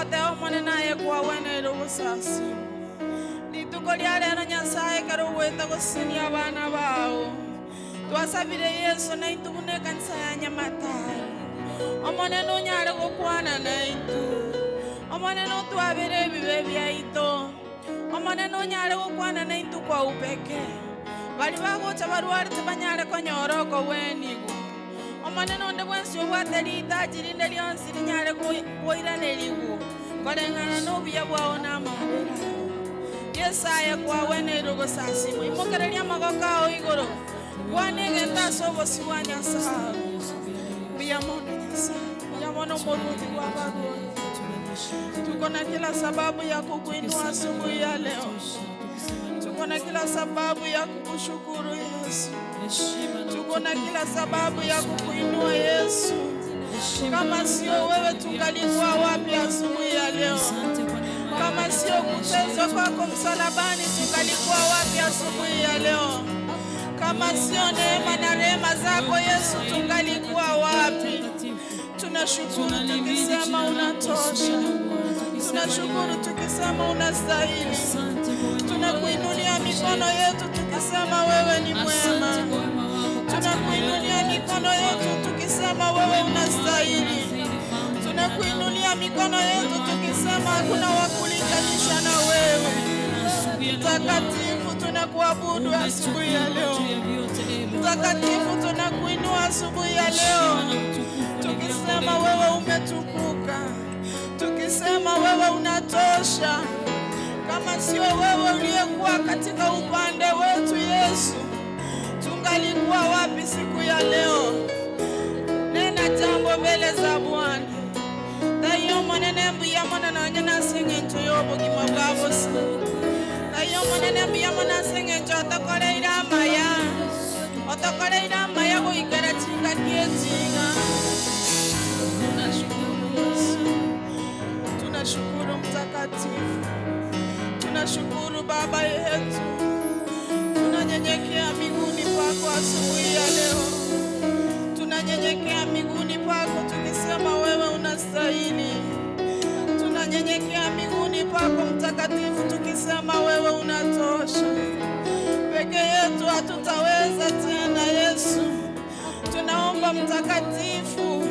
teo mone naye kwa wene rogo sasi. Lituko liare Nyasaye karo weta gosini abana bao. Twasabire Yesu na itubune kanisa ya Nyamatai. Omone no nyare go kwana na itu. Omone no twabere bibe bya ito. Omone no nyare go kwana na itu kwa upeke. Bali bago chabarwari tebanyare konyoro ko wenigo. Omone no nde bwensi obwateri tajiri nde lyonsi nyare koira neligo. Kolengana no bya bwao na mabera. Yesaya kwa wene rogo sasi. Imokere lya magoka o igoro. Kwanege taso bosiwa Nyasaye. Biyamono Nyasaye. Biyamono moruti kwa bago. Tuko na kila sababu ya kukuinua asubuhi ya leo. Tuko na kila sababu ya kukushukuru Yesu. Tuko na kila sababu ya kukuinua Yesu. Kama sio wewe tungalikuwa wapi asubuhi ya leo? Kama sio kuteswa kwako msalabani tungalikuwa wapi asubuhi ya leo? Kama sio neema na rehema zako Yesu tungalikuwa wapi? Tunashukuru tukisema unatosha. Tunashukuru tukisema unastahili. Tunakuinulia mikono yetu tukisema wewe ni mwema. Tunakuinulia mikono yetu tukisema wewe unastahili. Tunakuinulia mikono yetu tukisema hakuna wa kulinganisha na wewe. Mtakatifu tunakuabudu asubuhi ya leo. Mtakatifu tunakuinua asubuhi ya leo. Tukisema wewe umetukuka. Tukisema wewe unatosha. Kama sio wewe uliyekuwa katika upande wetu Yesu, tungalikuwa wapi siku ya leo? Nena jambo mbele za Bwana. Dayo monene mbuya mona na nyana singe ntoyobo kimababo. Dayo monene mbuya mona singe nchota koleira maya. Otokoleira maya go ikara chinga kietinga. Tunashukuru Mtakatifu. Tunashukuru Baba yetu. Tunanyenyekea miguuni pako asubuhi ya leo. Tunanyenyekea miguuni pako tukisema wewe unastahili. Tunanyenyekea miguuni pako Mtakatifu tukisema wewe unatosha. Peke yetu hatutaweza tena Yesu. Tunaomba Mtakatifu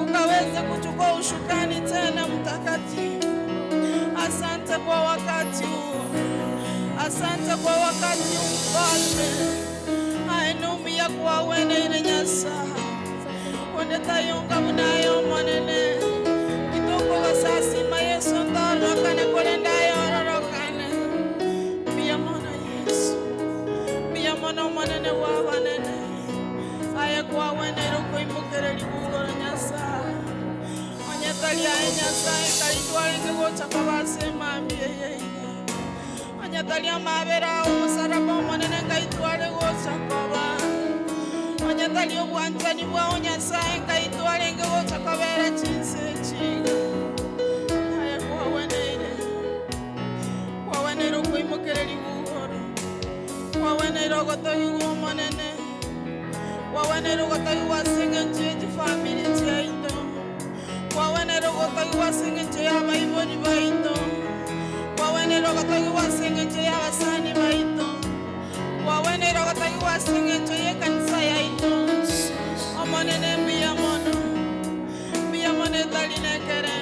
ukaweze kuchukua ushukani tena Mtakatifu. Asante kwa wakati huu. Asante kwa wakati huu Mfalme. Ainumia kwa wene ile Nyasaye. Wende tayunga munayo monene. Kitoko wasasi ma Yesu ndoro kane kolenda yororo kane. Biyamono Yesu. Biyamono monene wa wanene. Aye kwa wene ruko imukere libugoro Nyasaye. Onyetalia Nyasaye kalitwale ngocha kwa basema mbiyeye. Onyetalia mabera umusaraba monene ngaitwale gocha kwa. Onyetalia obwanjani bwa Nyasaye ngaitwale ngocha kwa bera chinsechi. Aye kwa wenere. Kwa wenere ruko imukere libugoro. Kwa wenere gotoyu monene. Kwa wenere gotoyu wasinga nje family chaito. Kwa wenere gotoyu wasinga nje abayiboni baito. Kwa wenere gotoyu wasinga nje abasani baito. Kwa wenere gotoyu wasinga nje kanisa yaito. Omonene biyamono. Biyamone daline kere.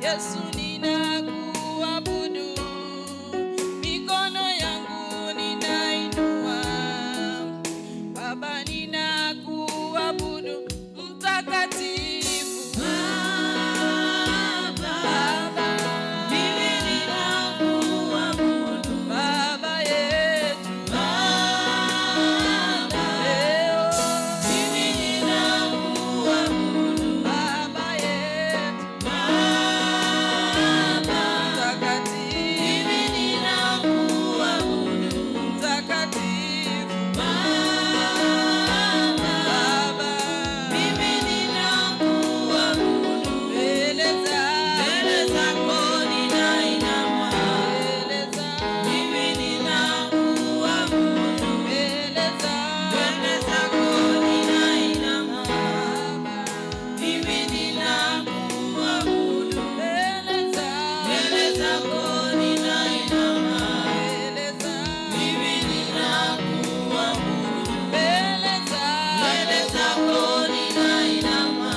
Yesu ninakuabudu, mikono yangu ninainua. Baba ninakuabudu, mtakatifu. Baba, mimi ninakuabudu. Baba yetu. Baba, mimi ninakuabudu. Baba yetu. Baba, mtakatifu. Mimi ninakuabudu. Mtakatifu. Baba, mimi ninakuabudu. Mbele zako ninainama. Mimi ninakuabudu. Mbele zako ninainama. Mimi ninakuabudu. Mbele zako ninainama. Mimi ninakuabudu. Mbele zako ninainama.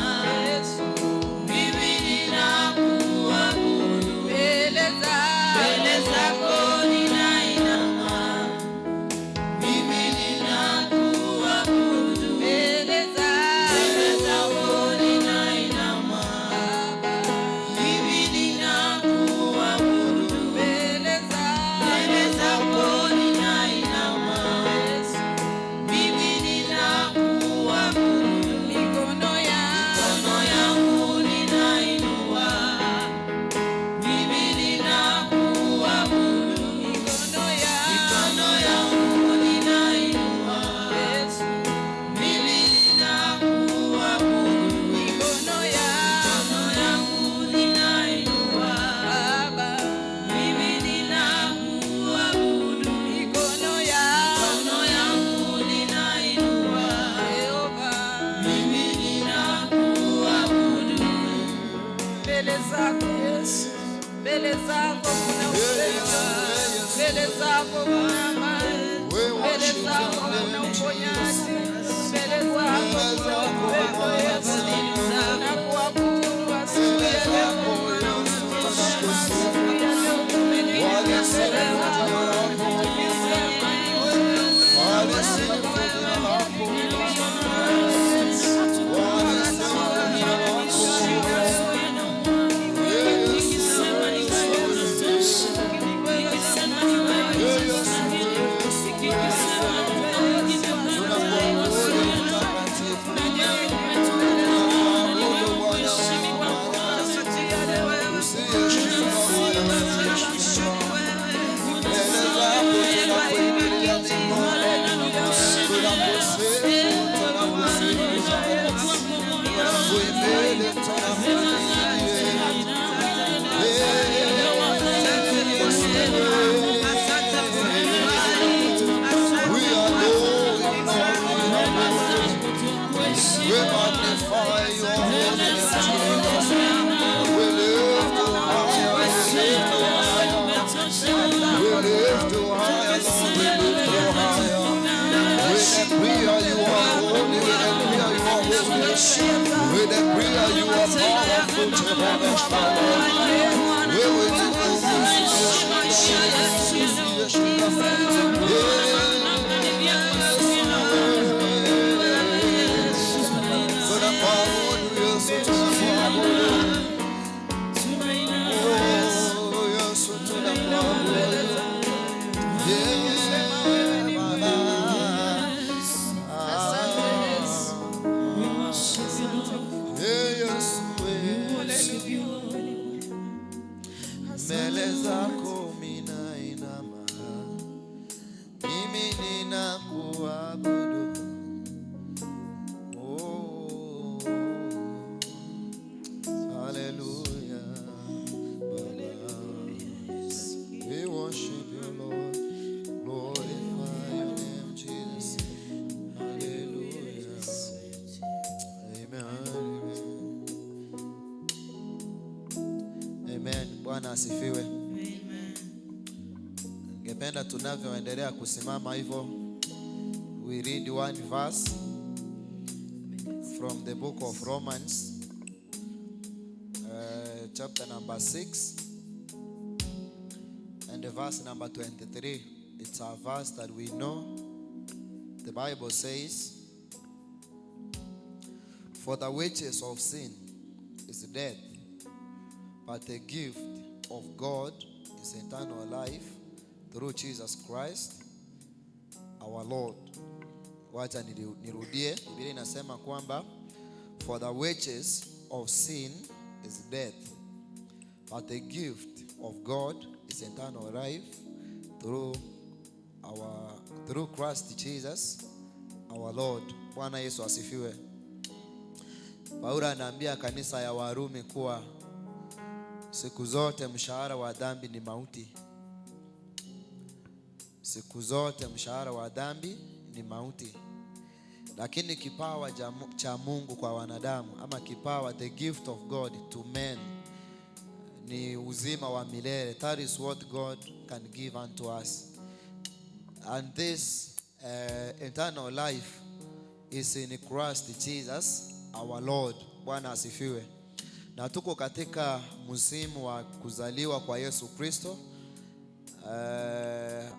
Mimi ninakuabudu. Mbele zako ninainama. Mimi ninakuabudu. Mbele zako ninainama. Mimi ninakuabudu. Mbele zako ninainama. Mimi ninakuabudu. Mikono yangu ninainua. Mimi ninakuabudu. Mikono yangu ninainua. Mimi ninakuabudu. Mikono yangu ninainua. Baba, mimi ninakuabudu. Mikono yangu ninainua. Yehova, mimi ninakuabudu. Mbele zako Yesu, mbele zako kuna upendo, mbele zako kuna amani, mbele zako kuna uponyaji, mbele zako kuna upendo Yesu. Tunakuabudu asubuhi ya leo, tunasema asubuhi ya leo tumenyenyekea mbele zako, tukisema ni wewe, mbele zako ninainama, mimi ninakuabudu. Oh, hallelujah, Baba. We worship you, Lord. Glorify your name, Jesus. Hallelujah. Amen. Amen. Bwana asifiwe. Ningependa tunavyoendelea kusimama hivyo, we read one verse from the book of Romans chapter number 6 and the verse number 23. It's a verse that we know. The Bible says, "For the wages of sin is death, but the gift of God is eternal life through Jesus Christ our Lord." Wacha nirudie. Biblia inasema kwamba for the wages of sin is death, but the gift of God is eternal life through Christ Jesus our Lord. Bwana Yesu asifiwe. Paulo anaambia kanisa ya Warumi kuwa siku zote mshahara wa dhambi ni mauti. Siku zote mshahara wa dhambi ni mauti. Lakini kipawa cha Mungu kwa wanadamu, ama kipawa, the gift of God to men, ni uzima wa milele. That is what God can give unto us. And this eternal life is in Christ Jesus our Lord. Bwana asifiwe. Na tuko katika msimu wa kuzaliwa kwa Yesu Kristo,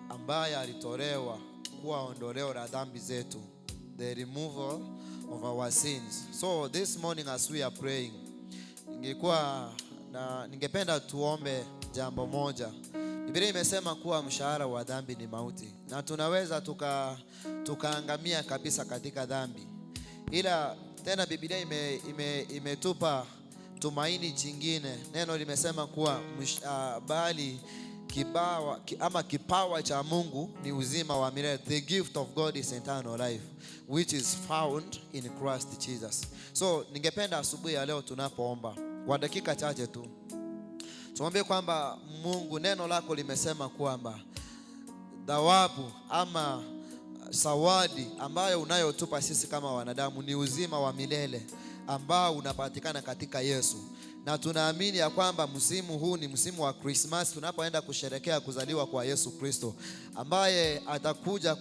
ambaye alitolewa kuwa ondoleo la dhambi zetu, the removal of our sins. So this morning as we are praying, ningependa tuombe jambo moja. Biblia imesema kuwa mshahara wa dhambi ni mauti, na tunaweza tukaangamia kabisa katika dhambi. Ila tena Biblia imetupa tumaini jingine. Neno limesema kuwa bali kipawa cha Mungu ni uzima wa milele. The gift of God is eternal life, which is found in Christ Jesus. So ningependa asubuhi ya leo tunapoomba kwa dakika chache tu tuombe kwamba Mungu, neno lako limesema kwamba thawabu ama zawadi ambayo unayotupa sisi kama wanadamu ni uzima wa milele ambao unapatikana katika Yesu. Na tunaamini ya kwamba msimu huu ni msimu wa Christmas, tunapoenda kusherehekea kuzaliwa kwa Yesu Kristo, ambaye atakuja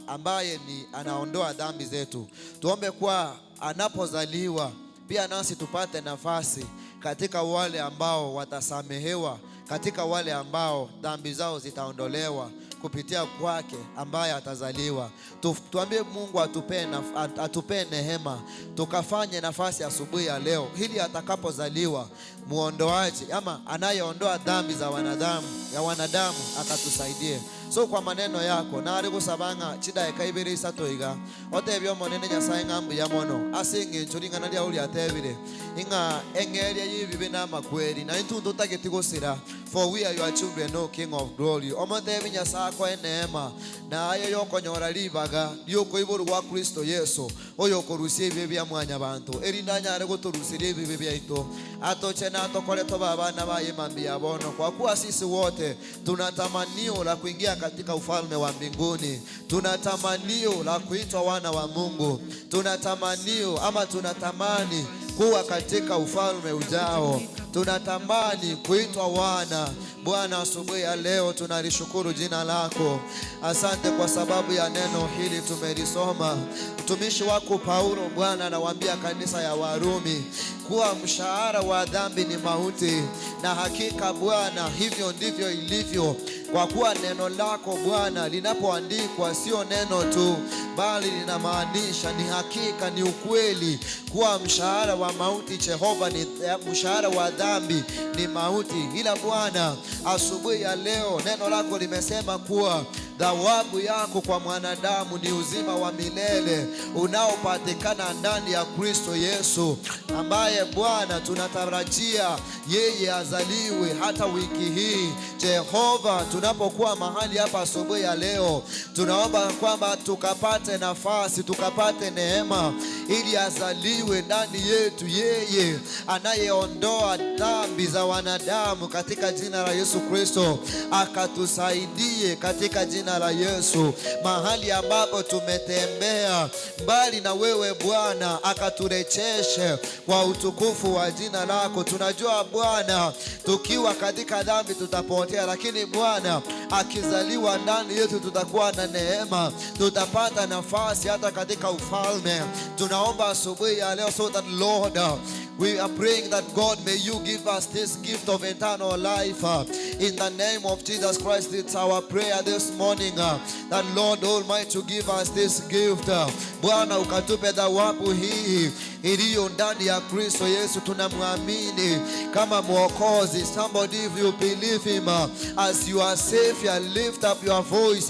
ambaye ni anaondoa dhambi zetu. Tuombe kwa anapozaliwa pia nasi tupate nafasi katika wale ambao watasamehewa, katika wale ambao dhambi zao zitaondolewa kupitia kwake ambaye atazaliwa. Tuambie Mungu atupe neema, tukafanye nafasi asubuhi ya leo ili atakapozaliwa muondoaji ama anayeondoa dhambi za wanadamu akatusaidie. So kwa maneno yako na arigusabanga chida ekaibiri isatoiga otebyo monene Nyasaye ngambu ya mono asingi nchuringa nalia uli atebire inga engeria yibibe na makweri na intundu tagetigusira, for we are your children, O King of glory. Omotebi Nyasaye ko neema na ayo yokonyora libaga lyoko iburu wa Kristo Yesu oyo korusie bibe bya mwanya bantu erindanya ari guturusire bibe byaitu atoche na atokore to baba na bayimambi yabono, kwa kuwa sisi wote tunatamanio la kuingia katika ufalme wa mbinguni. Tunatamanio la kuitwa wana wa Mungu. Tunatamani kuwa katika ufalme ujao. Tunatamani kuitwa wana. Bwana, asubuhi ya leo tunalishukuru jina lako. Asante kwa sababu ya neno hili tumelisoma. Mtumishi wako Paulo Bwana anawaambia kanisa ya Warumi kuwa mshahara wa dhambi ni mauti, na hakika Bwana hivyo ndivyo ilivyo, kwa kuwa neno lako Bwana linapoandikwa sio neno tu, bali linamaanisha ni hakika, ni ukweli kuwa mshahara wa mauti Jehova ni mshahara wa dhambi ni mauti. Ila Bwana, asubuhi ya leo neno lako limesema kuwa thawabu yako kwa mwanadamu ni uzima wa milele unaopatikana ndani ya Kristo Yesu, ambaye Bwana tunatarajia yeye azaliwe hata wiki hii. Jehova, tunapokuwa mahali hapa asubuhi ya leo, tunaomba kwamba tukapate nafasi, tukapate neema ili azaliwe ndani yetu, yeye anayeondoa dhambi za wanadamu, katika jina la Yesu Kristo. Akatusaidie katika jina la Yesu, mahali ambapo tumetembea mbali na wewe Bwana, akaturejeshe kwa utukufu wa jina lako. Tunajua Bwana tukiwa katika dhambi tutapotea, lakini Bwana akizaliwa ndani yetu tutakuwa na neema, tutapata nafasi hata katika ufalme. Tunaomba asubuhi ya leo so that Lord We are praying that God, may you give us this gift of eternal life. In the name of Jesus Christ, it's our prayer this morning that Lord Almighty, to give us this gift. Bwana ukatupe thawabu hii iliyo ndani ya Kristo Yesu. Tunamwamini kama Mwokozi. Somebody, if you believe him as your Savior, lift up your voice,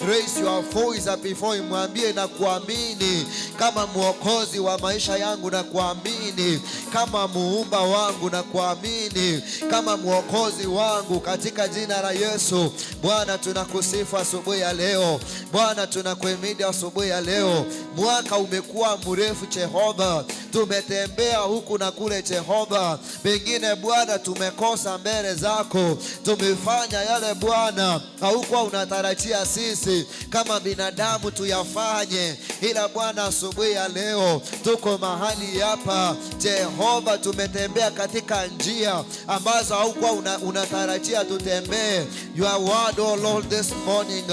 raise your voice up before him. Mwambie na kuamini kama Mwokozi wa maisha yangu, na kuamini kama muumba wangu, na kuamini kama Mwokozi wangu, katika jina la Yesu. Bwana tunakusifu asubuhi ya leo. Bwana tunakuhimidi asubuhi ya leo. Mwaka umekuwa mrefu Jehova, tumetembea huku na kule Jehova, pengine Bwana tumekosa mbele zako, tumefanya yale Bwana haukuwa unatarajia sisi kama binadamu tuyafanye, ila Bwana asubuhi ya leo tuko mahali hapa Jehova, tumetembea katika njia ambazo haukuwa unatarajia tutembee. Your word, oh Lord, this morning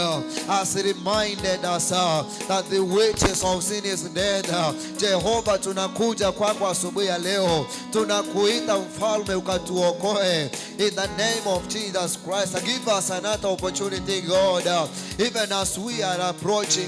has reminded us that the wages of sin is death. Jehova, tunakuja kwako asubuhi ya leo, tunakuita mfalme ukatuokoe. In the name of Jesus Christ, give us another opportunity, God, even as we are approaching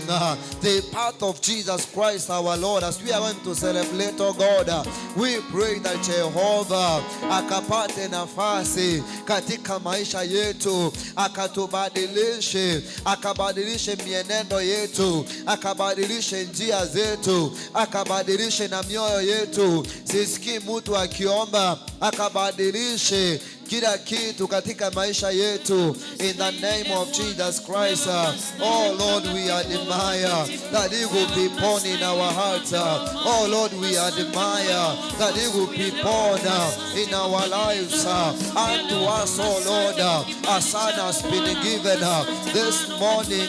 the path of Jesus Christ our Lord, as we are going to celebrate, oh God, we pray that Jehova akapate nafasi katika maisha yetu, akatubadilishe, akabadilishe mienendo yetu, akabadilishe njia zetu, akabadilishe na mioyo yetu. Sisikii mtu akiomba akabadilishe kila kitu katika maisha yetu. In the name of Jesus Christ, oh Lord, we admire that He will be born in our hearts. Oh Lord, we admire that He will be born in our lives. Unto us, oh Lord, a son has been given this morning.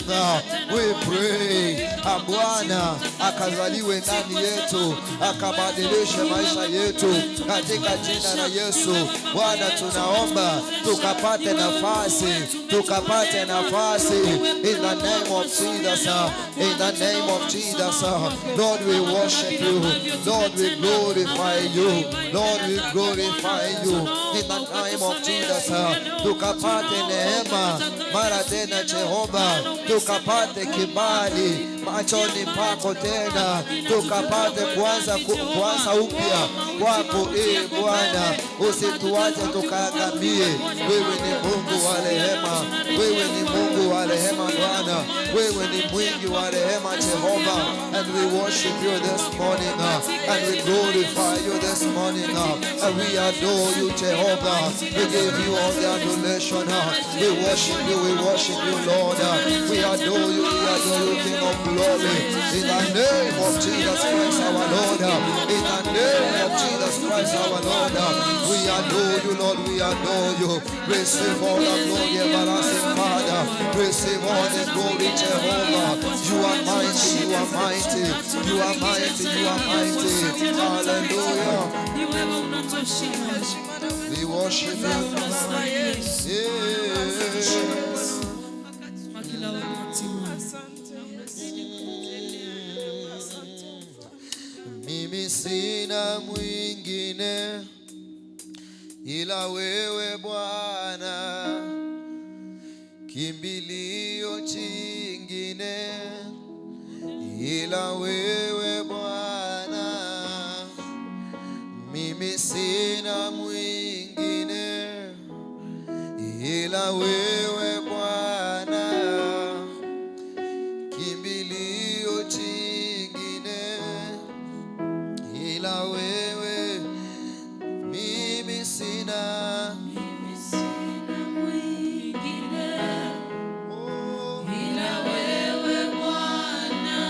We pray Bwana akazaliwe ndani yetu, akabadilishe maisha yetu katika jina la Yesu. Bwana tunaomba tukapate nafasi in the name of Jesus. In the name of Jesus, Lord, we worship you. Lord, we glorify you. Lord, we glorify you. In the name of Jesus, tukapate neema mara tena Jehova, tukapate kibali machoni pako tena, tukapate kuanza upya kwako. Bwana, usituache tukaangamie. Wewe ni Mungu wa rehema, wewe ni Mungu wa rehema Bwana, wewe ni mwingi wa rehema Jehova. And we worship you this morning, and we glorify you this morning, and we adore you Jehovah. We give you all the adoration. We worship you, Lord. We adore you, King of glory. In the name of Jesus Christ our Lord, in the name of Jesus Christ our Lord, we adore you, Lord, we adore you. Receive all the glory, everlasting Father. Receive all the glory, Jehovah. You are mighty, you are mighty, you are mighty, you are mighty. Hallelujah. We worship you. Mimi sina mwingine ila wewe Bwana, kimbilio chingine ila wewe Bwana. Mimi sina mwingine ila wewe Bwana, kimbilio chingine ila wewe. Mimi sina mwingine ila wewe Bwana,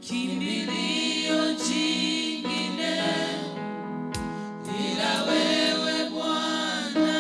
kimbilio chingine ila wewe Bwana.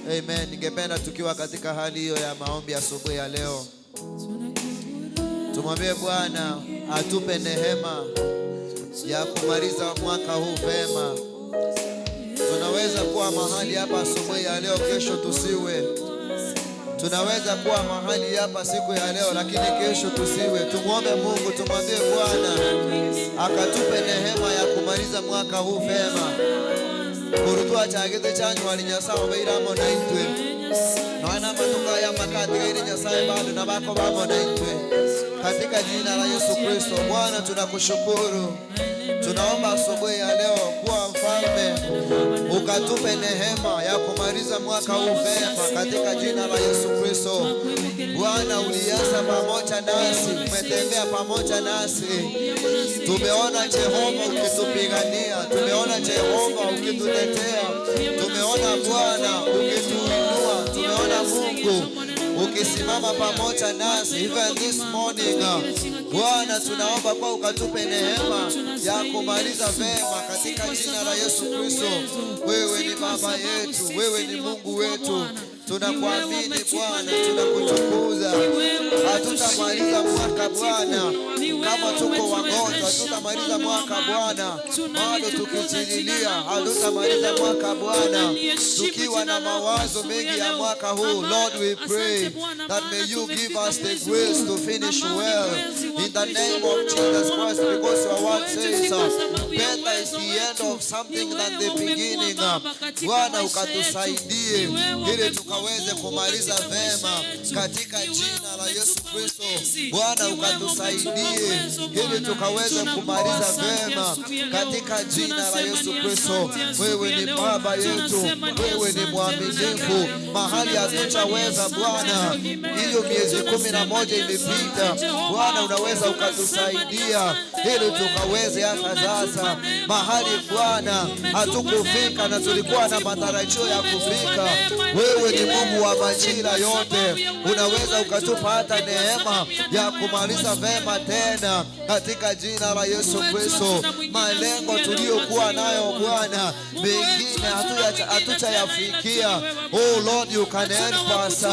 Amen. Ningependa tukiwa katika hali hiyo ya maombi asubuhi ya leo, tumwambie Bwana atupe neema ya kumaliza mwaka huu vema. Tunaweza kuwa mahali hapa asubuhi ya leo, kesho tusiwe. Tunaweza kuwa mahali hapa siku ya leo, lakini kesho tusiwe. Tumwombe Mungu, tumwambie Bwana akatupe neema ya kumaliza mwaka huu vema. Kurutua chagete chanyu walinyasawa beiramo na itwe nawana matuka ya makati ili nyasaye bado na bako bamo na itwe, katika jina la Yesu Kristo. Bwana tunakushukuru, tunaomba asubuhi ya leo kuwa mfalme, ukatupe neema ya kumaliza mwaka huu vema katika jina la Yesu Kristo. Bwana ulianza pamoja nasi, umetembea pamoja nasi. Tumeona Jehova ukitupigania, tumeona Jehova ukitutetea, tumeona Bwana ukituinua, tumeona Mungu ukisimama pamoja nasi. Even this morning Bwana tunaomba kwa ukatupe neema ya kumaliza vema katika jina la Yesu Kristo. Wewe ni baba yetu, wewe ni Mungu wetu. Tunakuamini Bwana, tunakutukuza. Hatutamaliza mwaka Bwana kama tuko wagonjwa, hatutamaliza mwaka Bwana bado tukijililia, hatutamaliza mwaka Bwana tukiwa na mawazo mengi ya mwaka huu. Lord, we pray that may you give us the grace to finish well in the name of Jesus Christ, because your word says better is the end of something than the beginning. Bwana ukatusaidie ili tukaweze kumaliza vema katika jina la Yesu Kristo. Bwana ukatusaidie ili tukaweze kumaliza vema katika jina la Yesu Kristo. Wewe ni baba yetu, wewe ni mwaminifu. Mahali hatutaweza Bwana, hiyo miezi 11 imepita Bwana, unaweza ukatusaidia ili tukaweze hata sasa. Mahali Bwana hatukufika na tulikuwa na matarajio ya kufika, wewe ni Mungu wa majira yote, unaweza ukatupa hata neema ya kumaliza vema tena katika jina la Yesu Kristo. Malengo tuliyokuwa nayo Bwana, mengine hatutayafikia. Oh Lord, you can help us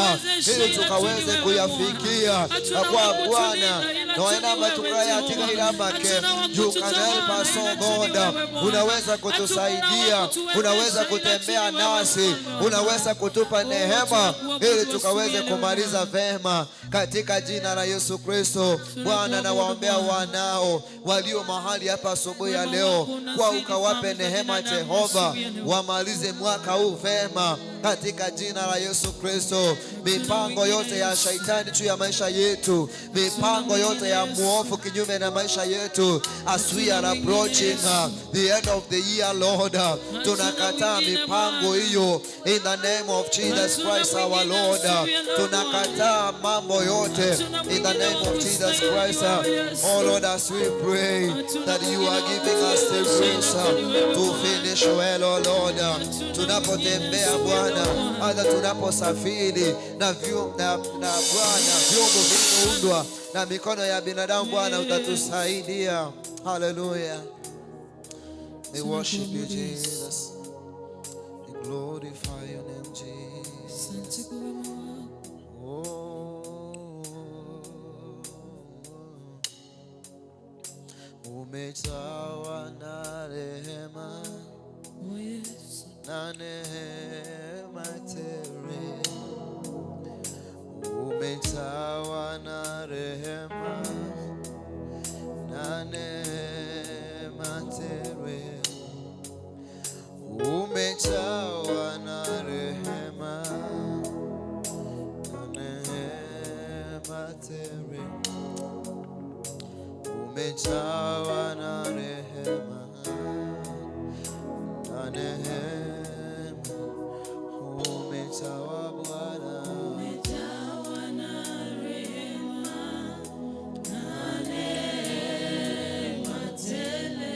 ili tukaweze kuyafikia kwa Bwana. Noena matukaya tika ilambake, you can help us oh God. Unaweza kutusaidia, unaweza kutembea nasi, unaweza kutupa neema ili tukaweze kumaliza vema katika jina la Yesu Kristo. Bwana, na waombea wanao walio mahali hapa asubuhi ya leo, kwa ukawape neema Jehova, wamalize mwaka huu vema katika jina la Yesu Kristo. Mipango yote ya shaitani juu ya maisha yetu, mipango yote ya muovu kinyume na maisha yetu, as we are approaching the end of the year Lord, tunakataa mipango hiyo in the name of Jesus Christ our Lord. Tunakataa mambo yote in the name of Jesus Christ. Oh Lord, as we pray that you are giving us the grace to finish well, oh Lord. Tunapotembea Bwana, hata tunaposafiri na Bwana vyombo vilivyoundwa na mikono ya binadamu Bwana, utatusaidia. Hallelujah. We worship you Jesus. We glorify your name Jesus. Umejawa na rehema na neema tele, umejawa na rehema na neema tele, umejawa na rehema na neema tele, umejawa na rehema na neema. Umejawa Bwana, umejawa na rehema na neema tele,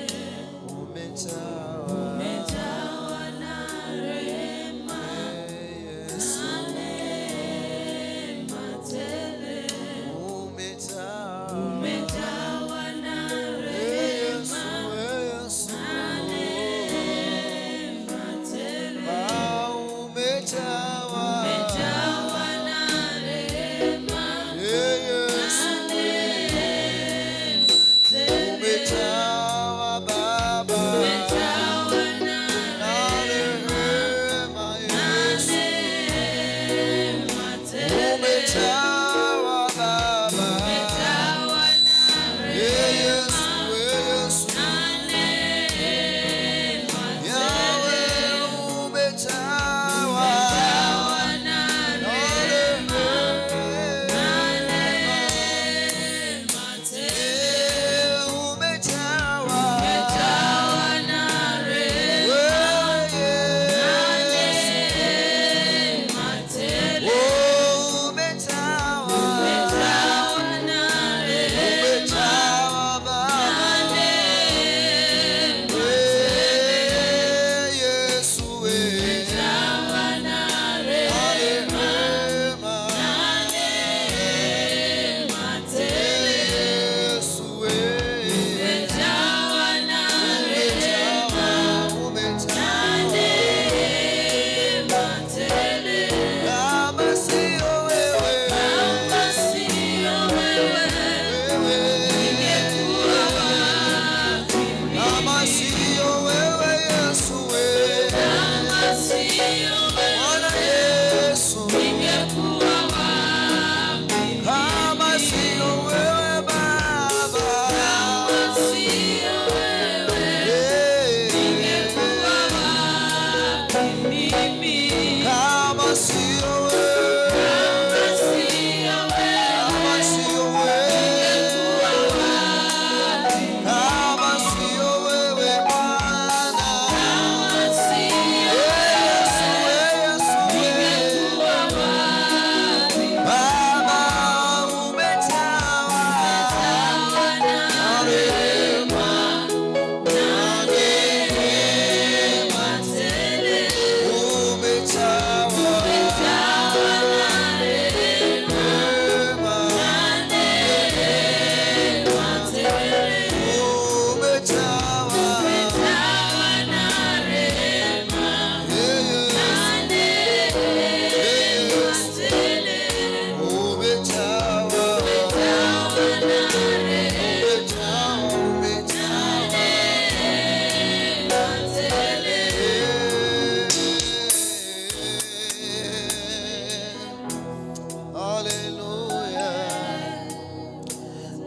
umejawa na rehema na neema tele, umejawa na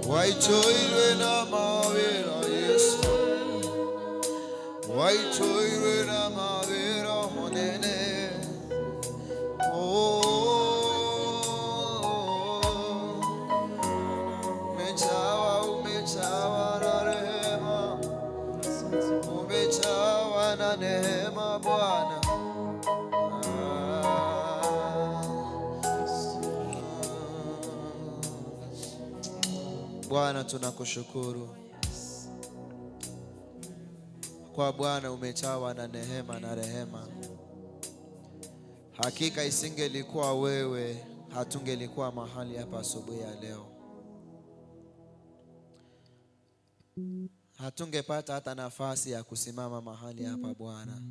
Waichoirwe na mawira Yesu, waichoirwe na mawira honene. Umejawa na rehema, umejawa na neema Bwana. Bwana, tunakushukuru kwa Bwana umejawa na neema na rehema. Hakika isingelikuwa wewe, hatungelikuwa mahali hapa asubuhi ya leo. Hatungepata hata nafasi ya kusimama mahali hapa Bwana.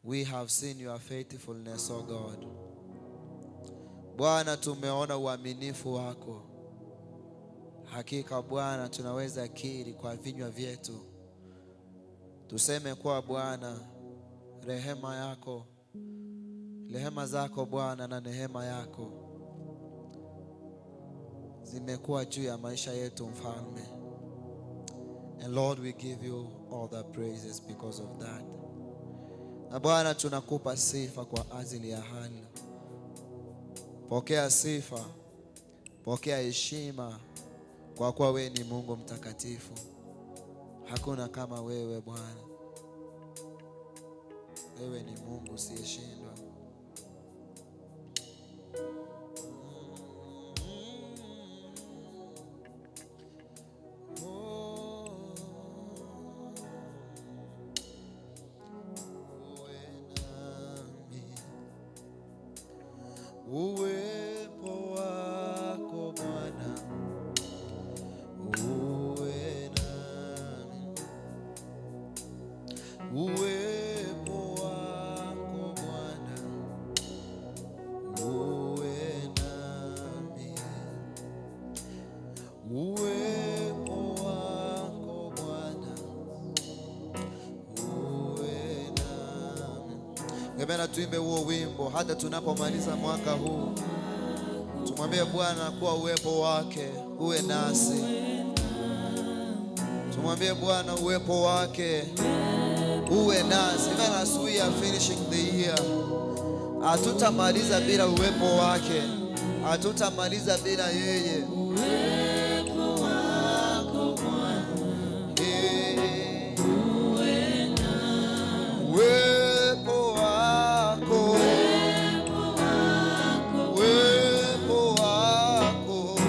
We have seen your faithfulness, oh God. Bwana, tumeona uaminifu wako. Hakika Bwana, tunaweza kiri kwa vinywa vyetu tuseme kwa Bwana, rehema zako Bwana na neema yako zimekuwa juu ya maisha yetu Mfalme. And Lord, we give you all the praises because of that. Na Bwana, tunakupa sifa kwa ajili ya hali. Pokea sifa, pokea heshima, kwa kuwa wewe ni Mungu mtakatifu. Hakuna kama wewe Bwana. Wewe ni Mungu usiyeshindwa. Uwepo wako Bwana, uwe nami. Uwepo wako Bwana, uwe nami. Uwepo wako Bwana, uwe nami. Ngependa tuimbe huo wimbo hata tunapomaliza mwaka huu. Tumwambie Bwana kuwa uwepo wake uwe nasi. Tumwambie Bwana uwepo wake uwe nasi. Even as we are finishing the year, hatutamaliza bila uwepo wake. Hatutamaliza bila yeye. Uwepo wako Bwana, uwe nasi. Uwepo wako, uwepo wako,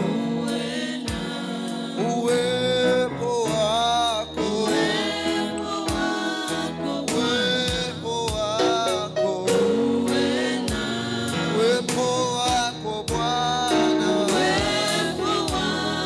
uwe nasi. Uwepo wako, uwepo wako, uwe nasi. Uwepo wako Bwana, uwepo wako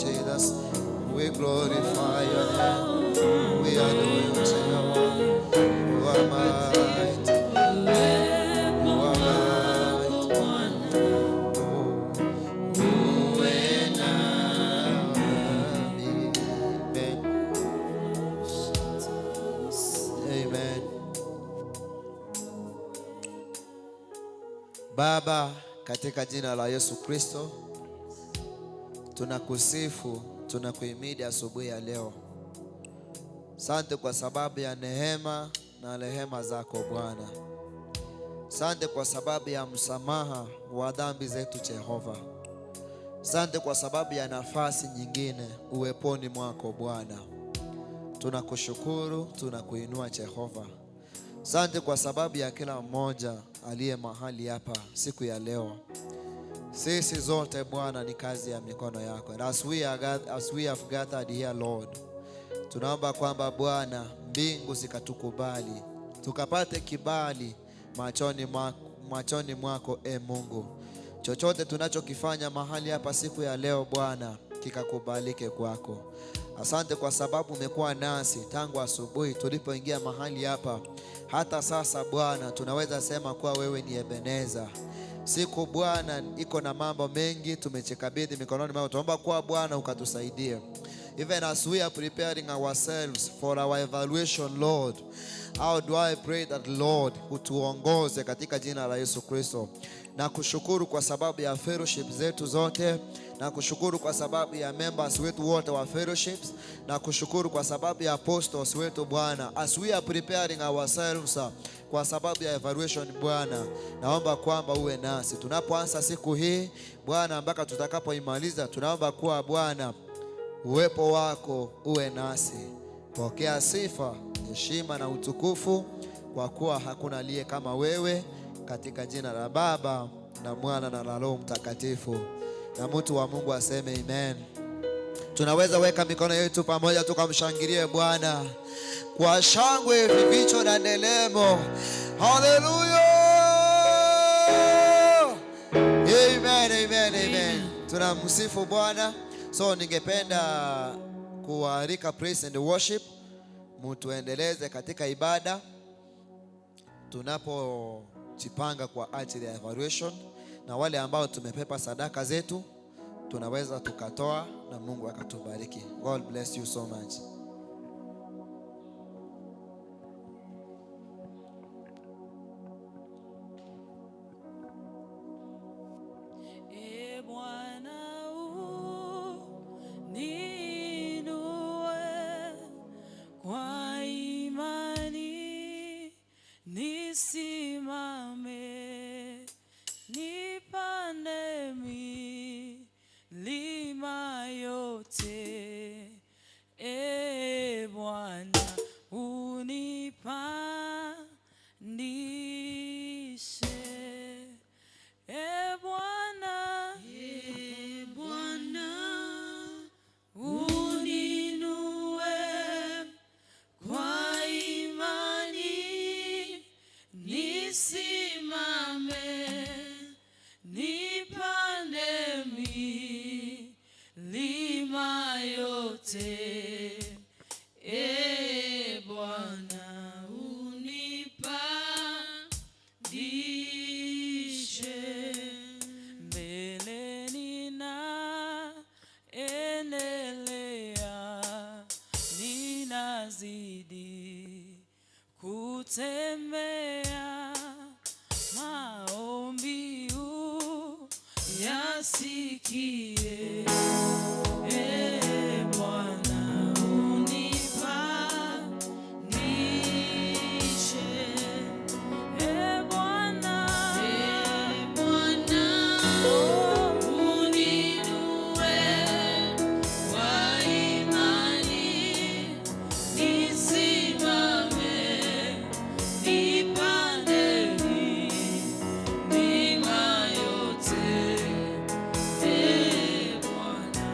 Jesus. We glorify your name. We adore you, Jehovah. You are mighty. You are mighty. Amen. Baba, katika jina la Yesu Kristo, tunakusifu, tunakuhimidi asubuhi ya leo. Asante kwa sababu ya neema na rehema zako Bwana. Asante kwa sababu ya msamaha wa dhambi zetu Jehova. Asante kwa sababu ya nafasi nyingine uweponi mwako Bwana. Tunakushukuru, tunakuinua Jehova. Asante kwa sababu ya kila mmoja aliye mahali hapa siku ya leo. Sisi zote Bwana ni kazi ya mikono yako. And as we have gathered here Lord, tunaomba kwamba Bwana mbingu zikatukubali, tukapate kibali machoni mwako Mungu. Chochote tunachokifanya mahali hapa siku ya leo Bwana kikakubalike kwako. Asante kwa sababu umekuwa nasi tangu asubuhi tulipoingia mahali hapa. Hata sasa Bwana tunaweza sema kuwa wewe ni Ebeneza. Siku Bwana iko na mambo mengi tumechikabidhi mikononi mwako. Tunaomba kuwa Bwana ukatusaidie. Even as we are preparing ourselves for our evaluation Lord, how do I pray that Lord utuongoze katika jina la Yesu Kristo. Na kushukuru kwa sababu ya fellowship zetu zote, na kushukuru kwa sababu ya members wetu wote wa fellowships, na kushukuru kwa sababu ya apostles wetu Bwana. As we are preparing ourselves kwa sababu ya evaluation Bwana, naomba kwamba uwe nasi tunapoanza siku hii Bwana mpaka tutakapoimaliza. Tunaomba kuwa Bwana uwepo wako uwe nasi. Pokea sifa, heshima na utukufu, kwa kuwa hakuna aliye kama wewe, katika jina la Baba na Mwana na la Roho Mtakatifu. Na mtu wa Mungu aseme amen. Tunaweza weka mikono yetu pamoja tukamshangilie Bwana kwa shangwe, vivicho na ndelemo. Hallelujah! Amen, amen, amen. Tunamsifu Bwana. So ningependa kualika praise and worship mutuendeleze katika ibada tunapojipanga kwa ajili ya evaluation, na wale ambao tumepepa sadaka zetu tunaweza tukatoa na Mungu akatubariki. God bless you so much. Nisimame, nipande milima yote. Bwana unipandishe. Bwana uninue kwa imani. Nisimame, nipande milima yote. Bwana unipandishe. Mbele ninaendelea, ninazidi kutembea. Maombi yasikie. Bwana unipandishe. Bwana uninue kwa imani. Nisimame, nipande milima yote. Bwana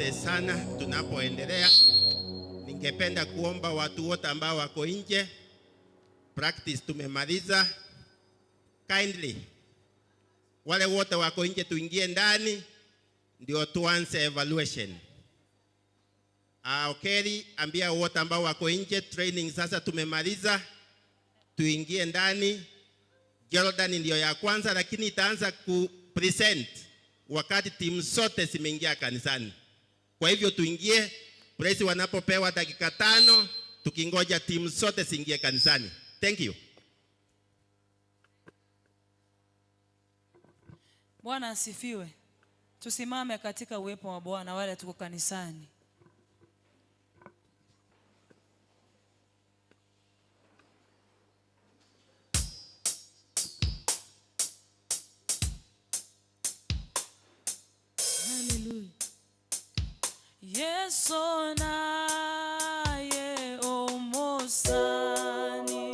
Asante sana. Tunapoendelea, ningependa kuomba watu wote ambao wako nje. Practice tumemaliza. Kindly wale wote wako nje tuingie ndani ndio tuanze evaluation. Okay, ambia wote ambao wako nje, training sasa tumemaliza. Tuingie ndani. Jordan ndio ya kwanza, lakini itaanza ku present wakati timu zote zimeingia kanisani. Kwa hivyo tuingie, praise wanapopewa dakika 5 tukingoja timu zote ziingie kanisani. Thank you. Bwana asifiwe. Tusimame katika uwepo wa Bwana wale tuko kanisani. Hallelujah. Yesu naye omosani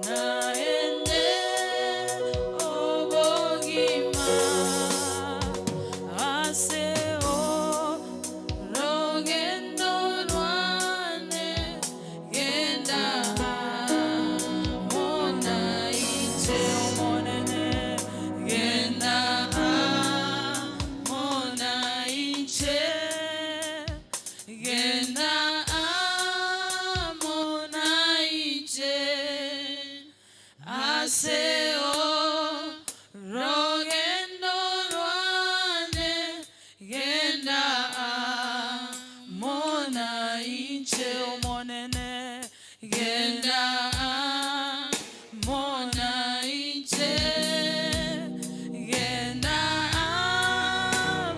naende obogima aseo rogendo rwane genda mona iche omonene genda mona iche genda mona iche aseo rogendo rwane genda mona iche omonene genda mona iche genda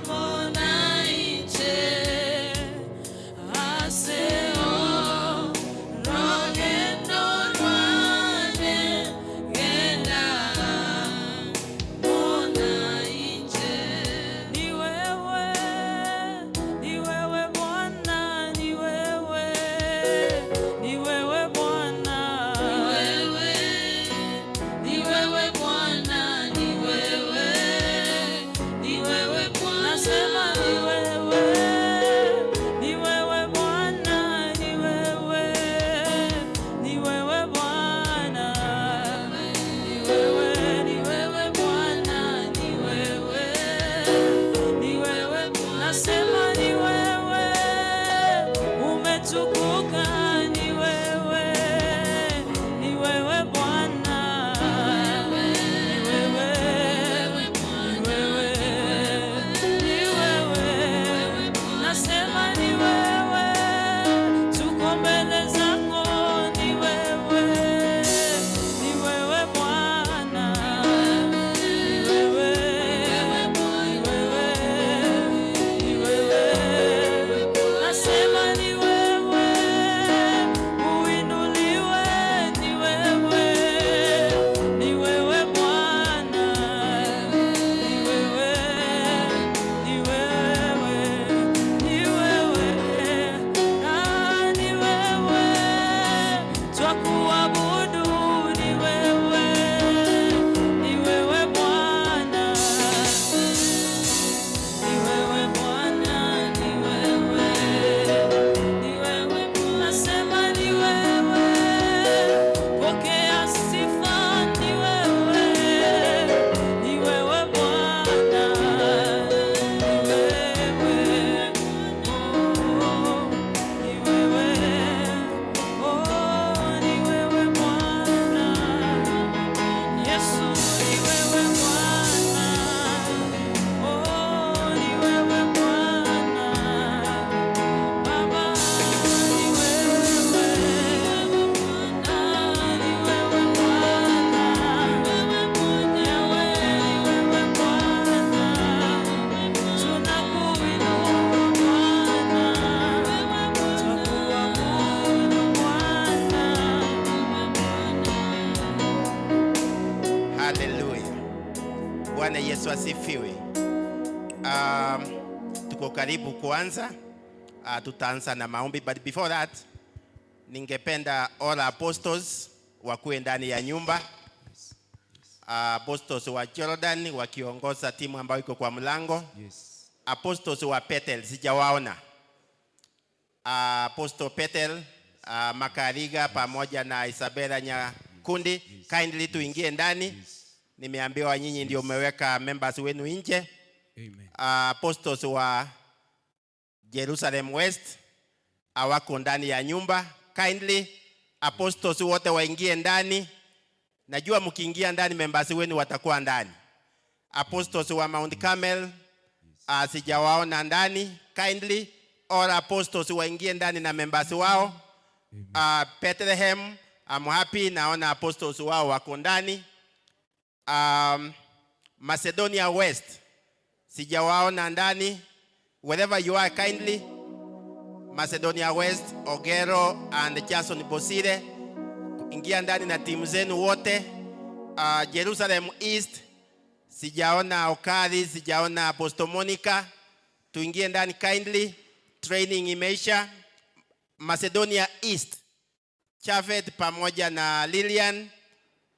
mona iche aseo rogendo rwane genda mona iche. Ni wewe Bwana, ni wewe Bwana, ni wewe Bwana, ni wewe Bwana, nasema ni wewe Bwana, ni wewe Bwana, ni wewe Bwana, ni wewe nasema ni wewe umetukuka, ni wewe Bwana, ni wewe nasema ni wewe tuko mbele zako, ni wewe Bwana, ni wewe nasema ni wewe uinuliwe, ni wewe Bwana, ni wewe twakuabudu, ni wewe Bwana, ni wewe Bwana, ni wewe nasema ni wewe pokea sifa, ni wewe Bwana, ni wewe Bwana, Yesu ni wewe Bwana, ni wewe Bwana, Baba ni wewe, ni wewe Bwana, Yawe ni wewe Bwana, tunakuinua Bwana, twakuabudu Bwana. Hallelujah. Bwana Yesu asifiwe. Tuko karibu kuanza. Tutaanza na maombi, but before that ningependa all apostles wakuwe ndani ya nyumba. Apostles wa Jordan wakiongoza timu ambayo iko kwa mlango. apostles wa Bethel sijawaona. Apostle Bethel, Makariga pamoja na Isabella Nyakundi, kindly tuingie ndani. Nimeambiwa nyinyi ndio umeweka members wenu nje. Apostles wa Jerusalem West hawako ndani ya nyumba. Kindly apostles wote waingie ndani. Najua mkiingia ndani members wenu watakuwa ndani. Apostles wa Mount Carmel sijawaona ndani. Kindly all apostles waingie ndani na members wao. Bethlehem, I'm happy naona apostles wao wako ndani. Macedonia West sijawaona ndani. Wherever you are, kindly Macedonia West, Ogero and Jason Bosire, ingia ndani na timu zenu wote. Jerusalem East sijaona Okari, sijaona Apostle Monica, tuingie ndani kindly. Training imeisha. Macedonia East, Chavet pamoja na Lilian,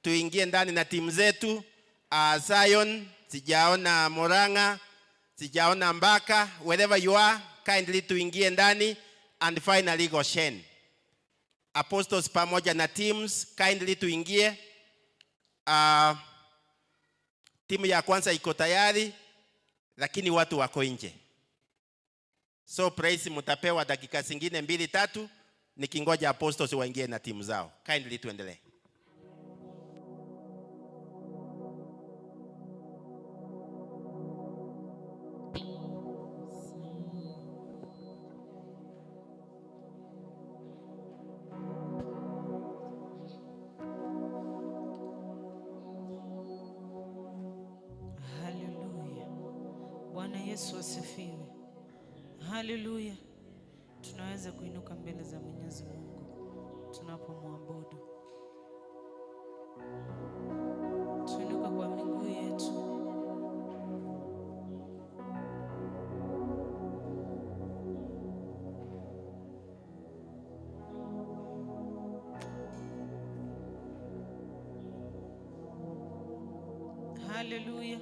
tuingie ndani na timu zetu. Zion sijaona Moranga, sijaona Mbaka. Wherever you are, kindly tuingie ndani. And finally Goshen, apostles pamoja na teams, kindly tuingie. Timu ya kwanza iko tayari lakini watu wako nje. So praise mutapewa dakika zingine 2-3 nikingoja apostles waingie na timu zao. Kindly tuendelee. Bwana Yesu asifiwe. Haleluya. Tunaweza kuinuka mbele za Mwenyezi Mungu tunapomwabudu. Tuinuka kwa miguu yetu. Haleluya.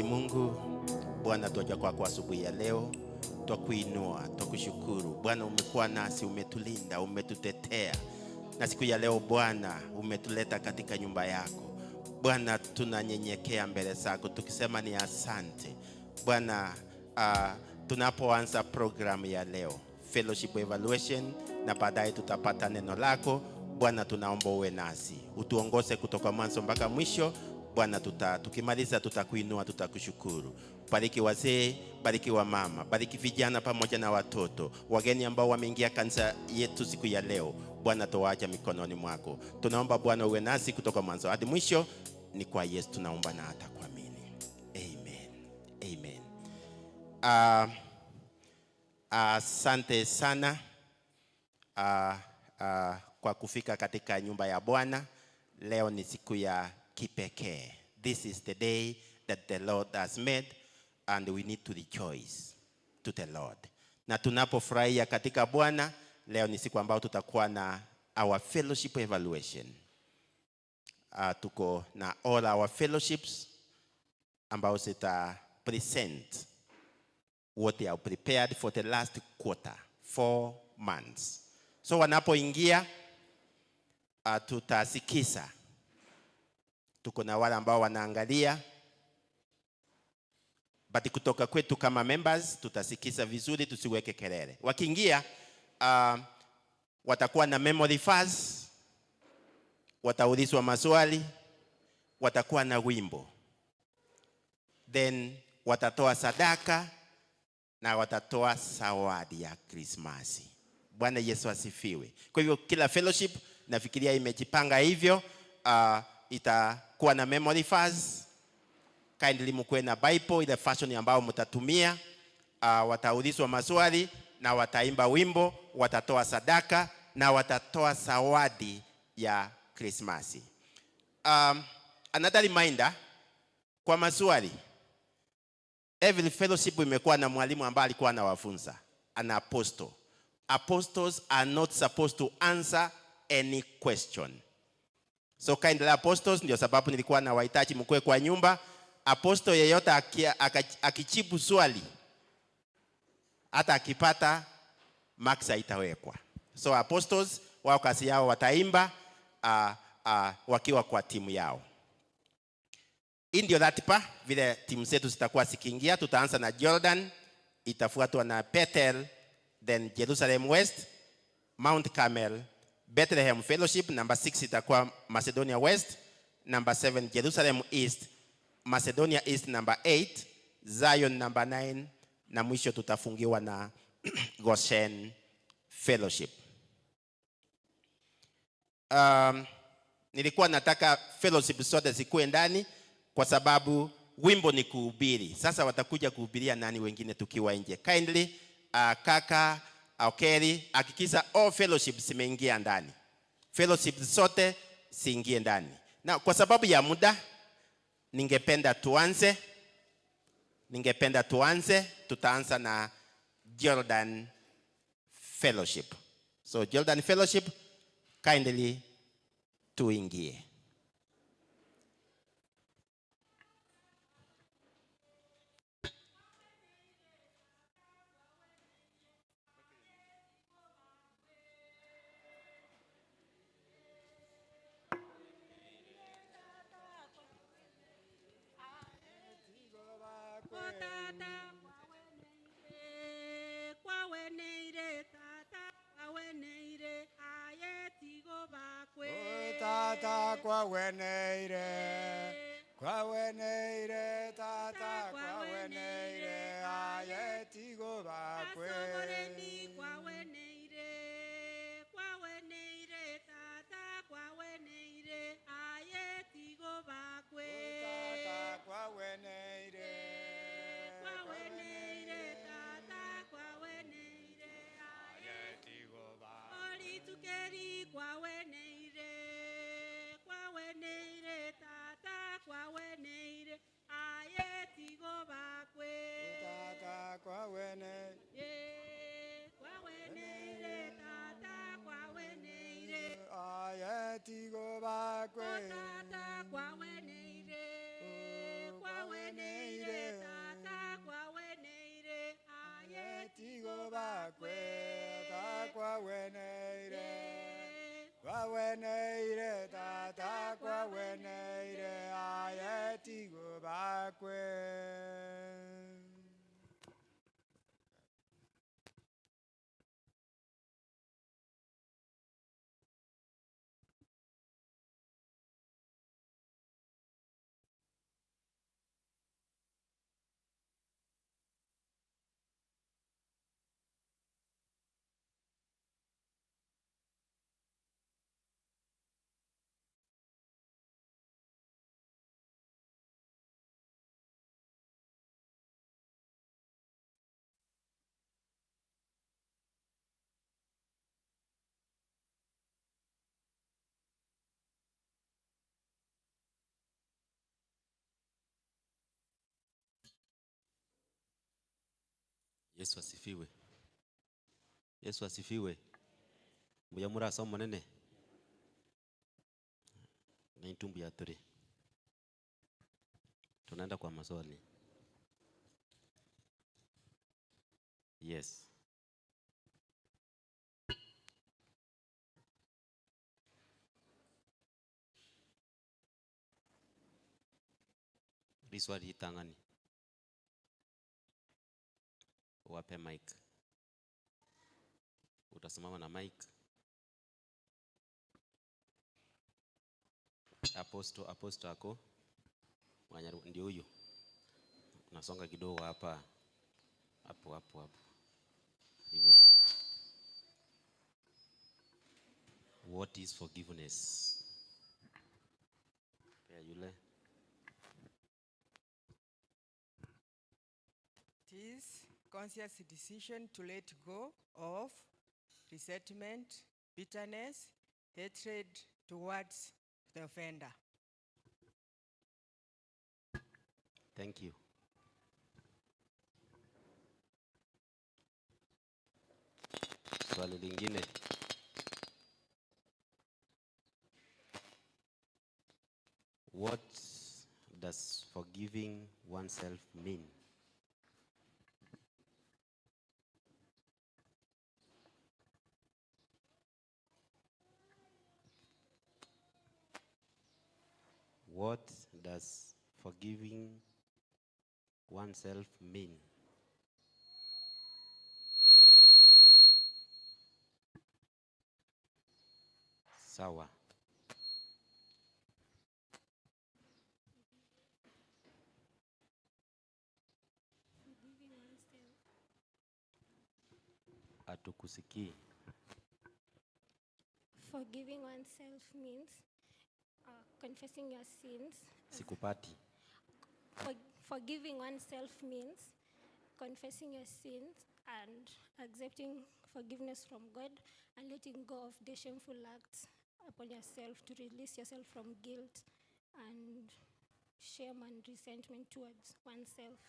Mwenyezi Mungu, Bwana twaja kwako asubuhi ya leo, twakuinua, twakushukuru. Bwana umekuwa nasi, umetulinda, umetutetea. Na siku ya leo Bwana umetuleta katika nyumba yako. Bwana tunanyenyekea mbele zako tukisema ni asante. Bwana tunapoanza program ya leo, fellowship evaluation, na baadaye tutapata neno lako. Bwana tunaomba uwe nasi, utuongoze kutoka mwanzo mpaka mwisho. Bwana tukimaliza tutakuinua, tutakushukuru. Bariki wazee, bariki wa mama, bariki vijana pamoja na watoto, wageni ambao wameingia kanisa yetu siku ya leo. Bwana tuwaacha mikononi mwako. Tunaomba Bwana uwe nasi kutoka mwanzo hadi mwisho. Ni kwa Yesu tunaomba na atakuamini. Amen. Amen. Asante sana kwa kufika katika nyumba ya Bwana. Leo ni siku ya kipekee. This is the day that the Lord has made and we need to rejoice to the Lord. Na tunapofurahia katika Bwana, leo ni siku ambayo tutakuwa na our fellowship evaluation. Tuko na all our fellowships ambao zita present what they are prepared for the last quarter, 4 months. So wanapoingia tutasikiza. Tuko na wale ambao wanaangalia, but kutoka kwetu kama members tutasikiza vizuri, tusiweke kelele. Wakiingia watakuwa na memory verse, wataulizwa maswali, watakuwa na wimbo, then watatoa sadaka na watatoa zawadi ya Krismasi. Bwana Yesu asifiwe. Kwa hivyo kila fellowship nafikiria imejipanga hivyo. Itakuwa na memory verse. Kindly mkuwe na Bible ile fashion ambayo mtatumia. Wataulizwa maswali na wataimba wimbo, watatoa sadaka na watatoa zawadi ya Krismasi. Another reminder kwa maswali. Every fellowship imekuwa na mwalimu ambaye alikuwa anawafunza, an apostle. Apostles are not supposed to answer any question. So kindly apostles, ndio sababu nilikuwa na wahitaji mkwe kwa nyumba. Apostle yeyote akijibu swali, hata akipata marks haitawekwa. So apostles wao kazi yao wataimba wakiwa kwa timu yao. Ndio ratiba vile timu zetu zitakuwa zikiingia. Tutaanza na Jordan, itafuatwa na Bethel, then Jerusalem West, Mount Carmel, Bethlehem Fellowship. Number 6 itakuwa Macedonia West, number 7 Jerusalem East, Macedonia East number 8, Zion number 9, na mwisho tutafungiwa na Goshen Fellowship. Nilikuwa nataka fellowship zote zikuwe ndani kwa sababu wimbo ni kuhubiri. Sasa watakuja kuhubiria nani wengine tukiwa nje? Kindly kaka Okeri hakikisha all fellowships zimeingia ndani. Fellowships zote ziingie ndani. Na kwa sababu ya muda ningependa tuanze. Tutaanza na Jordan Fellowship. So Jordan Fellowship, kindly tuingie. Tata kwa weneire tata kwa weneire ayetigo bakwe kwa weneire tata kwa weneire ayetigo bakwe tata kwa weneire tata kwa weneire ayetigo bakwe olitukeri kwa weneire tata kwa weneire ayetigo bakwe tata kwa weneire tata kwa weneire ayetigo bakwe tata kwa weneire weneire tata kwa weneire aye tigo bakwe takwa weneire kwa weneire tata kwa weneire ayetigo bakwe. Yesu asifiwe. Yesu asifiwe. Muyamura somo nene. Na itumbu ya 3. Tunaenda kwa maswali. Yes. Riswali itangani. Wape mic. Utasimama na mic. Aposto ako. Wanyaru ndio huyo. Nasonga kidogo hapa. Hapo. Hivyo. What is forgiveness? Pea yule. It is conscious decision to let go of resentment, bitterness, hatred towards the offender. Thank you. Swali lingine. What does forgiving oneself mean? What does forgiving oneself mean? Sawa. Atukusikii. Forgiving oneself means confessing your sins. Sikupati. Forgiving oneself means confessing your sins and accepting forgiveness from God and letting go of the shameful acts upon yourself to release yourself from guilt and shame and resentment towards oneself.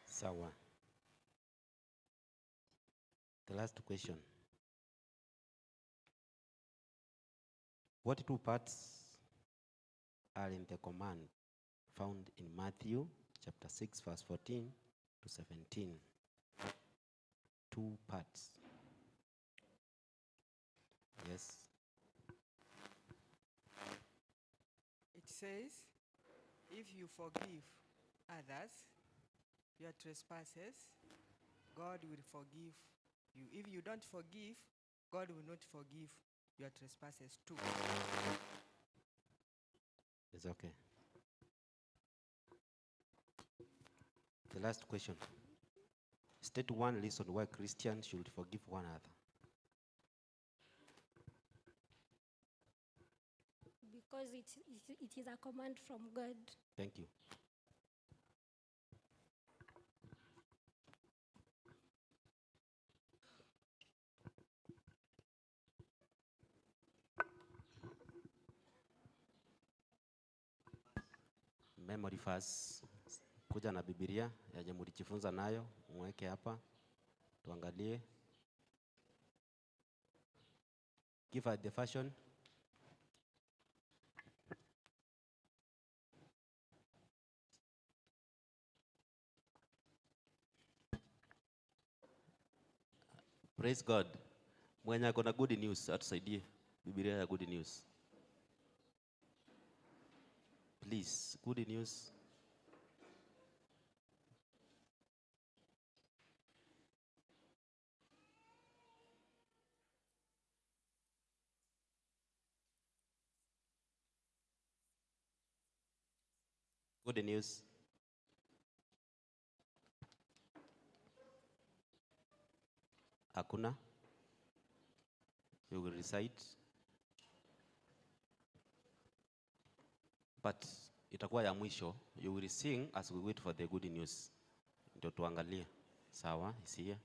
Sawa. The last question. What two parts are in the command found in Matthew chapter 6 verse 14 to 17? Two parts. Yes. It says, if you forgive others your trespasses, God will forgive you. If you don't forgive, God will not forgive your trespasses too. It's okay. The last question. State one reason why Christians should forgive one another. Because it is a command from God. Thank you. Memory verse. Kuja na Biblia yenye mlijifunza nayo, mweke hapa. Tuangalie. Give her the version. Praise God. Mwenye ako na good news atusaidie. Biblia ya good news. Please, good news. Good news. Hakuna. You will recite. But itakuwa ya mwisho. You will sing as we wait for the good news. Ndio tuangalie. Sawa, isiye.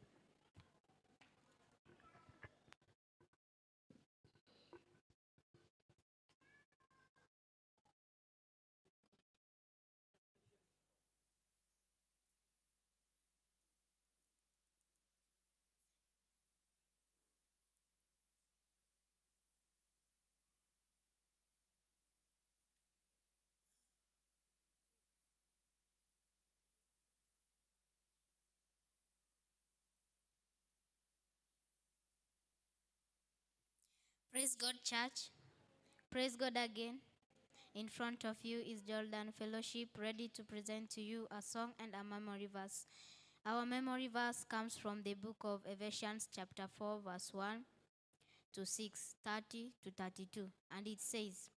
Praise God, church. Praise God again. In front of you is Jordan Fellowship, ready to present to you a song and a memory verse. Our memory verse comes from the book of Ephesians chapter 4, verse 1 to 6, 30 to 32. And it says,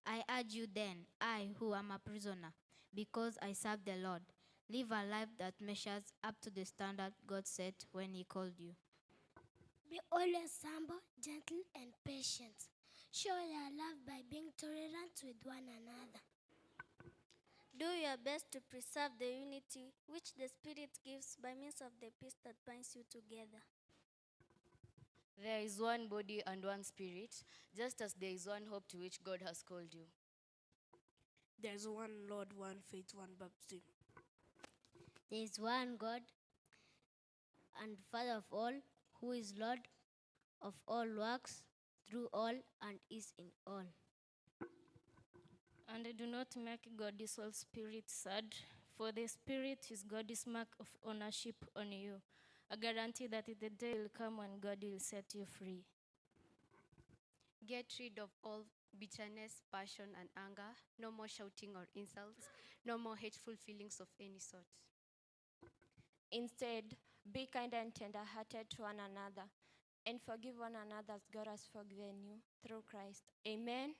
I urge you then, I who am a prisoner, because I serve the Lord, live a life that measures up to the standard God set when he called you. Be always humble, gentle, and patient. Show your love by being tolerant with one another. Do your best to preserve the unity which the Spirit gives by means of the peace that binds you together. There is one body and one spirit, just as there is one hope to which God has called you. There is one Lord, one faith, one baptism. There is one God and Father of all, who is Lord of all, works through all, and is in all. And do not make God's Holy Spirit sad, for the Spirit is God's mark of ownership on you, a guarantee that the day will come when God will set you free. Get rid of all bitterness, passion, and anger. No more shouting or insults. No more hateful feelings of any sort. Instead, be kind and tender-hearted to one another, and forgive one another as God has forgiven you through Christ. Amen.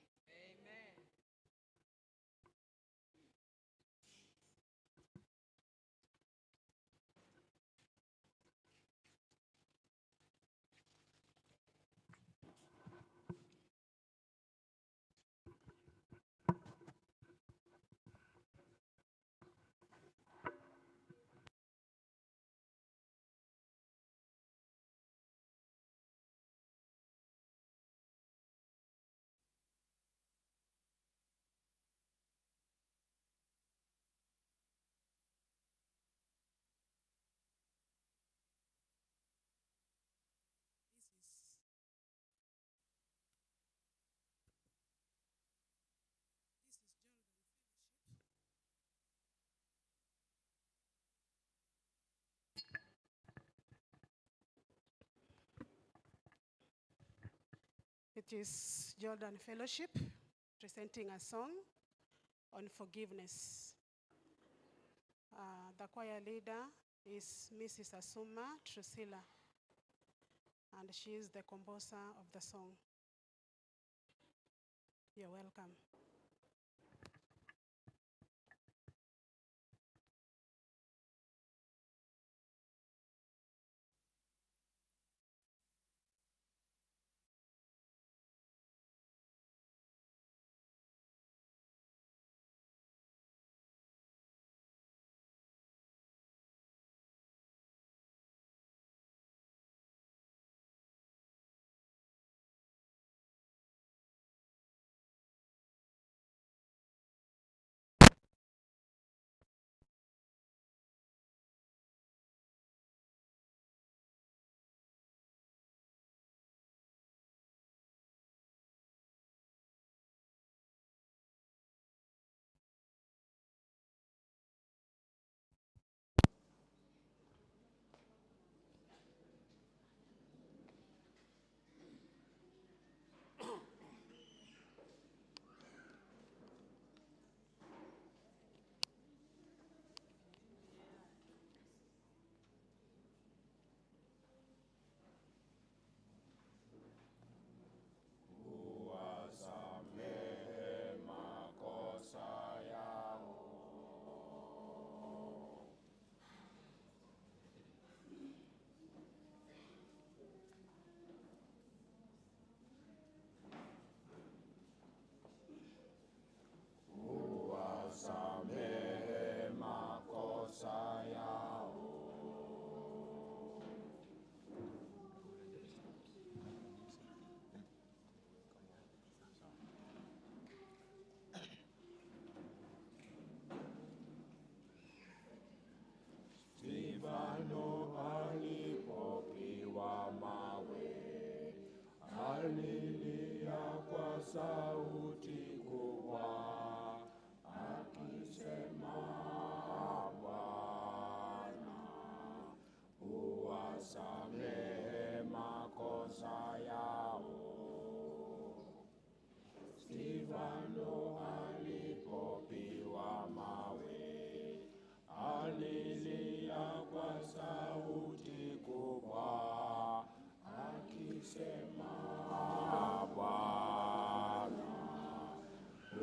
It is Jordan Fellowship presenting a song on forgiveness. The choir leader is Mrs. Asuma Trusilla, and she is the composer of the song. You're welcome. sauti kubwa akisema, Bwana uwasamehe makosa yao. Stefano alipopiwa mawe alilia kwa sauti kubwa akisema, Bwana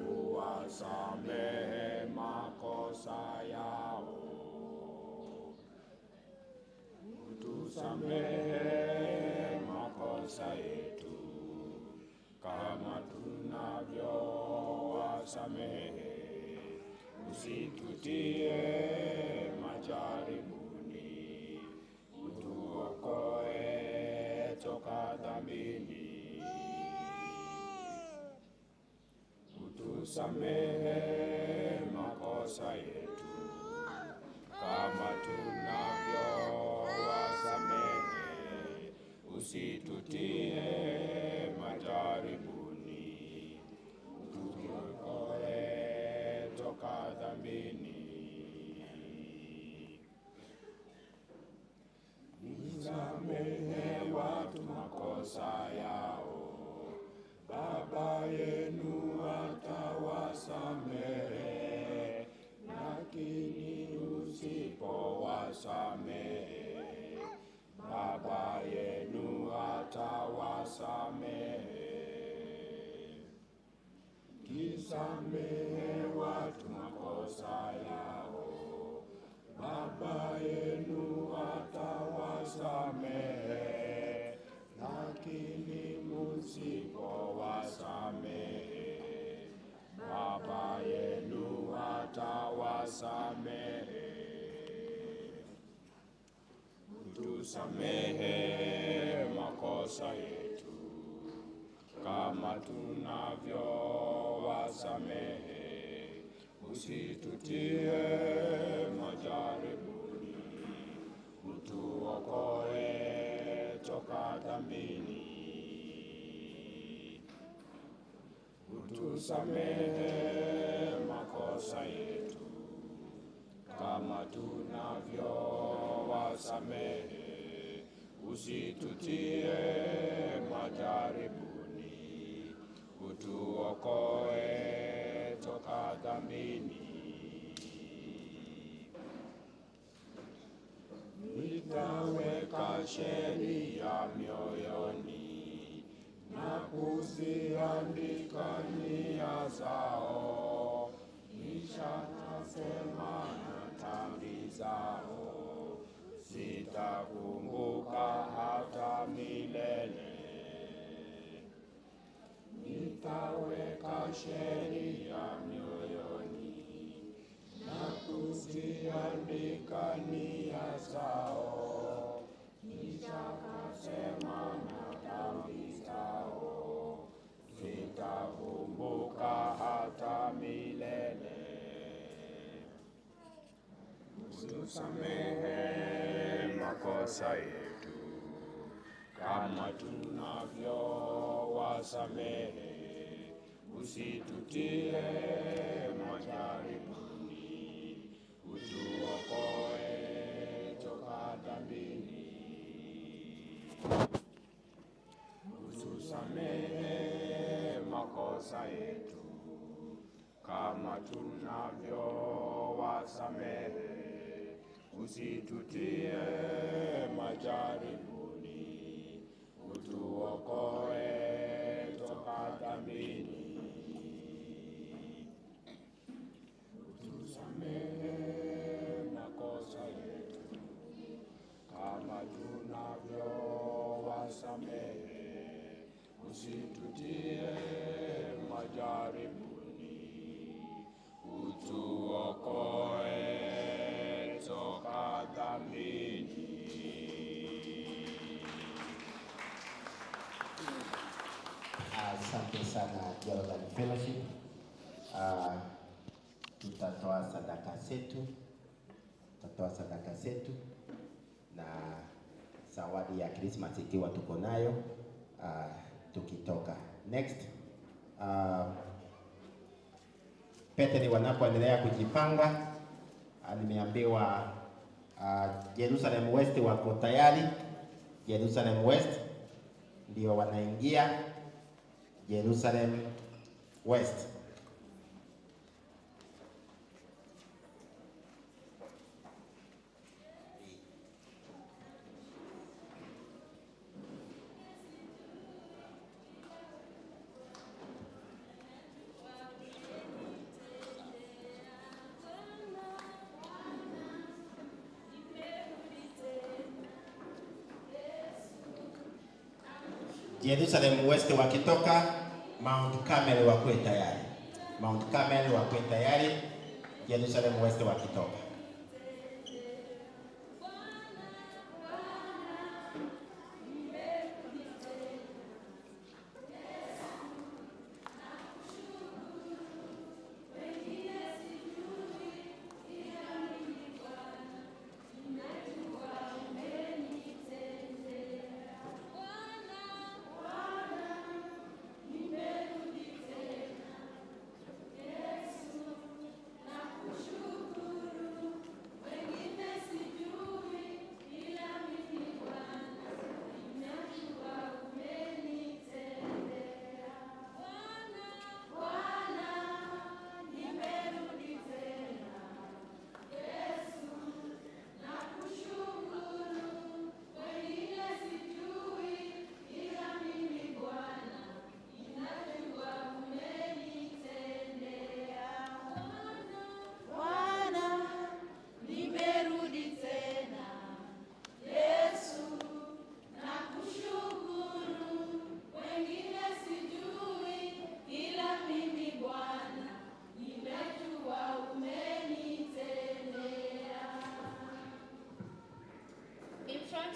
uwasamehe makosa yao. Utusamehe makosa yetu kama tunavyowasamehe, usitutie majaribuni, utuokoe toka dhambini. Utusamehe makosa yetu kama tunavyowasamehe, usitutie majaribuni, utuokoe toka dhambini. Msamehe watu makosa yao, Baba yenu atawasamehe. Lakini usipowasamehe, Baba yenu atawasamehe. Kisamehe watu makosa yao, Baba yenu atawasamehe. Lakini musipowasamehe, Baba yenu atawasamehe. Utusamehe makosa yetu kama tunavyowasamehe, usitutie majaribuni, utuokoe toka dhambini. Utusamehe makosa yetu kama tunavyowasamehe, usitutie majaribuni, utuokoe toka dhambini. Nitaweka sheria mioyoni na kuziandika nia zao, nishatasema na dhambi zao, sitakumbuka hata milele. Nitaweka sheria mioyoni na kuziandika nia zao, nishatasema na dhambi zao, sitakumbuka hata milele. Utusamehe makosa yetu kama tunavyowasamehe, usitutie majaribuni, utuokoe toka dhambini. Utusamehe makosa yetu kama tunavyowasamehe, usitutie majaribuni, utuokoe toka dhambini. Utusamehe makosa yetu kama tunavyowasamehe, usitutie majaribuni, utuokoe toka dhambini. Asante sana Jordan Fellowship. Tutatoa sadaka zetu na zawadi ya Christmas ikiwa tuko nayo tukitoka. Next Petri wanapoendelea kujipanga, nimeambiwa Jerusalem West wako tayari. Jerusalem West ndio wanaingia Jerusalem West. Jerusalem West wakitoka, Mount Carmel wakwe tayari. Mount Carmel wakwe tayari, Jerusalem West wakitoka.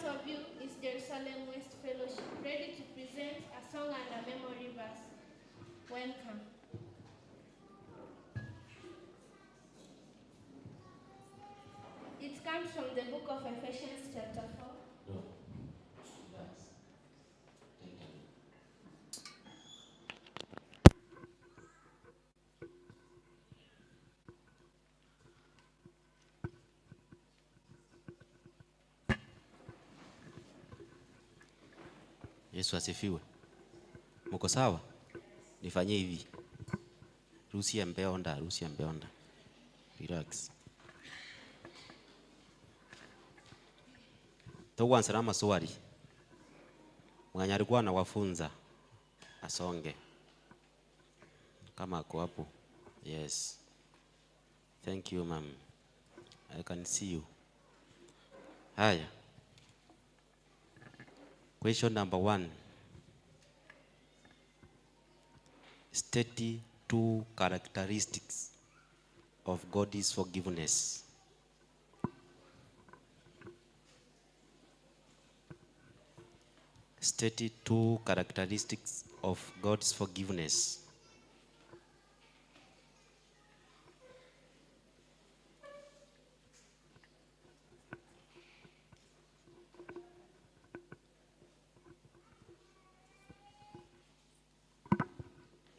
Of you is Jerusalem West Fellowship, ready to present a song and a memory verse. Welcome. It comes from the book of Ephesians chapter 4. No. Yesu asifiwe. Mko sawa? Nifanyie hivi. Rusia mbeonda. Relax. Tuanze na maswali. Mwenye alikuwa anawafunza asonge. Kama ako hapo. Yes. Thank you, ma'am. I can see you. Haya. Question number 1. State 2 characteristics of God's forgiveness. State 2 characteristics of God's forgiveness.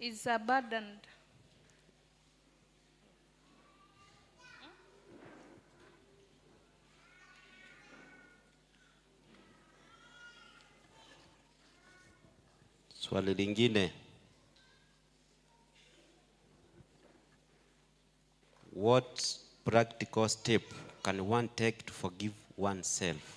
Is abundant. Swali lingine. What practical step can one take to forgive oneself?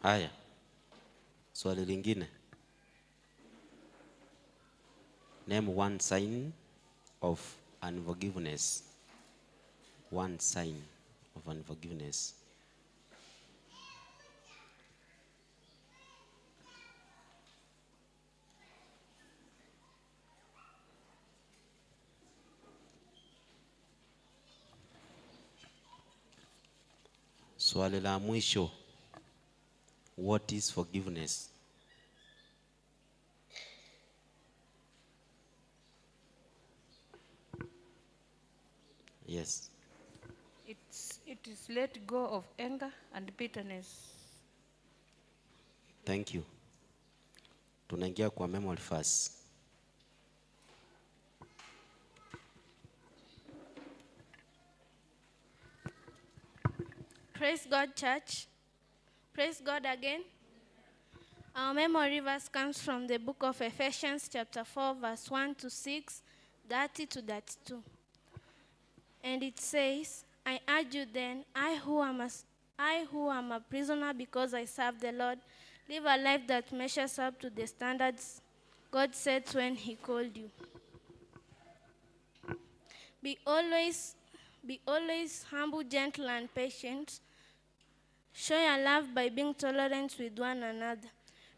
Haya. Swali lingine. Name one sign of unforgiveness. One sign of unforgiveness. Swali la mwisho. What is forgiveness? Yes. It is let go of anger and bitterness. Thank you. Tunaingia kwa memory verse. Praise God, church. Praise God again. Our memory verse comes from the book of Ephesians chapter 4, verse 1 to 6, 30 to 32. And it says, I urge you then, I who am a prisoner because I serve the Lord, live a life that measures up to the standards God set when he called you. Be always humble, gentle, and patient. Show your love by being tolerant with one another.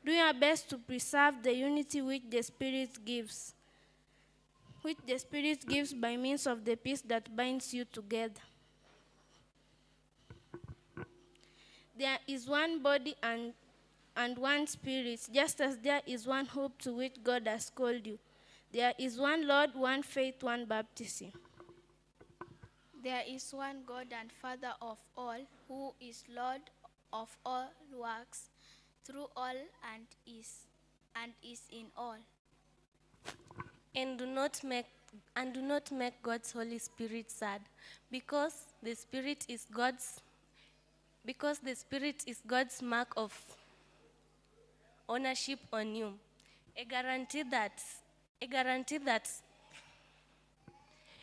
Do your best to preserve the unity which the Spirit gives by means of the peace that binds you together. There is one body and one Spirit, just as there is one hope to which God has called you. There is one Lord, one faith, one baptism. There is one God and Father of all, who is Lord of all works, through all and is in all. And do not make God's Holy Spirit sad, because the Spirit is God's mark of ownership on you. A guarantee that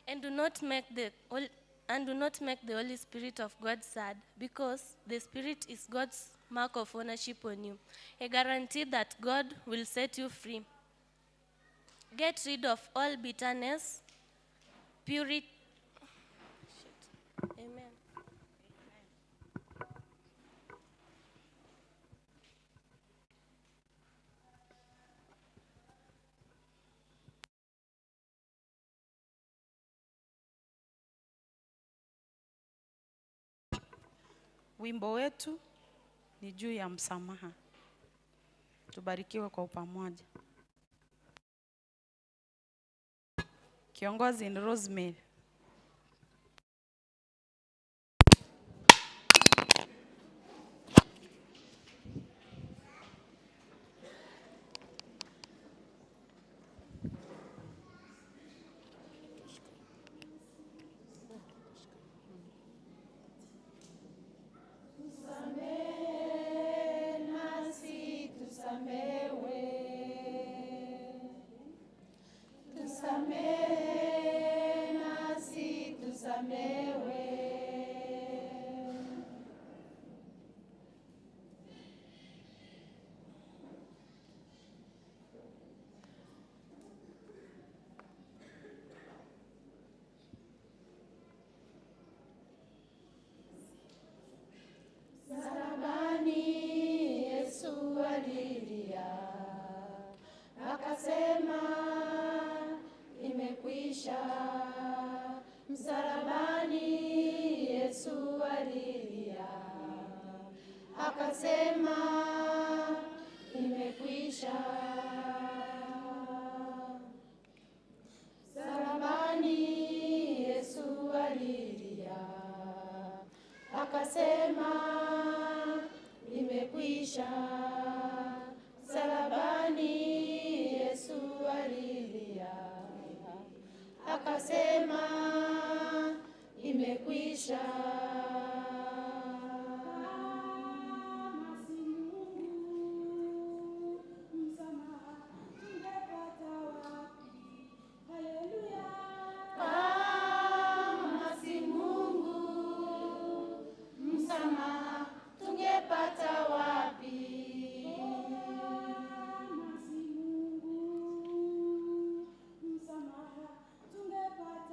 and do not make the Holy Spirit of God sad, because the Spirit is God's mark of ownership on you. A guarantee that God will set you free. Get rid of all bitterness, purity. Amen. Wimbo wetu ni juu ya msamaha. Tubarikiwe kwa pamoja. Kiongozi ni Rosemary. Akasema imekwisha. Msalabani Yesu alilia, akasema imekwisha. Msalabani Yesu alilia, akasema imekwisha. Tungepata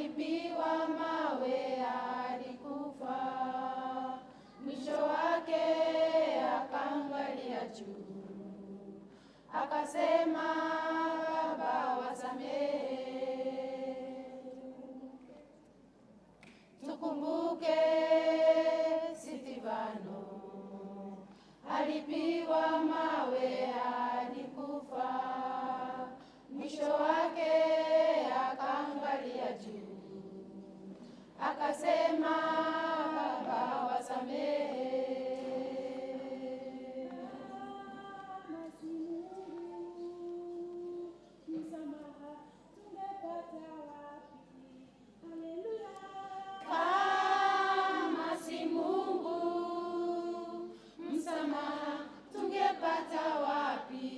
alipiwa mawe hadi kufa, mwisho wake akaangalia juu, akasema, Baba wasamehe. Tukumbuke Stefano, alipiwa mawe hadi kufa, mwisho wake akaangalia juu, akasema, Baba wasamehe. Kama si Mungu, msamaha tungepata wapi?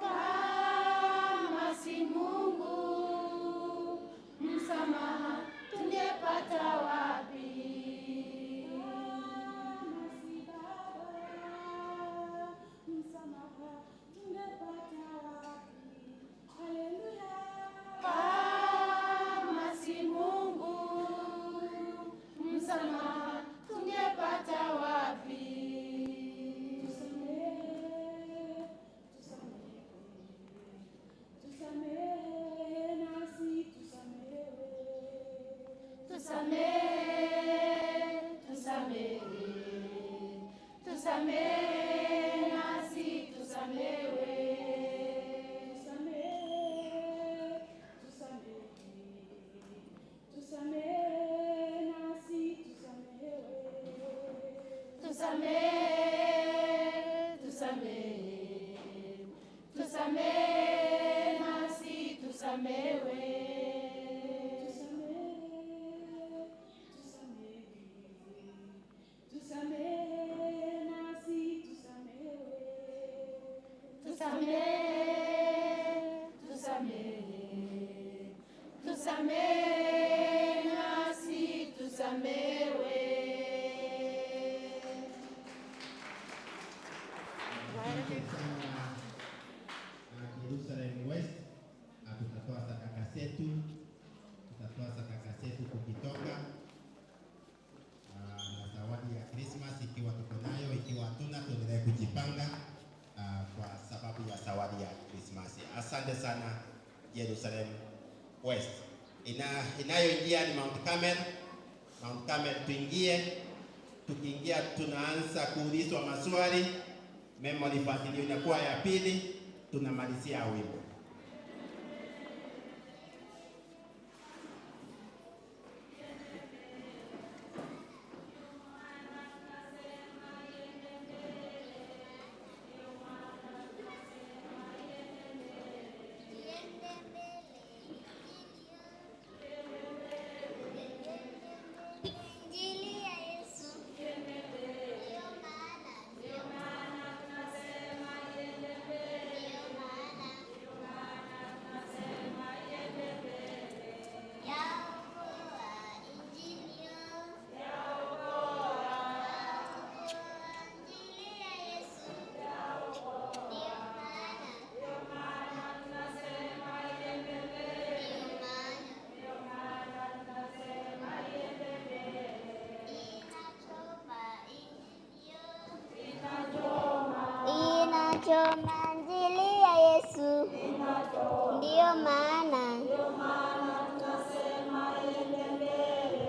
Kama si Mungu, msamaha tungepata wapi? Kama si Mungu, msamaha tungepata wapi? Tusamehe nasi tusamewe. Tusamehe nasi tusamewe. Tusamehe nasi tusamewe. Jerusalem West, tutatoa sadaka zetu, kukitoka na zawadi ya Christmas ikiwa tuko nayo, ikiwa hatuna tuendelee kujipanga kwa sababu ya zawadi ya Christmas. Asante sana Jerusalem West. Inayoingia ni Mount Carmel. Mount Carmel tuingie. Tukiingia tunaanza kuulizwa maswali. Memory verse ndio inakuwa ya pili, tunamalizia wimbo. Inachoma Injili ya Yesu, ndiyo maana tunasema iende mbele,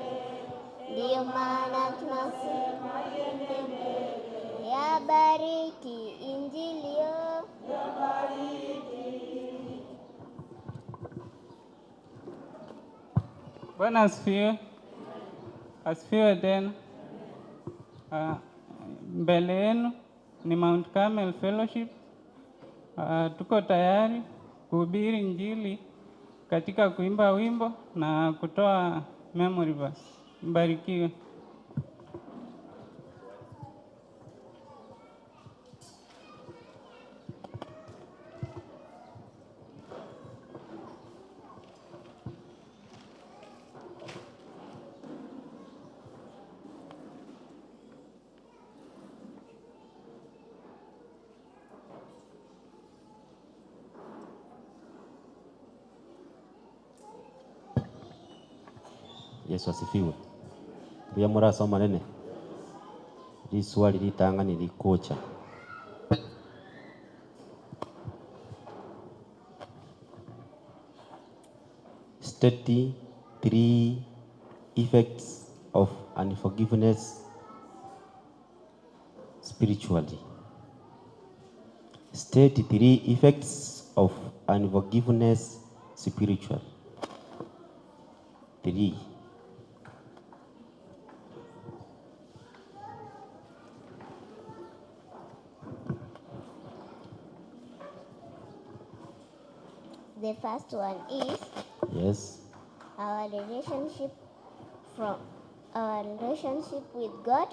ndiyo maana tunasema iende mbele. Yabariki Injili yo, yabariki. Bwana asifiwe. Asifiwe tena. Mbele yenu ni Mount Carmel Fellowship. Tuko tayari kuhubiri Injili katika kuimba wimbo na kutoa memory verse. Mbarikiwe. Yesu asifiwe. Pia murasoma nene. Hili swali litanga nilikocha. Study 3 effects of unforgiveness spiritually. State 3 effects of unforgiveness spiritual. 3. The first one is Yes. our relationship with God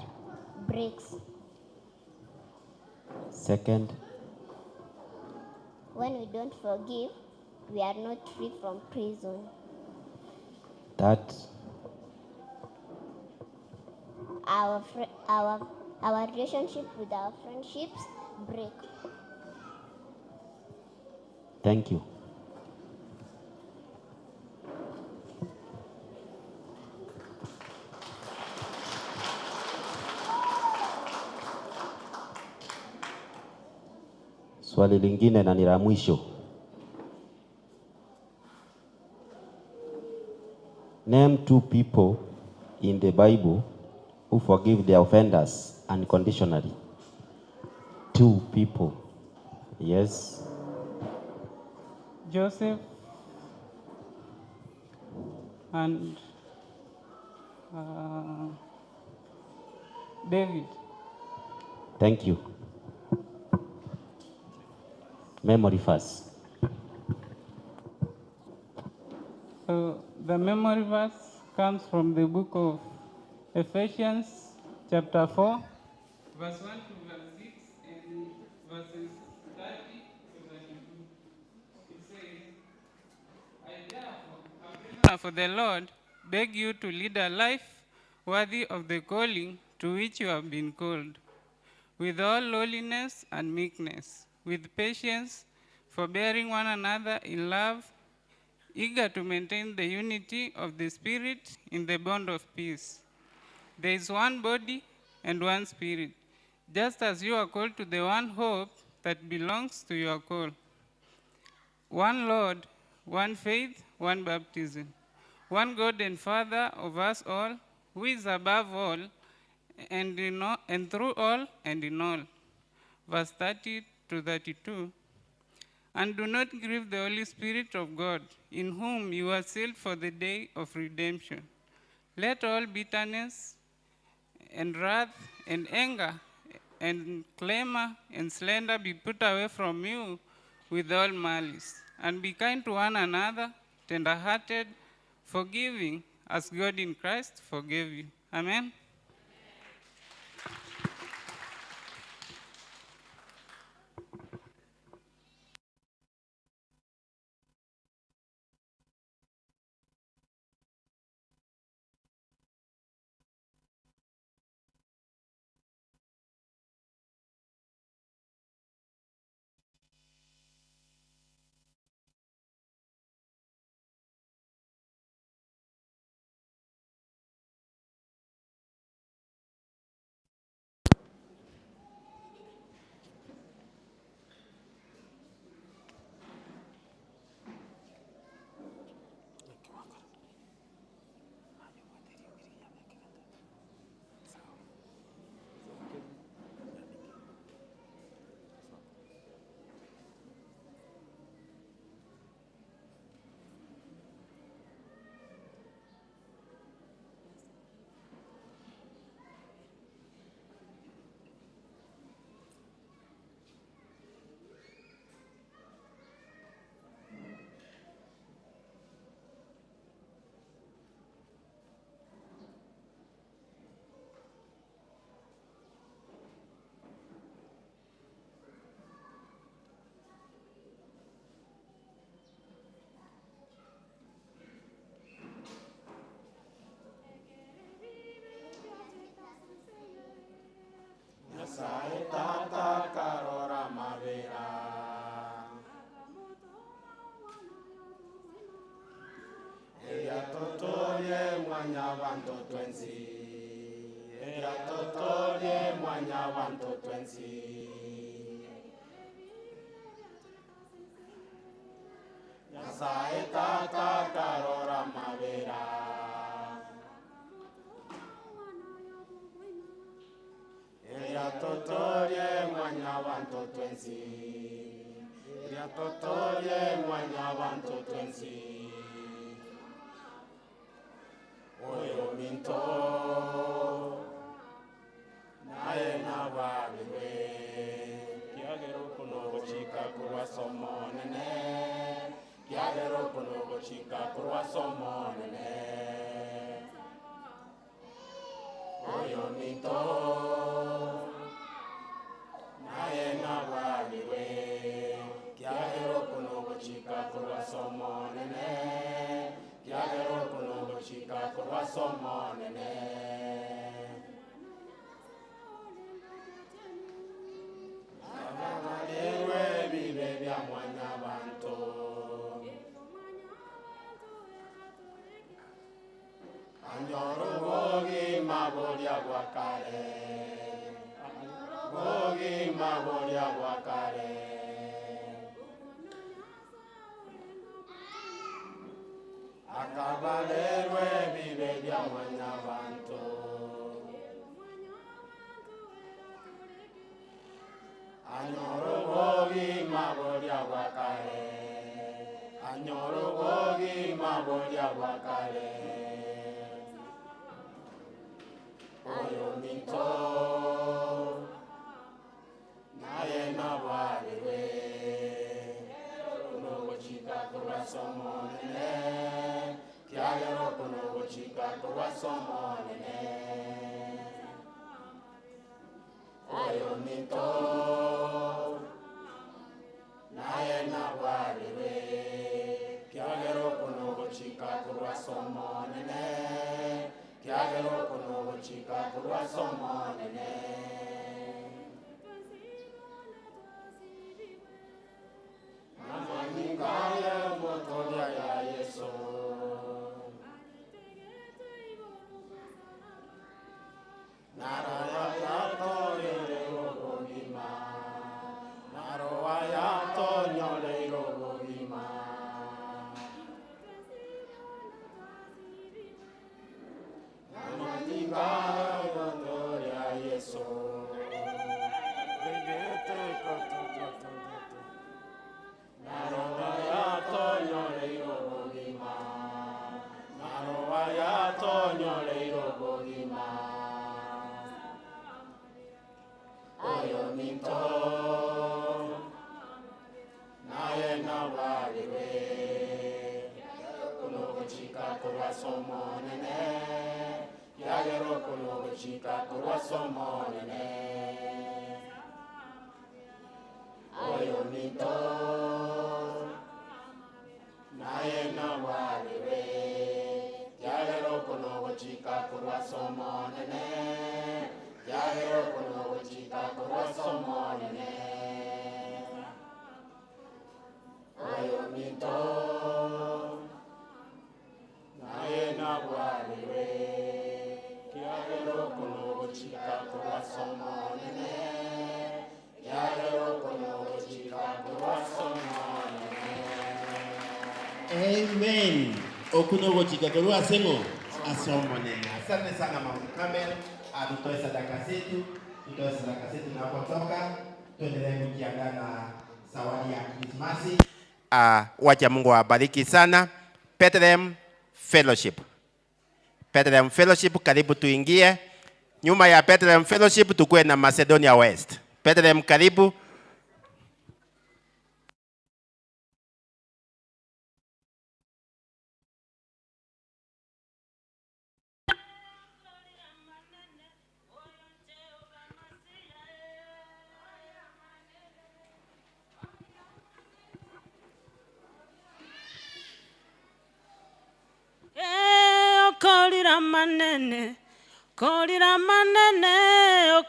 breaks. Second. When we don't forgive, we are not free from prison. Third. Our relationship with our friendships break. Thank you. Swali lingine na ni la mwisho. Name 2 people in the Bible who forgive their offenders unconditionally. 2 people. Yes. Joseph and David. Thank you. Memory verse. So the memory verse comes from the book of Ephesians chapter 4, verse 1 to verse 6 and verses 30 to 32. It says, I therefore, a prisoner for the Lord, beg you to lead a life worthy of the calling to which you have been called, with all lowliness and meekness, with patience, forbearing one another in love, eager to maintain the unity of the Spirit in the bond of peace. There is one body and one Spirit, just as you are called to the one hope that belongs to your call. One Lord, one faith, one baptism, one God and Father of us all, who is above all, and through all, and in all. Verse 30 to 32. And do not grieve the Holy Spirit of God, in whom you are sealed for the day of redemption. Let all bitterness and wrath and anger and clamor and slander be put away from you with all malice. And be kind to one another, tender-hearted, forgiving, as God in Christ forgave you. Amen. mwanya wanto twensi Nyasaye tata karora mavera Eria totorie mwanya wanto twensi Eria totorie mwanya wanto twensi Oyo minto naye nabaliwe kiagero kuno chika kurwa somo nene kiagero kuno chika kurwa somo nene Oyo minto naye nabaliwe kiagero kuno chika kurwa somo nene kiagero kuno chika kurwa somo nene Avalirwe bibe bya mwanya banto Anyoro bogi mabolia wakare Bogi mabolia wakare Akavalirwe bibe bya mwanya banto Anyoro bogi mabolia wakare Anyoro bogi mabolia wakare Oyo minto naye nabaliwe Kuno chika kurwa somo nene Kiagero kuno chika kurwa somo nene Oyo minto naye nabaliwe kiagero kuno chika kurwa somo nene kiagero kuno chika kurwa somo nene Namaningaye motolia ya Yesu Naraya yato yere ogima Naroa yato nyore ogima Namaningaye motolia ya Yesu Naroa yato nyore ogima Naroa yato nyore ogima Oyo minto naye nabaliwe kuno chika kurwa somo nene yagero kuno chika kurwa somo nene Oyo minto naye nabaliwe yagero kuno chika kurwa somo nene Yagero kuno chika kurwa somo nene Oyo minto naye nabaliwe Yagero kuno chika kurwa somo nene Yagero kuno chika kurwa somo nene Amen. Okuno chika kurwa somo nene. Asante sana Mama Kamel. Tutoe sadaka zetu tunapotoka, tuendelee kujiandaa na zawadi ya Krismasi. Wacha Mungu awabariki sana. Bethlehem Fellowship. Bethlehem Fellowship, karibu tuingie. Nyuma ya Bethlehem Fellowship tukue na Macedonia West. Bethlehem karibu.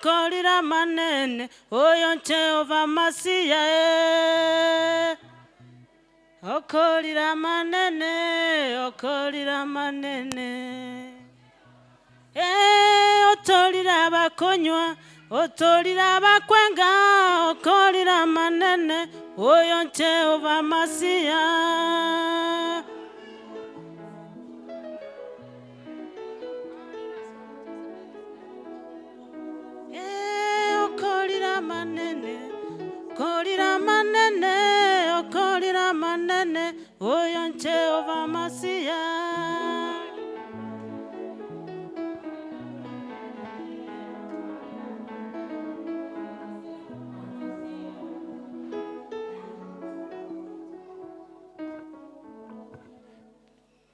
Kolira manene, oyo Jehova Masia. Kolira manene. Otolira bakonywa, otolira bakwenga okolira manene oyo Jehova Masiya. Okolira manene okolira manene oyo Jehova Masiya.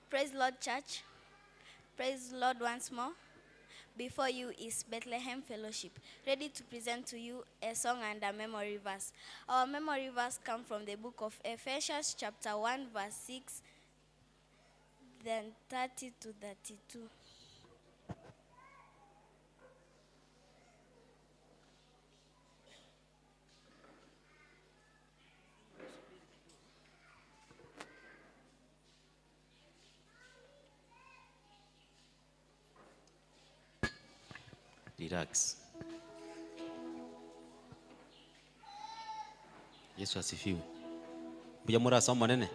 Praise Lord, church. Praise Lord once more. Before you is Bethlehem Fellowship, ready to present to you a song and a memory verse. Our memory verse comes from the book of Ephesians chapter 1 verse 6, then 30 to 32. Relax. Yesu asifiwe. Mbuja mura somo nene.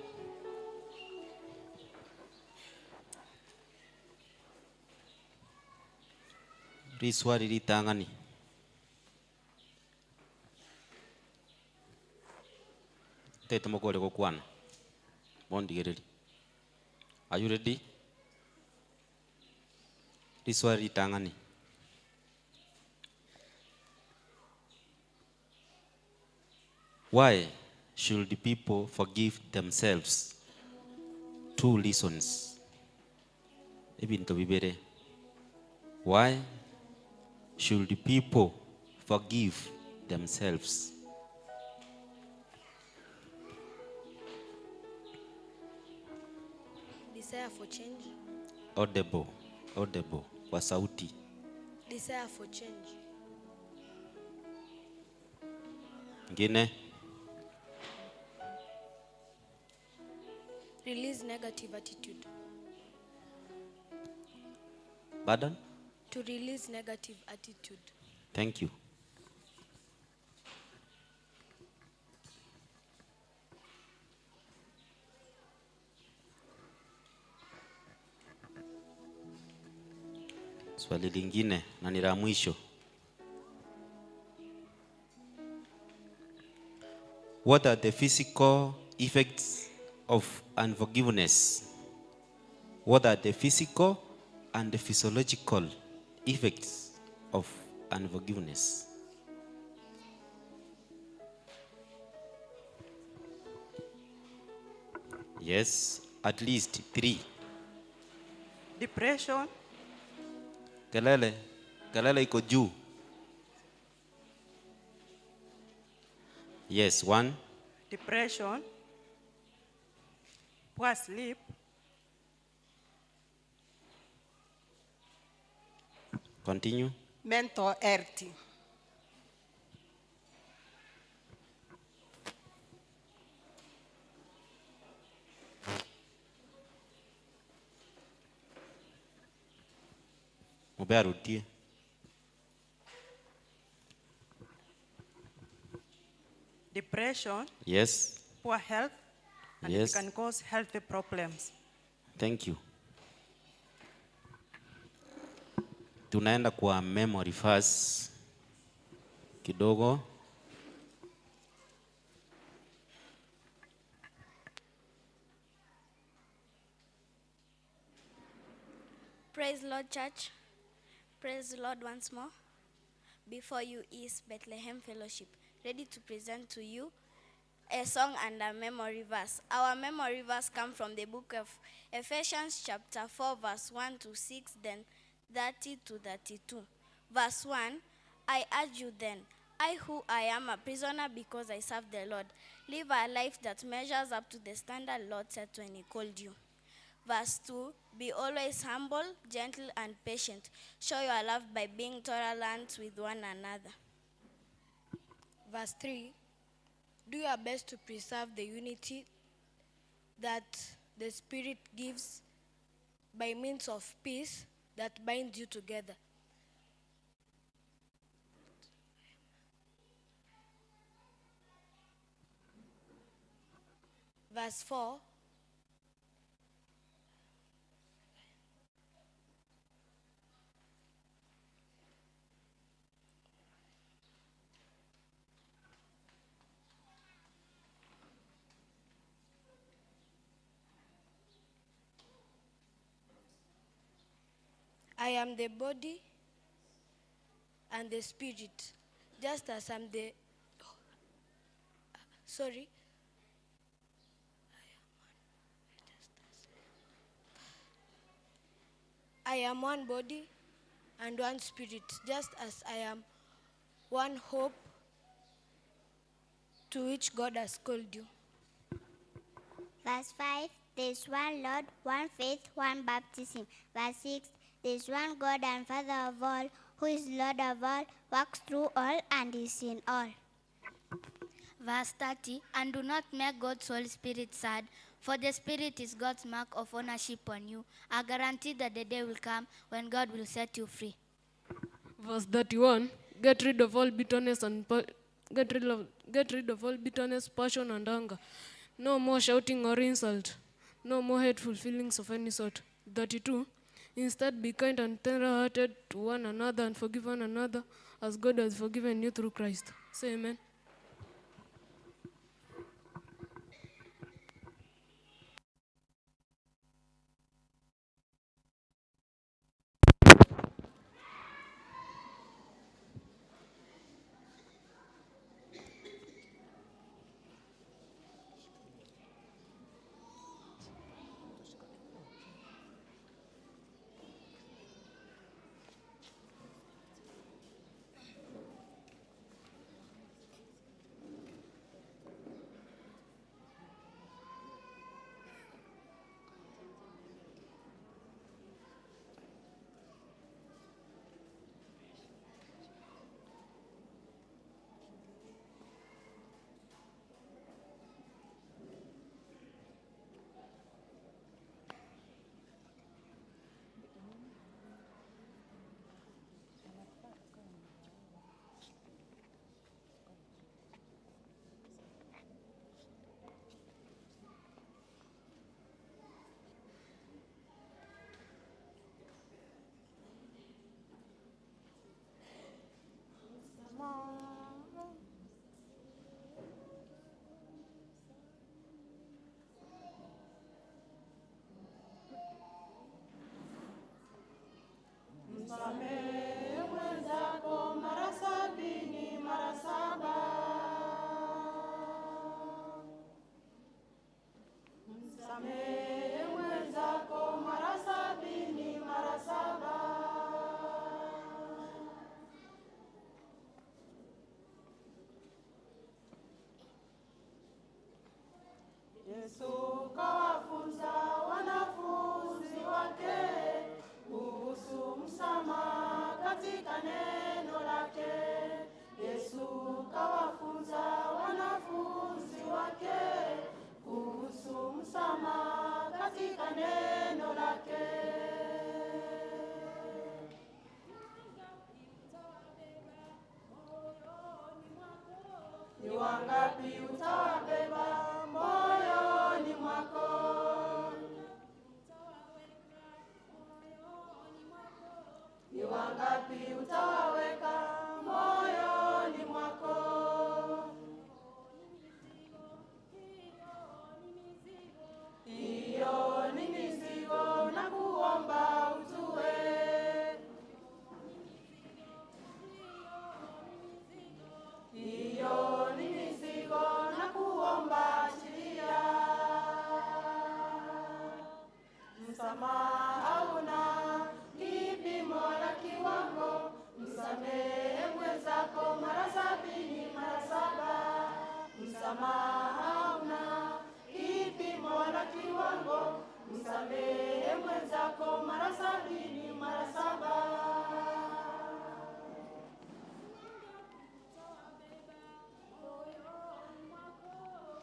Riswari ritangani. Tete mokole kokwana. Bondi gereli. Are you ready? Riswari ritangani. Why should the people forgive themselves? 2 reasons. Ebinto bibere. Why should the people forgive themselves? Desire for change. Audible kwa sauti. Desire for change. Ngine. Release negative attitude. Pardon? To release negative attitude. Thank you. Swali lingine na ni la mwisho. What are the physical effects of unforgiveness? What are the physical and the physiological effects of unforgiveness? Yes, at least 3. Depression. Kelele iko juu. Yes, 1. Depression. Poor sleep. Continue. Mental health. Mubearutie. Depression. Yes. Poor health. And Yes. it can cause health problems. Thank you. Tunaenda kwa memory verse kidogo. Praise Lord, church. Praise the Lord once more. Before you is Bethlehem Fellowship, ready to present to you a song and a memory verse. Our memory verse comes from the book of Ephesians chapter 4 verse 1 to 6, then 30 to 32. Verse 1, I urge you then, I who I am a prisoner because I serve the Lord, live a life that measures up to the standard Lord set when he called you. Verse 2, be always humble, gentle, and patient. Show your love by being tolerant with one another. Verse 3, do your best to preserve the unity that the Spirit gives by means of peace that binds you together. verse 4. I am the body and the spirit, just as I'm the, sorry. I am one body and one spirit, just as I am one hope to which God has called you. Verse 5, there is one Lord, one faith, one baptism. Verse 6, there is one God and Father of all, who is Lord of all, works through all, and is in all. Verse 30, and do not make God's Holy Spirit sad, for the Spirit is God's mark of ownership on you, a guarantee that the day will come when God will set you free. Verse 31, get rid of all bitterness and get rid of all bitterness, passion, and anger. No more shouting or insult. No more hateful feelings of any sort. 32, instead be kind and tender-hearted to one another and forgive one another as God has forgiven you through Christ. Say amen. Msamehe mwenzako mara 70 mara 7. Msamehe mwenzako mara 70 mara 7. Yesu kawafunza wanafunzi wake kuhusu msamaha katika neno lake. Yesu kawafunza wanafunzi wake kuhusu msamaha katika neno lake. Ni wangapi utawabeba moyoni mwako? Ni wangapi utawaweka moyoni mwako? Hiyo ni mizigo na kuomba utue. Hiyo ni mizigo na kuomba achilia. Msamaha hauna kipimo la kiwango. Msamehe mwenzako mara 70 mara 7. Msamaha hauna kipimo la kiwango. Msamehe mwenzako mara 70 mara 7.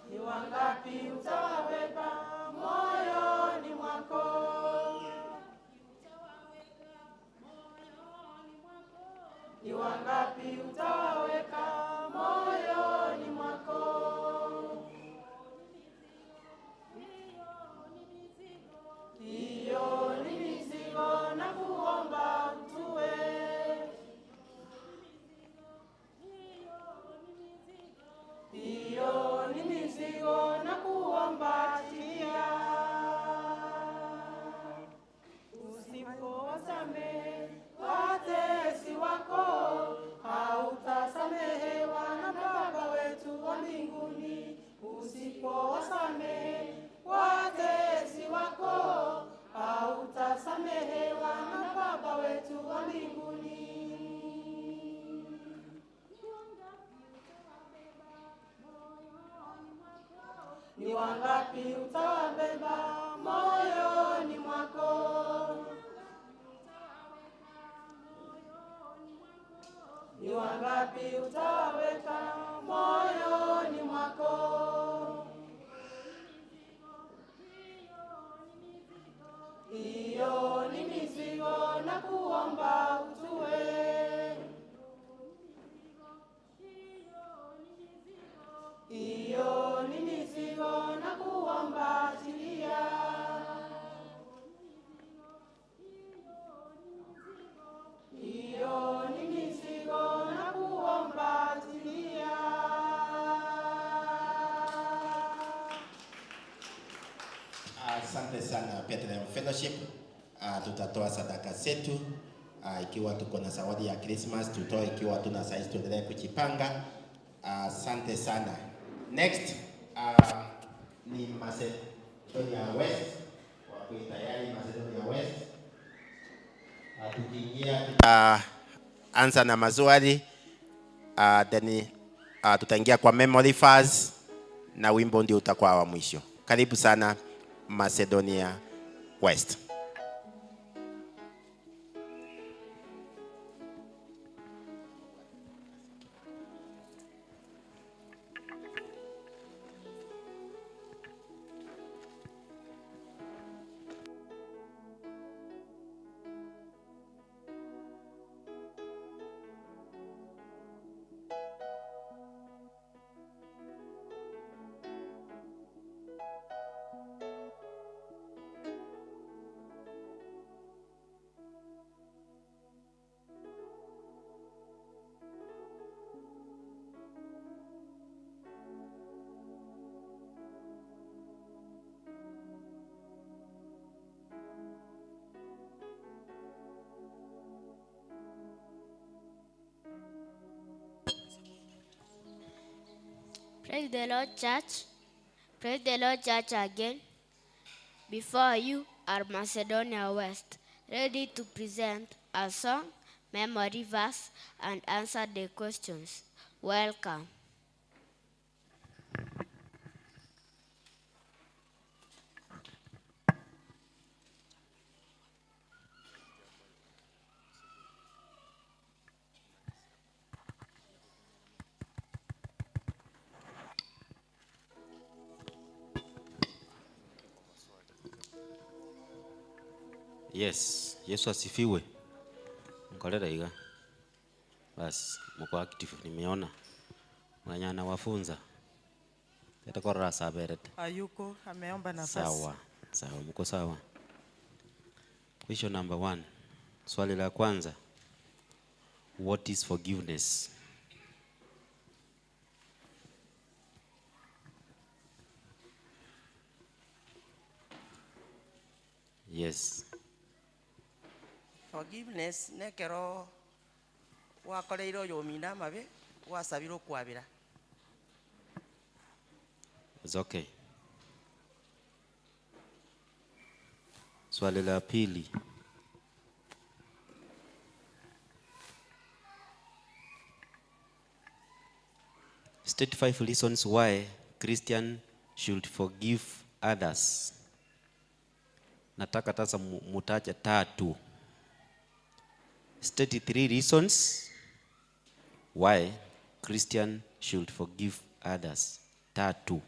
Ni wangapi utawabeba moyoni mwako? Ni wangapi utawaweka moyoni mwako? Ni wangapi utawabeba moyoni mwako? Ni wangapi utawaweka moyoni mwako? Iyo ni mizigo na kuomba utue. Iyo ni mizigo na kuomba achilia. Iyo ni mizigo na kuomba achilia. Asante sana Bethlehem Fellowship. Tutatoa sadaka zetu. Ikiwa tuko na zawadi ya Christmas tutoe, ikiwa tuna size tuendelee kujipanga. Asante sana. Next ni Macedonia West. Wako tayari Macedonia West. Tukiingia anza na maswali, then tutaingia kwa memory verse na wimbo ndio utakuwa wa mwisho. Karibu sana Macedonia West. Praise the Lord, church. Praise the Lord, church again. Before you are Macedonia West, ready to present a song, memory verse, and answer the questions. Welcome. Yes, Yesu asifiwe. Mkolera iga. Bas, mko active nimeona. Mwenye anawafunza. Tutakorra saberete. Ayuko ameomba nafasi. Sawa. Sawa, mko sawa. Question number 1. Swali la kwanza. What is forgiveness? Yes. Forgiveness nekero wakoreiro yomina mabe wasabiro kwabira. It's okay. Swali la pili. State 5 reasons why Christian should forgive others. Nataka sasa mutaje tatu. State 3 reasons why Christian should forgive others. Tatu.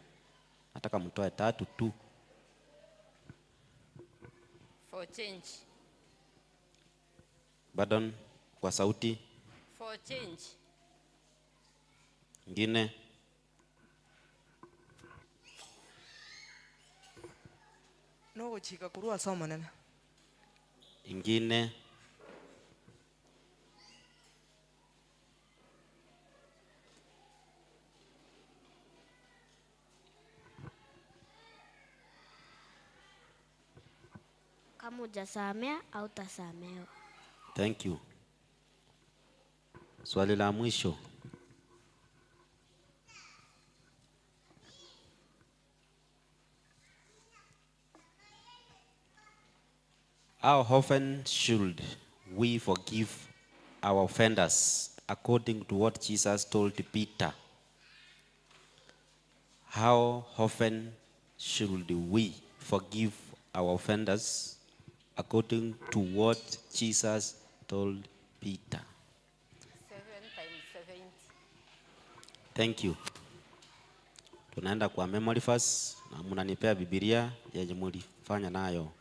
Nataka mtoe tatu tu. For change. Badon kwa sauti. For change. Ngine. No kuchika kurua somo nena. Ingine. Kama hujasamea au utasamewa. Thank you. Swali la mwisho. How often should we forgive our offenders according to what Jesus told Peter? How often should we forgive our offenders according to what Jesus told Peter? 7 times 70. Thank you. Tunaenda kwa memory verse na mnanipea Biblia yenye mlifanya nayo.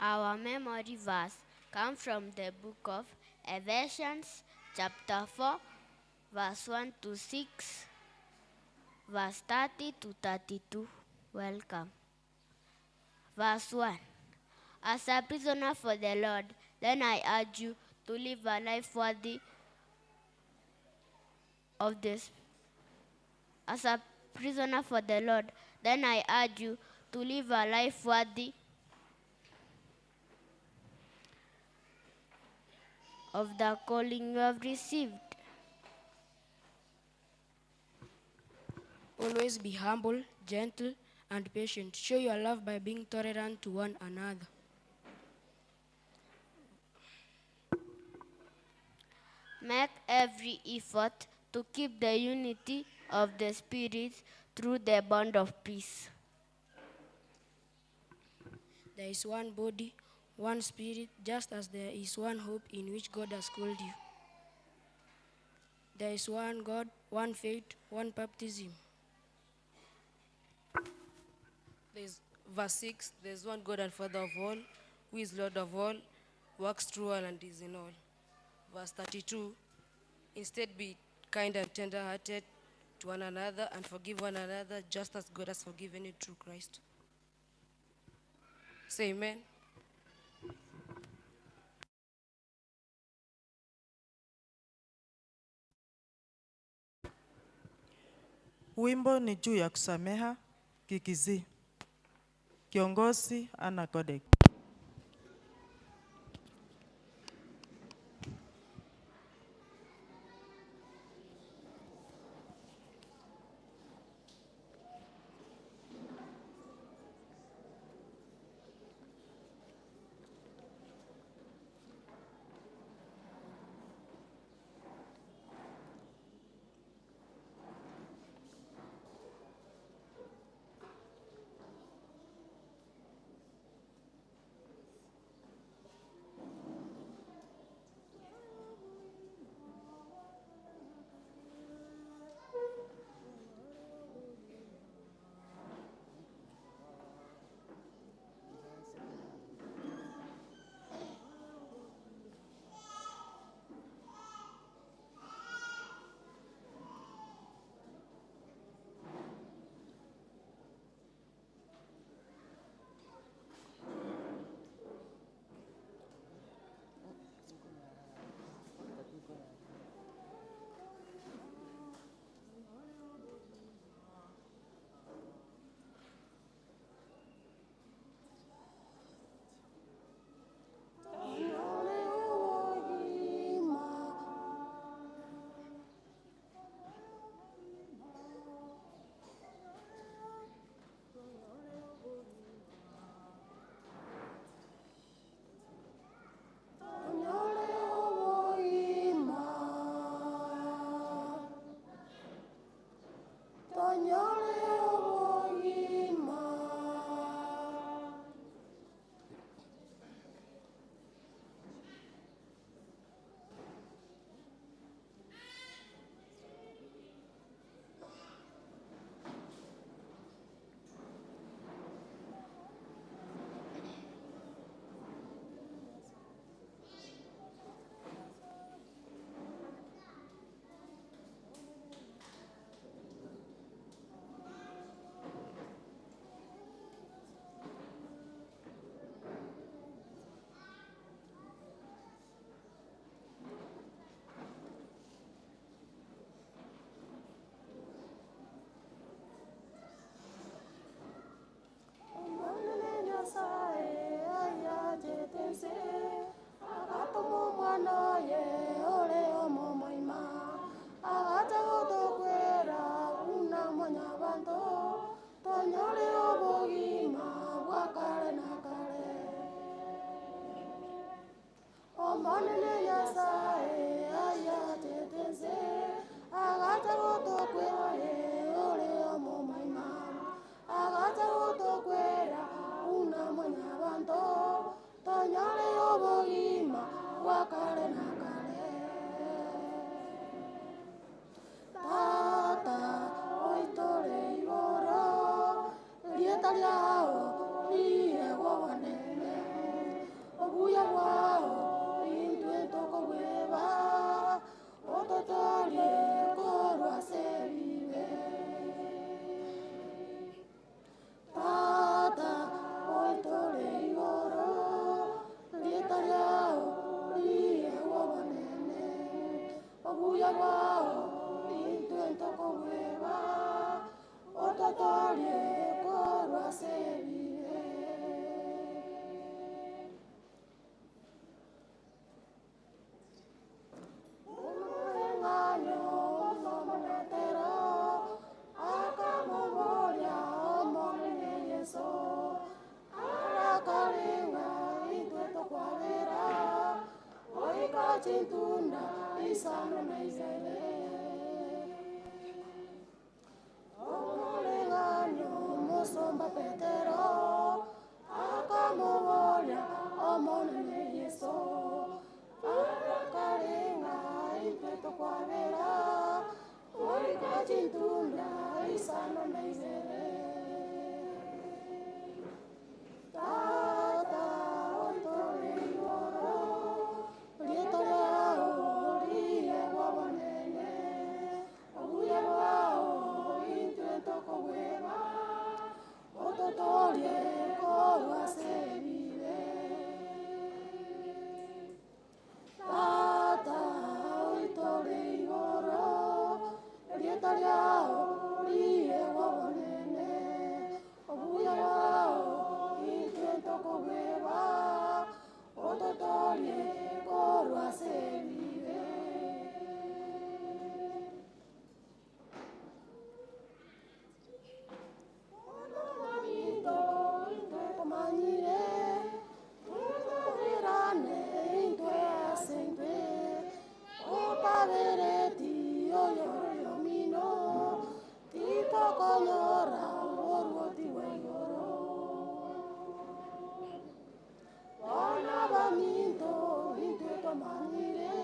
Our memory verse comes from the book of Ephesians, chapter 4, verse 1 to 6, verse 30 to 32. Welcome. Verse 1. As a prisoner for the Lord, then I urge you to live a life worthy of this. As a prisoner for the Lord, then I urge you to live a life worthy of the calling you have received. Always be humble, gentle, and patient. Show your love by being tolerant to one another. Make every effort to keep the unity of the Spirit through the bond of peace. There is one body, one spirit, just as there is one hope in which God has called you. There is one God, one faith, one baptism. There's verse 6, there's one God and Father of all, who is Lord of all, works through all and is in all. Verse 32, instead be kind and tender-hearted to one another and forgive one another just as God has forgiven you through Christ. Say amen. Wimbo ni juu ya kusameha Kikizii. Kiongozi Anna Godek. obuya bwao intwe ntokobweba ototolie korwasebire omuleng'anyo osomonetero akamobolia omonene yeso arakalinga intwe tokwabera oika chintunda isano naizele omuleng'anyo mosomba petero akamobolia omonene yeso arakalinga intwe tokwabera oika chintunda isano naizele tata ontole igoro lieto lyao liye wabonene obuya bwao intwe tokobweba ototolie korwasebire tata ontole igoro lieto lyao liye wabonene obuya bwao intwe tokobweba ototolie korwasebire onomamito intwe komanyire unovirane intwe asentwe opavereti oyoyomino titokonyora oruoti waigoro Ona baminto intwe komanyire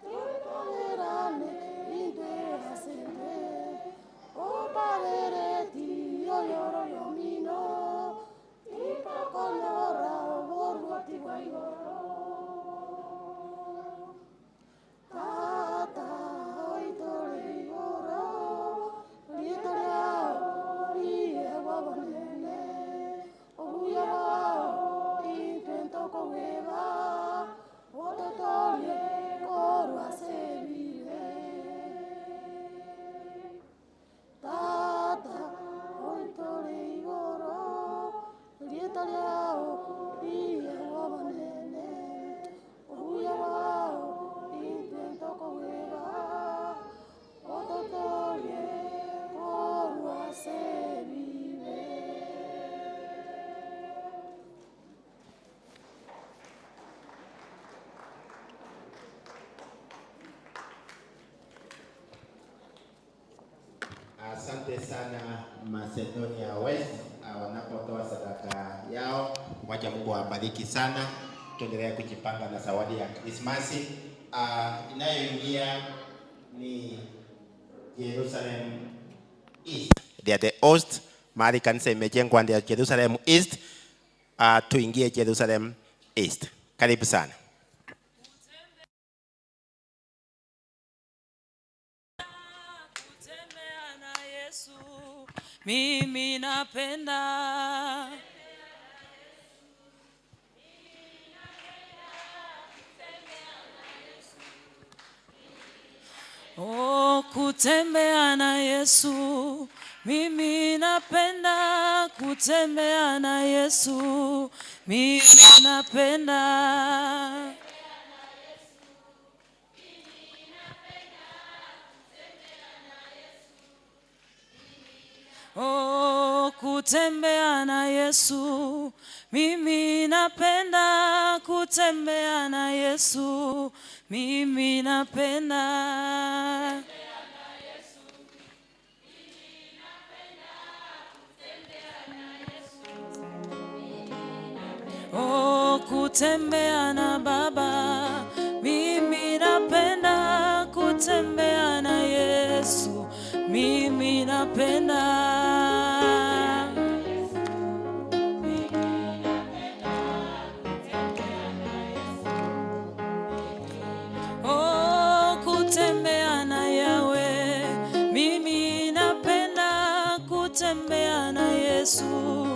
tutolerane intwe asente opavereti oyoro yomino ipakonyora oboruoti waigoro tata oitore igoro lieto lyao liye wabonene obuya bwao intokobweba ototolie korwasebire tata oitore igoro lieto lyao liye wabonene obuya bwao intwe ntokobweba ototolie korwasebire. Asante sana Macedonia West wanapotoa sadaka yao. Wacha Mungu awabariki sana. Tuendelee kujipanga na zawadi ya Krismasi. Inayoingia ni Jerusalem East. They are the host. Mahali kanisa imejengwa ndio Jerusalem East. Tuingie Jerusalem East. Karibu sana. Mimi napenda kutembea na Yesu. Mimi napenda kutembea na Yesu. Mimi napenda kutembea na Yesu. Mimi napenda kutembea na Yesu. Mimi napenda kutembea na Baba. Mimi napenda kutembea na Yesu. Mimi napenda kutembea na Yawe. Mimi napenda kutembea na Yesu.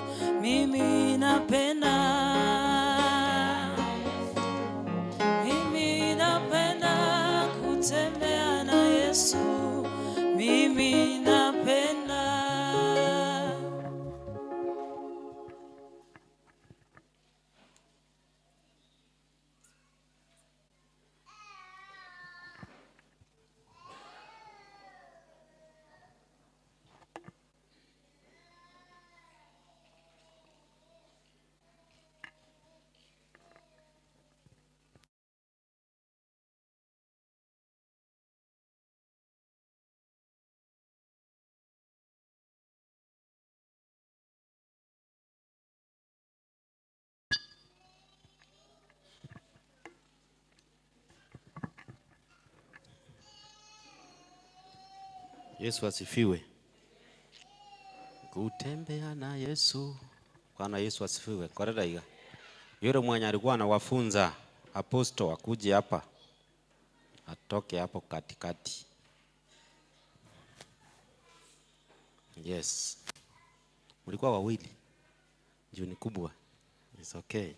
Mimi napenda kutembea Yesu asifiwe. Kutembea na Yesu. Bwana Yesu asifiwe. Korera iga. Yule mwenye alikuwa anawafunza aposto akuje hapa. Atoke hapo katikati. Yes. Mlikuwa wawili. Juu ni kubwa. It's okay.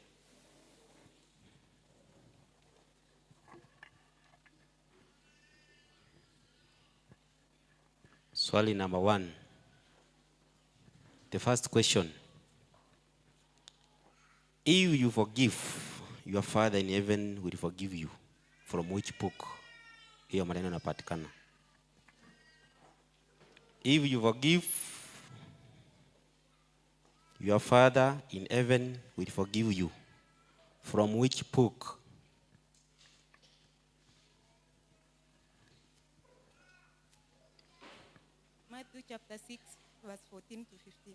Swali number 1. The first question. If you forgive, your Father in heaven will forgive you. From which book? Hiyo maneno yanapatikana. If you forgive, your Father in heaven will forgive you. From which book? Matthew chapter 6, verse 14 to 15.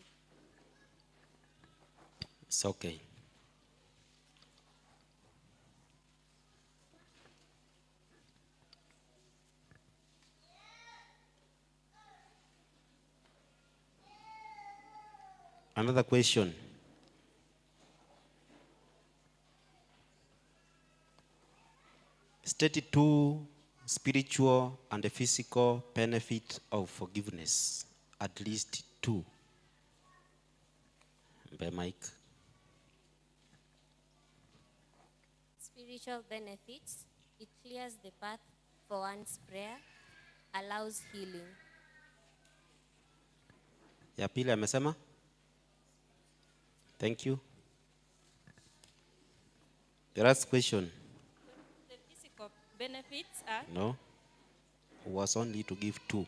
It's okay. Another question. State 2 spiritual and physical benefit of forgiveness. At least 2. By Mike. Spiritual benefits. It clears the path for one's prayer, allows healing. Ya pili amesema? Thank you. The last question. The physical benefits are? No. Was only to give 2.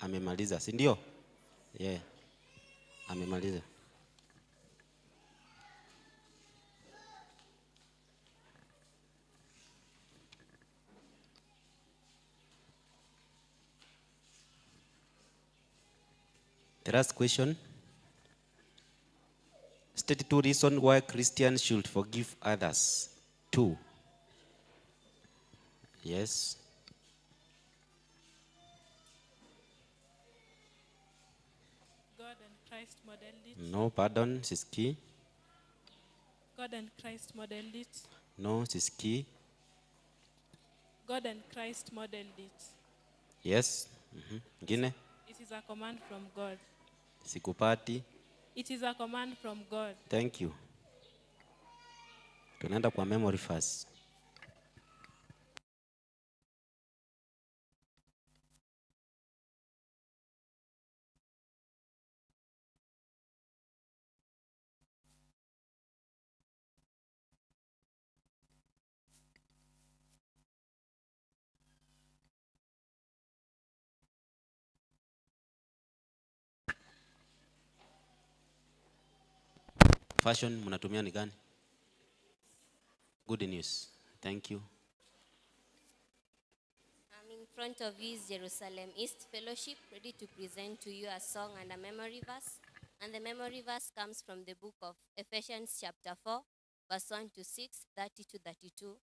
Amemaliza, si ndio? Yeah. Amemaliza. The last question. State 2 reasons why Christians should forgive others. 2. Yes. God and Christ modeled it. No, pardon, Siski. God and Christ modeled it. No, Siski. God and Christ modeled it. Yes. Ngine. It is a command from God. Sikupati. It is a command from God. Thank you. Tunaenda kwa memory verse. Fashion mnatumia ni gani? Good news. Thank you. In front of you is Jerusalem East Fellowship, ready to present to you a song and a memory verse. And the memory verse comes from the book of Ephesians chapter 4, verse 1 to 6, 30 to 32.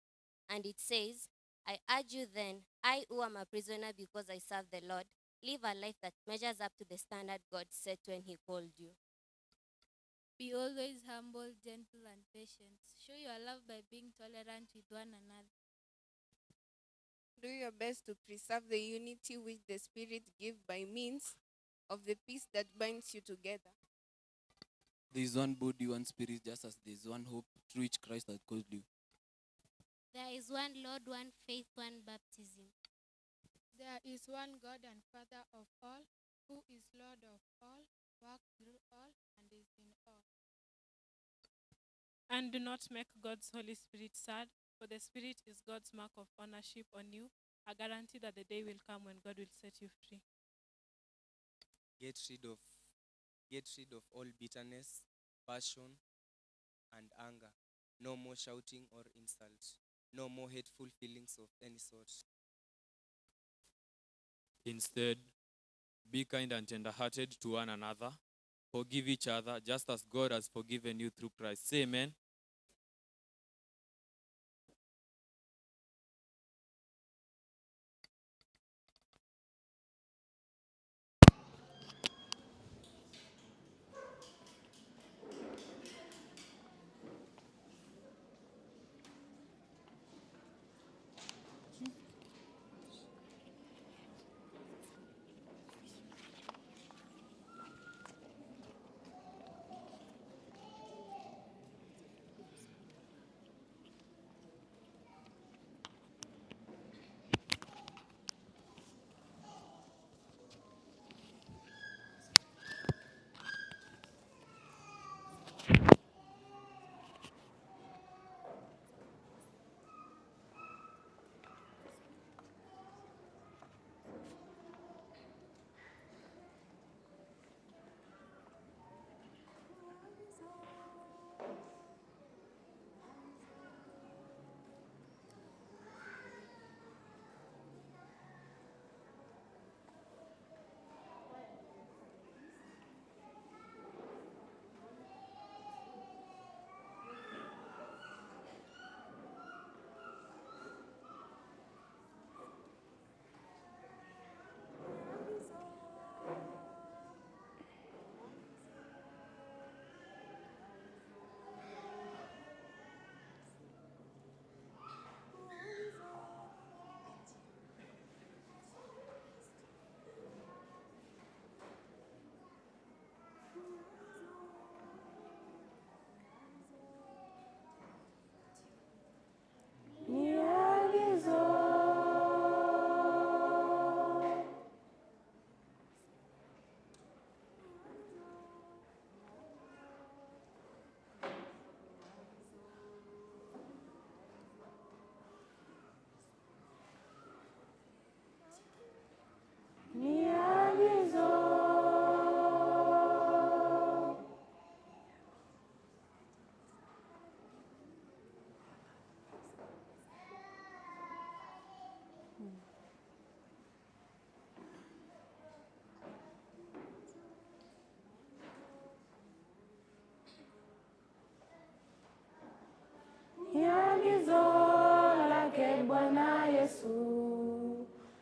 And it says, I urge you then, I who am a prisoner because I serve the Lord, live a life that measures up to the standard God set when he called you. Be always humble, gentle, and patient. Show your love by being tolerant with one another. Do your best to preserve the unity which the Spirit gives by means of the peace that binds you together. There is one body, one spirit, just as there is one hope through which Christ has called you. There is one Lord, one faith, one baptism. There is one God and Father of all, who is Lord of all, works through all, and is in all. And do not make God's Holy Spirit sad, for the Spirit is God's mark of ownership on you, a guarantee that the day will come when God will set you free. Get rid of all bitterness, passion, and anger. No more shouting or insult. No more hateful feelings of any sort. Instead, be kind and tender-hearted to one another. Forgive each other, just as God has forgiven you through Christ. Say amen.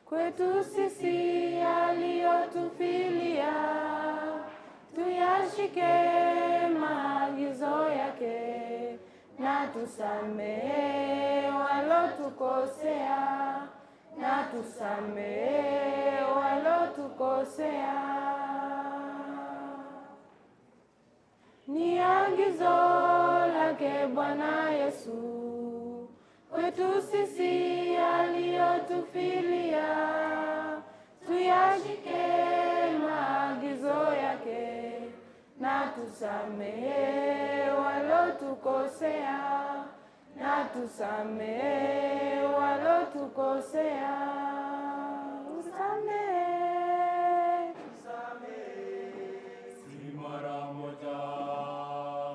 kwetu sisi aliyotufilia, tuyashike maagizo yake, na tusamehe walotukosea, na tusamehe walotukosea. Ni agizo lake Bwana Yesu kwetu sisi aliyotufilia, tuyashike maagizo yake, na tusamehe walotukosea, na tusamehe walotukosea. Usamehe, si mara moja,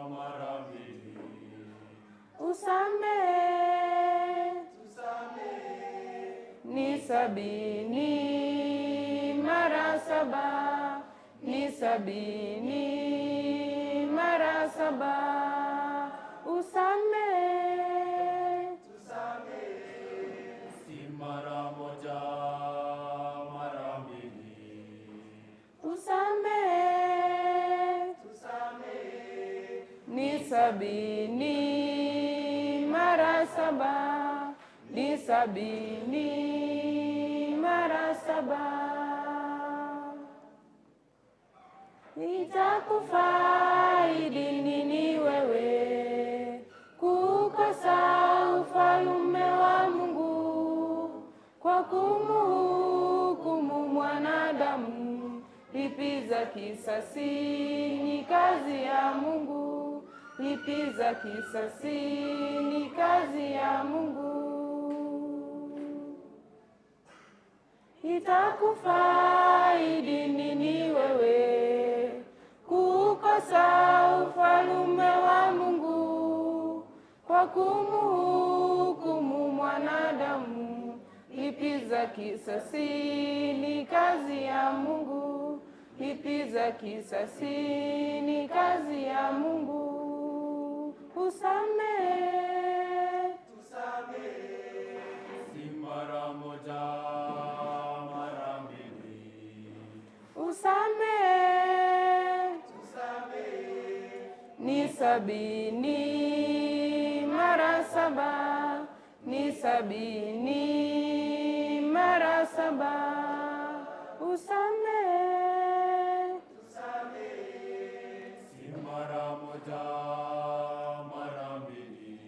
mara mbili. Usamehe, ni 70 mara 7, ni 70 mara 7. Usamehe, si mara moja, mara mbili. Usamehe, ni 70 mara 7, ni 70 mara 7. Itakufaidi nini wewe kukosa ufalme wa Mungu kwa kumhukumu mwanadamu? Lipiza kisasi ni kazi ya Mungu, lipiza kisasi ni kazi ya Mungu. Itakufaidi nini wewe kukosa ufalme wa Mungu kwa kumhukumu mwanadamu? Lipiza kisasi ni kazi ya Mungu, lipiza kisasi ni kazi ya Mungu. Usamehe, si mara moja, mara mbili. Usamehe, ni 70 mara 7, ni 70 mara 7. Usamehe, si mara moja, mara mbili.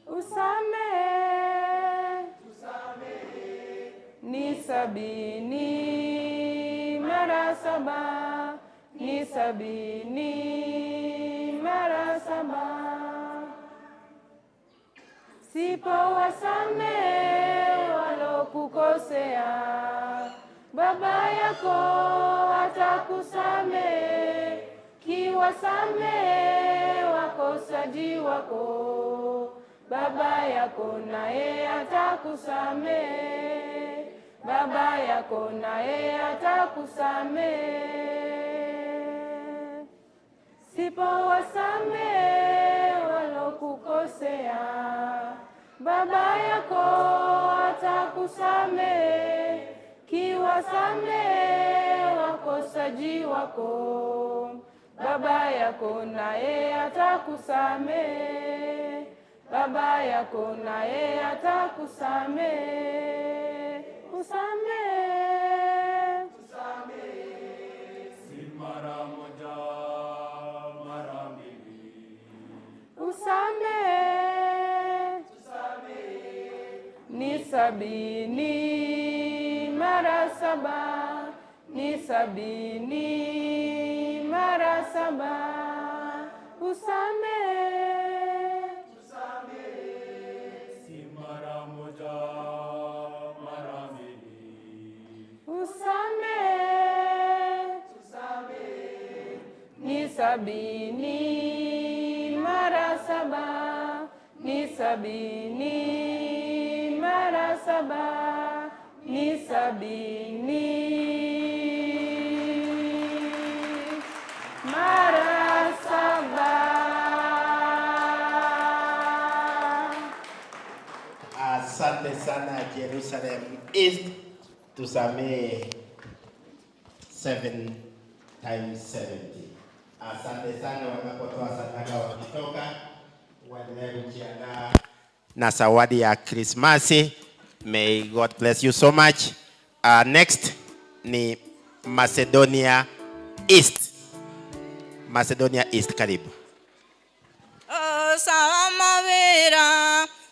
Usamehe, ni 70 mara 7, ni 70 mara 7. Sipowasamehe walokukosea, Baba yako atakusamehe. Kiwasamehe wakosaji wako, Baba yako naye atakusamehe, Baba yako naye atakusamehe. Sipowasamehe walokukosea, Baba yako atakusamehe. Kiwasamehe wakosaji wako, Baba yako naye atakusamehe, Baba yako naye atakusamehe. Usamehe, si mara moja, mara mbili. Usamehe, ni 70 mara 7, ni 70 mara 7. Usamehe, si mara moja, mara mbili. Usamehe, ni 70 mara 7, ni 70 mara 7, ni 70 mara 7. Asante sana Jerusalem East tusamee 7 times 70. Asante sana wanapotoa sadaka wakitoka, waendelee kujiandaa na zawadi ya Krismasi. May God bless you so much. Next ni Macedonia East. Macedonia East, karibu.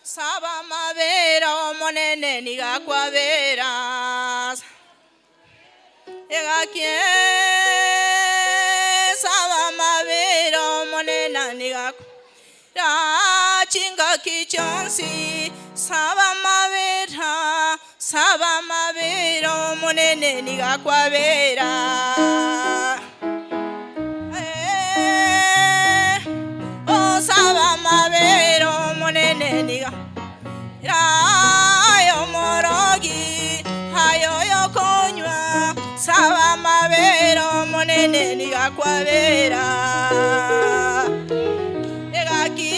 Saba mavera omonene nigakwavera egakie saba mavera omonene nigakwavera chinga kichonsi saba mavera omonene nigakwavera saba mavera omonene nigakwavera ayo morogi ayo yokonywa saba mavero monene nigakwavera egaki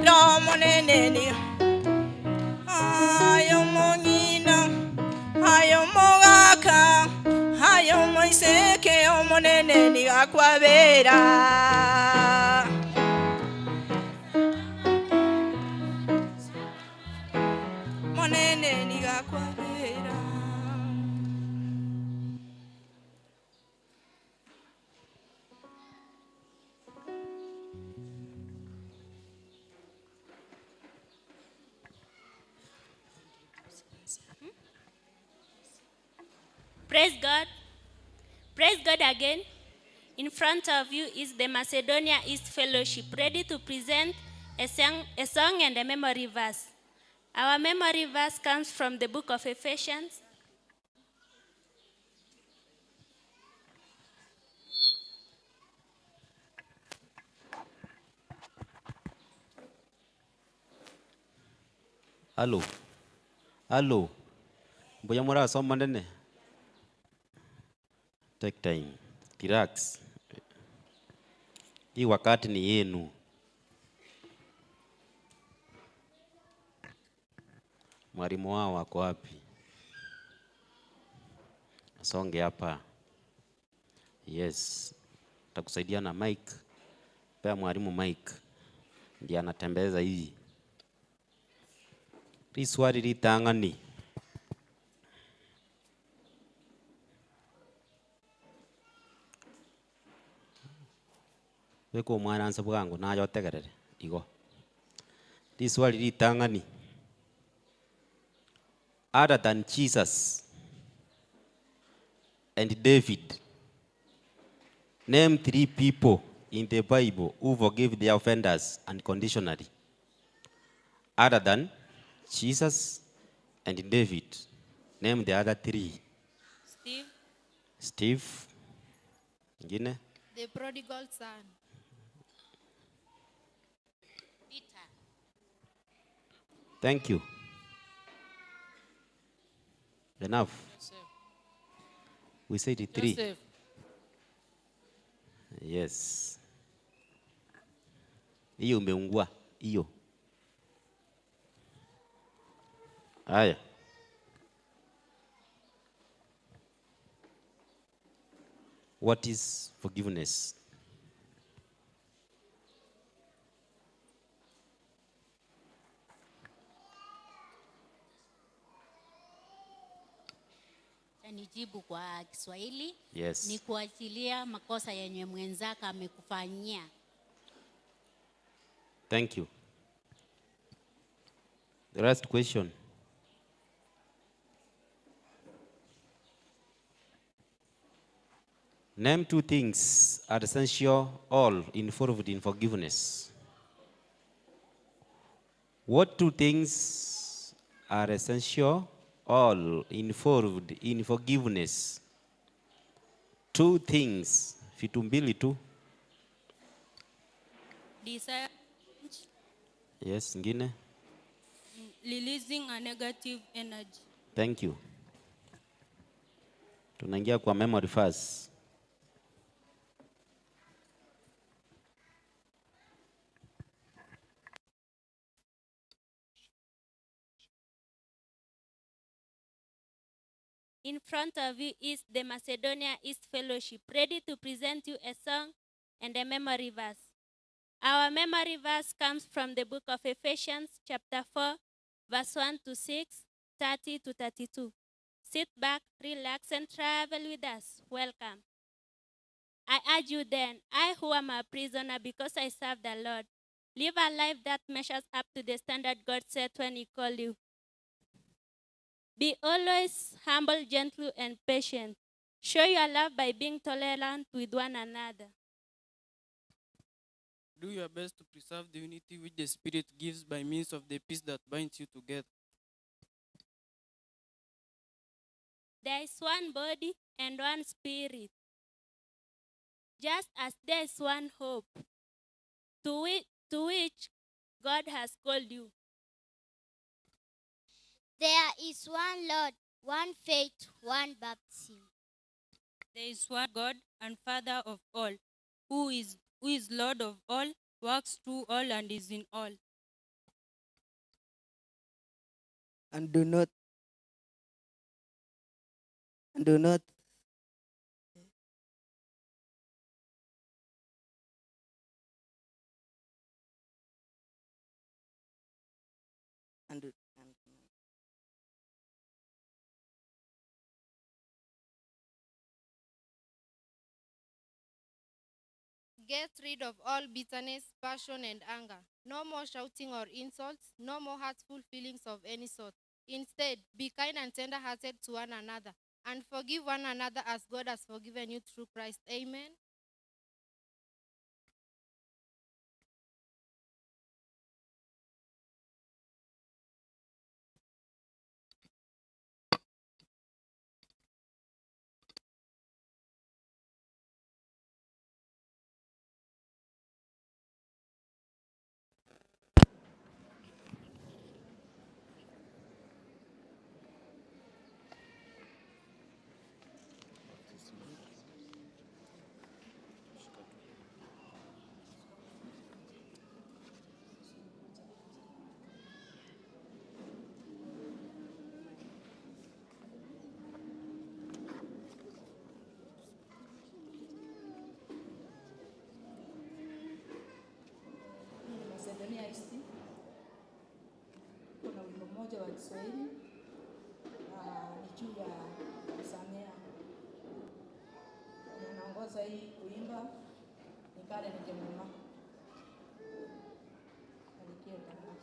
ro monene ni ayo mongina ayo mogaka ayo moiseke omonene nigakwavera monene nigakwavera. Praise God. Praise God again. In front of you is the Macedonia East Fellowship, ready to present a song and a memory verse. Our memory verse comes from the book of Ephesians. Hello. Hello. Mboya mora soma ndene. Take time. Relax. Hii wakati ni yenu. Mwalimu wao wako wapi? Songe hapa. Yes. Takusaidia na mic. Pea mwalimu mic. Ndiye anatembeza hivi. Riswali litangani. Weko mwana ansa bwangu na yotegerere. Igo. Riswali litangani. Other than Jesus and David, name 3 people in the Bible who forgave their offenders unconditionally. Other than Jesus and David, name the other 3. Steve. Ngine? The prodigal son. Peter. Thank you. Enough. We said 3. Joseph. Yes. Hiyo umeungua. Hiyo. Haya. What is forgiveness? Nijibu kwa Kiswahili. Yes. Ni kuachilia makosa yenye mwenzako amekufanyia. Thank you. The last question. Name 2 things are essential all involved in forgiveness. What 2 things are essential all involved in forgiveness? 2 things. Vitu mbili tu. Desire. Yes, ngine. Releasing a negative energy. Thank you. Tunaingia kwa memory verse. In front of you is the Macedonia East Fellowship, ready to present you a song and a memory verse. Our memory verse comes from the book of Ephesians, chapter 4, verse 1 to 6, 30 to 32. Sit back, relax, and travel with us. Welcome. I urge you then, I who am a prisoner because I serve the Lord, live a life that measures up to the standard God set when He called you. Be always humble, gentle, and patient. Show your love by being tolerant with one another. Do your best to preserve the unity which the Spirit gives by means of the peace that binds you together. There is one body and one spirit, just as there is one hope to which God has called you. There is one Lord, one faith, one baptism. There is one God and Father of all, who is Lord of all, works through all, and is in all. And do not Get rid of all bitterness, passion, and anger. No more shouting or insults, no more hurtful feelings of any sort. Instead, be kind and tender-hearted to one another, and forgive one another as God has forgiven you through Christ. Amen. Macedonia East. Kuna wimbo mmoja wa Kiswahili ni juu ya kusamea. Naongoza hii kuimba ni kale nikemema. Alikia tangazo.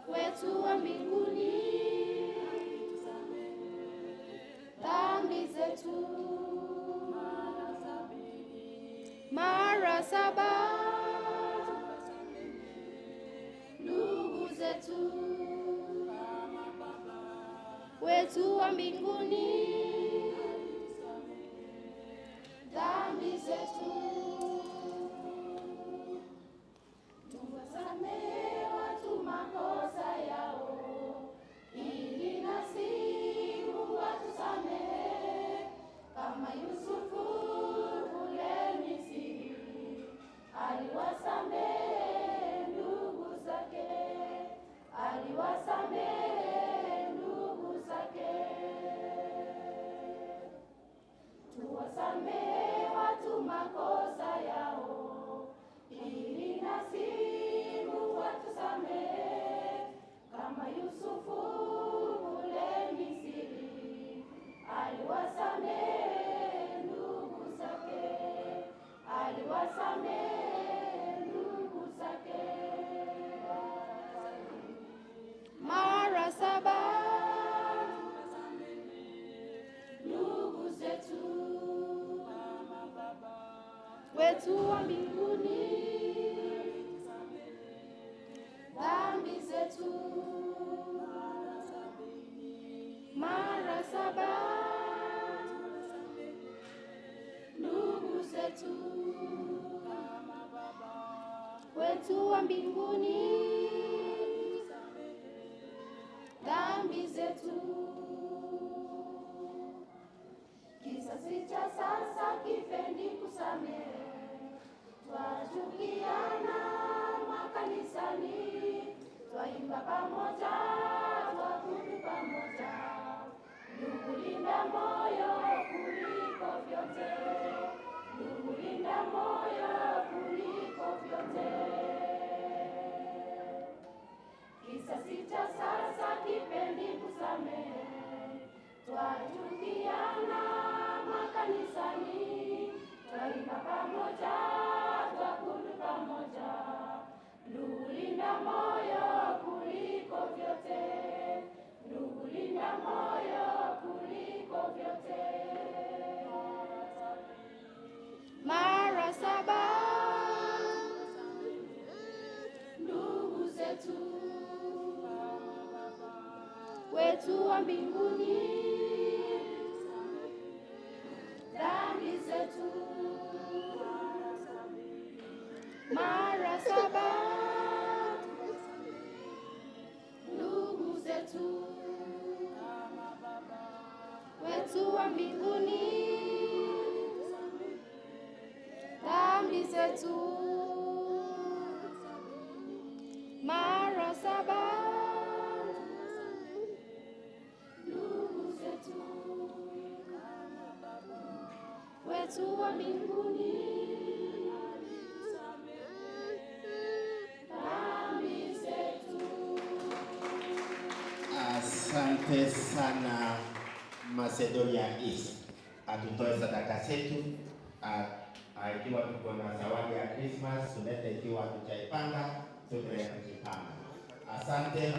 Wetu wa mbinguni, dhambi zetu mara 7 wetu wa mbinguni, dhambi zetu tuwasamehe watu makosa yao, ili nasi Mungu atusamehe, kama Yusufu kule Misri aliwasamehe ndugu zake, aliwasamehe ndugu zake. Tuwasamehe watu makosa yao, ili nasi Mungu atusamehe, kama Yusufu kule Misri aliwasamehe ndugu zake, aliwasamehe ndugu zake. Mara 7 ndugu zetu wetu wa mbinguni, dhambi zetu mara 7 ndugu zetu wetu wa mbinguni, dhambi zetu. Kisasi cha sasa kipendi kusamehe, twachukiana makanisani, twaimba pamoja, twabudu pamoja. Ndugu, linda moyo kuliko vyote, ndugu, linda moyo kuliko vyote. Kisasi cha sasa kipendi kusamehe, twachukiana makanisani, twaimba pamoja, twabudu pamoja. Ndugu, linda moyo kuliko vyote, ndugu, linda moyo kuliko vyote. Mara 7 ndugu zetu wetu wa mbinguni, dhambi zetu mara 7 ndugu zetu wetu wa mbinguni, dhambi zetu mara 7 ndugu zetu wetu wa mbinguni, dhambi zetu. Asante sana Macedonia East. Atutoe sadaka zetu, ikiwa tuko na zawadi ya Christmas, tulete ikiwa hatujaipanga, tuendelee kujipanga. Asante.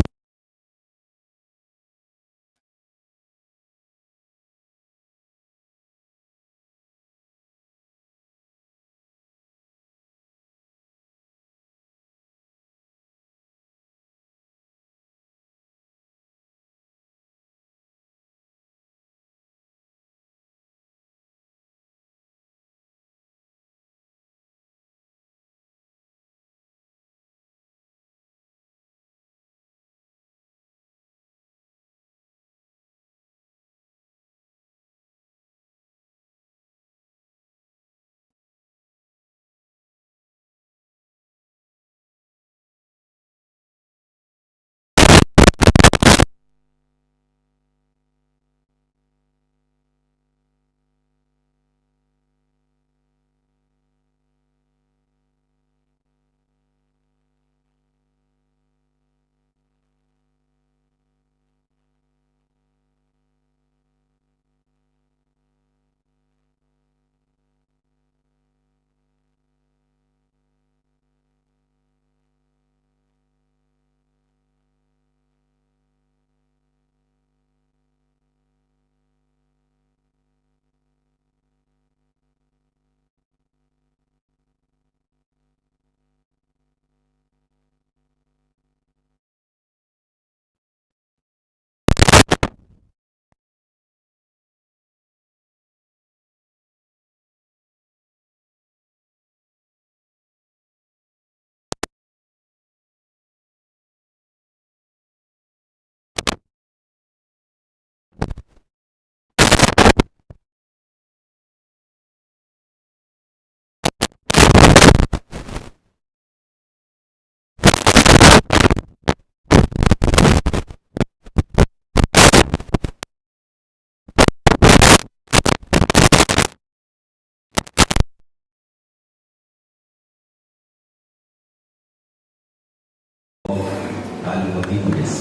and forgiveness.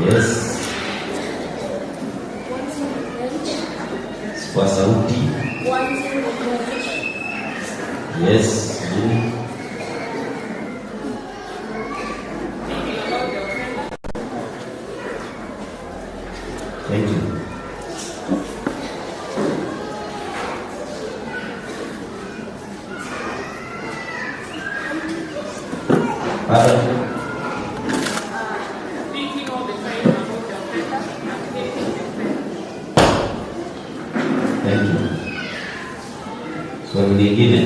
Yes. Kwa sauti. Yes. Thank you. Father. Thank you. Swali lingine.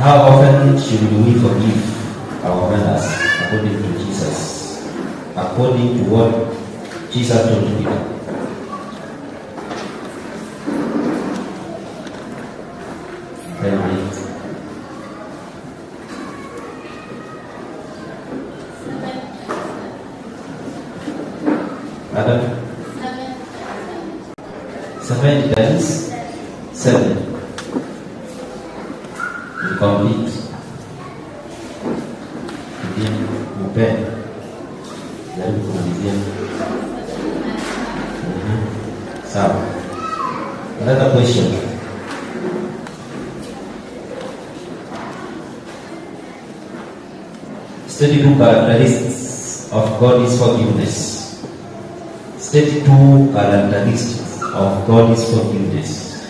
How often should we forgive our brothers according to Jesus? According to what Jesus told Peter. Adam? 7 times 7. Complete. Kemudian mupe. Jadi kumalizia. Sawa. Another question. Study 2 characteristics of God's forgiveness. Study 2 characteristics of God's forgiveness.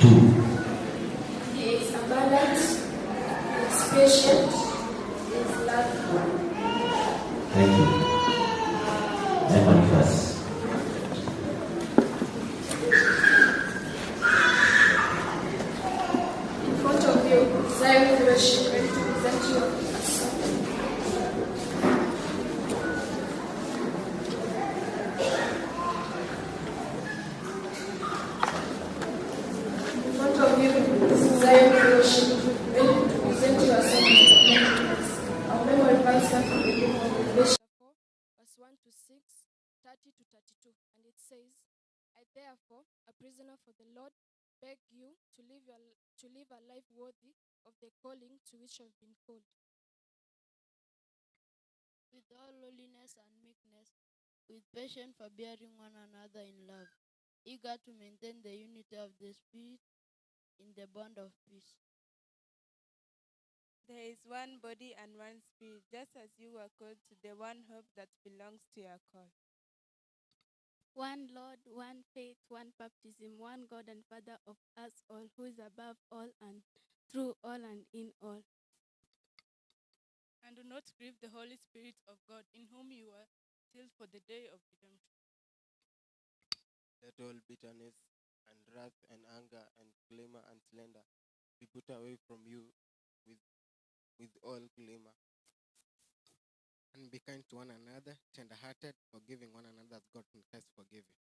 2. Patient is loving. Thank you. Emily first. In front of you, Zion Fellowship ready to present you a song. In front of you, Zion Fellowship ready to present you a song. Our memory verse comes from the book of Revelation 4, verse 1 to 6, 30 to 32, and it says, I therefore, a prisoner for the Lord, beg you to live a life worthy of the calling to which you have been called. With all lowliness and meekness, with patience forbearing one another in love, eager to maintain the unity of the Spirit in the bond of peace. There is one body and one spirit, just as you were called to the one hope that belongs to your call. One Lord, one faith, one baptism, one God and Father of us all, who is above all and through all and in all. And do not grieve the Holy Spirit of God, in whom you were sealed for the day of redemption. Let all bitterness and wrath and anger and clamor and slander be put away from you with all clamor. And be kind to one another, tender-hearted, forgiving one another as God in Christ forgave you.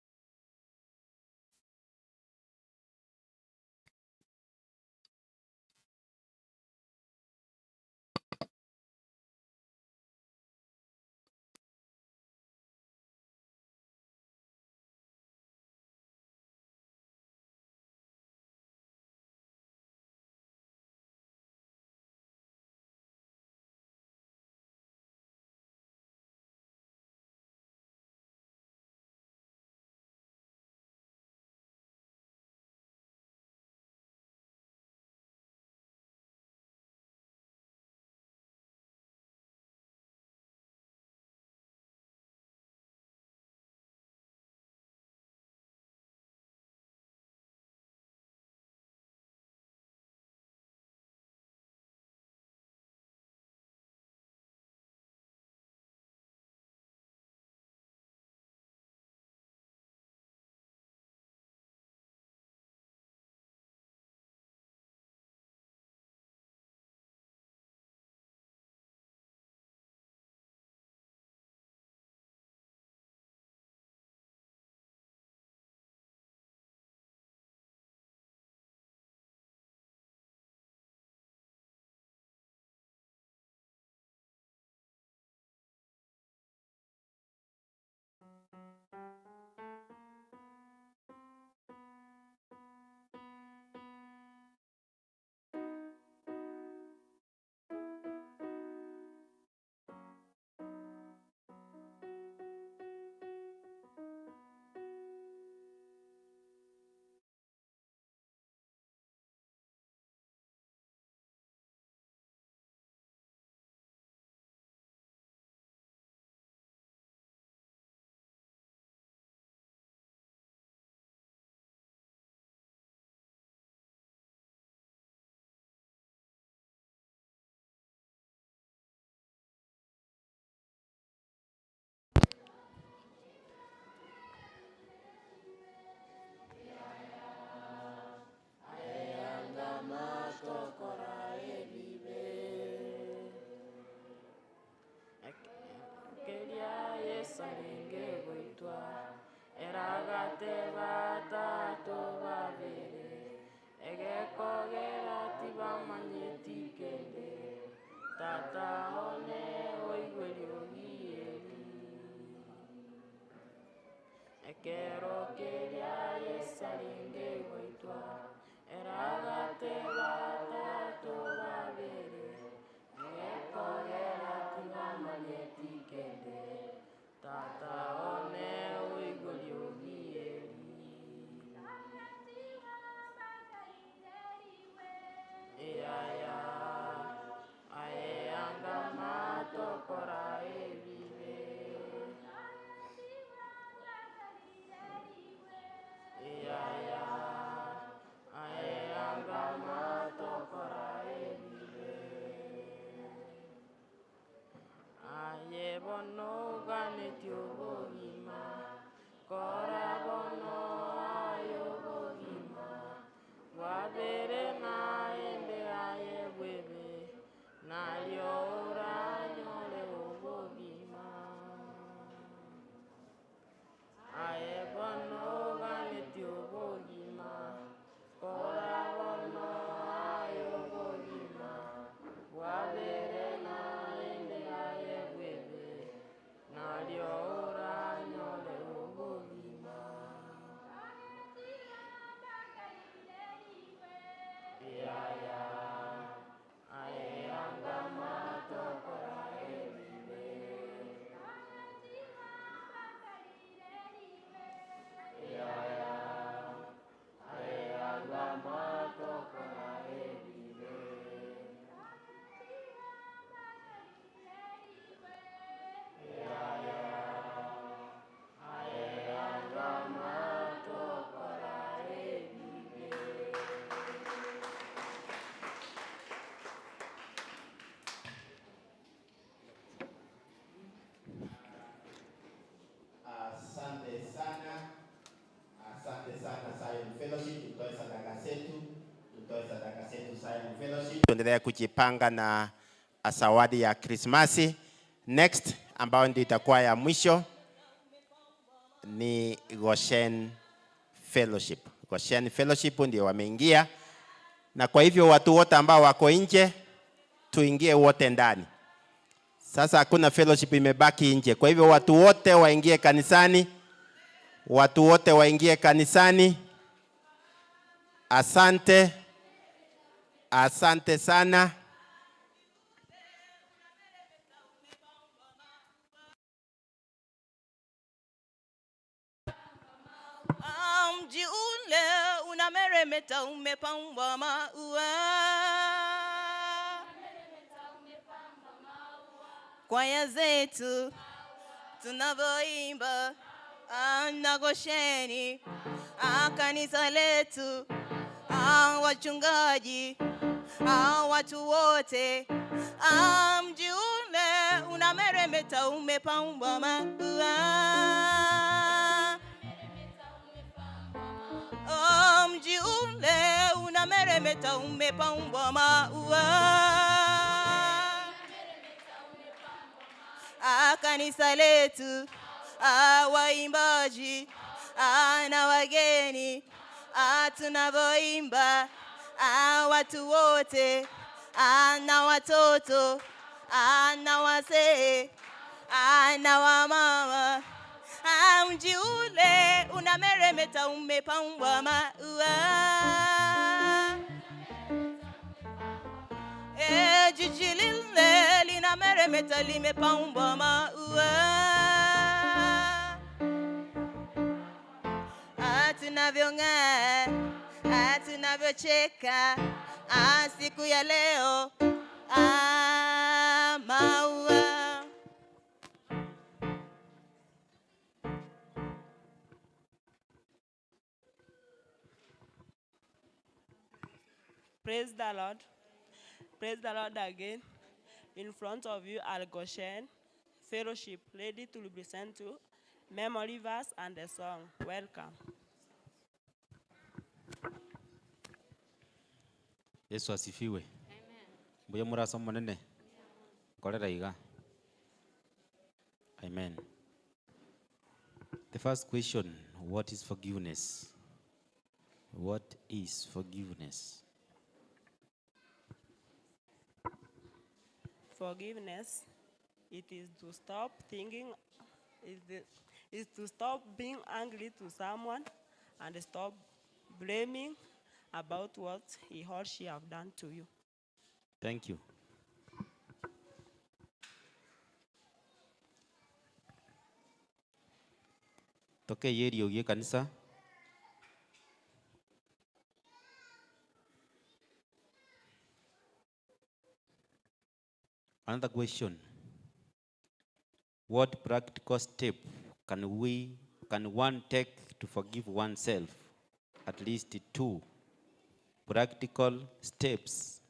Tuendelee kujipanga na zawadi ya Krismasi. Next ambayo ndio itakuwa ya mwisho ni Goshen Fellowship. Goshen Fellowship ndio wameingia, na kwa hivyo watu wote ambao wako nje tuingie wote ndani. Sasa hakuna fellowship imebaki nje. Kwa hivyo watu wote waingie kanisani. Watu wote waingie kanisani. Asante. Asante sana. Mji ule unameremeta, umepambwa maua. Kwaya zetu tunavyoimba na Gosheni, kanisa letu, wachungaji, watu wote, mji ule unameremeta, umepambwa maua. Mji ule unameremeta, umepambwa maua. Kanisa letu, waimbaji, na wageni, tunavyoimba, watu wote, na watoto, na wazee, na wamama, Mji ule unameremeta, umepambwa maua. Jiji lile linameremeta, limepambwa maua. Tunavyong'aa, tunavyocheka, siku ya leo, maua. Praise the Lord. Praise the Lord again. In front of you are Goshen Fellowship, ready to represent you, memory verse and a song. Welcome. Yesu asifiwe. Mbuya murasa munene. Kolera iga. Amen. The first question, what is forgiveness? What is forgiveness? Forgiveness, it is to stop thinking, is to stop being angry to someone and stop blaming about what he or she have done to you. Thank you. Toke yeri ogie kanisa. Another question. What practical step can one take to forgive oneself? At least 2 practical steps.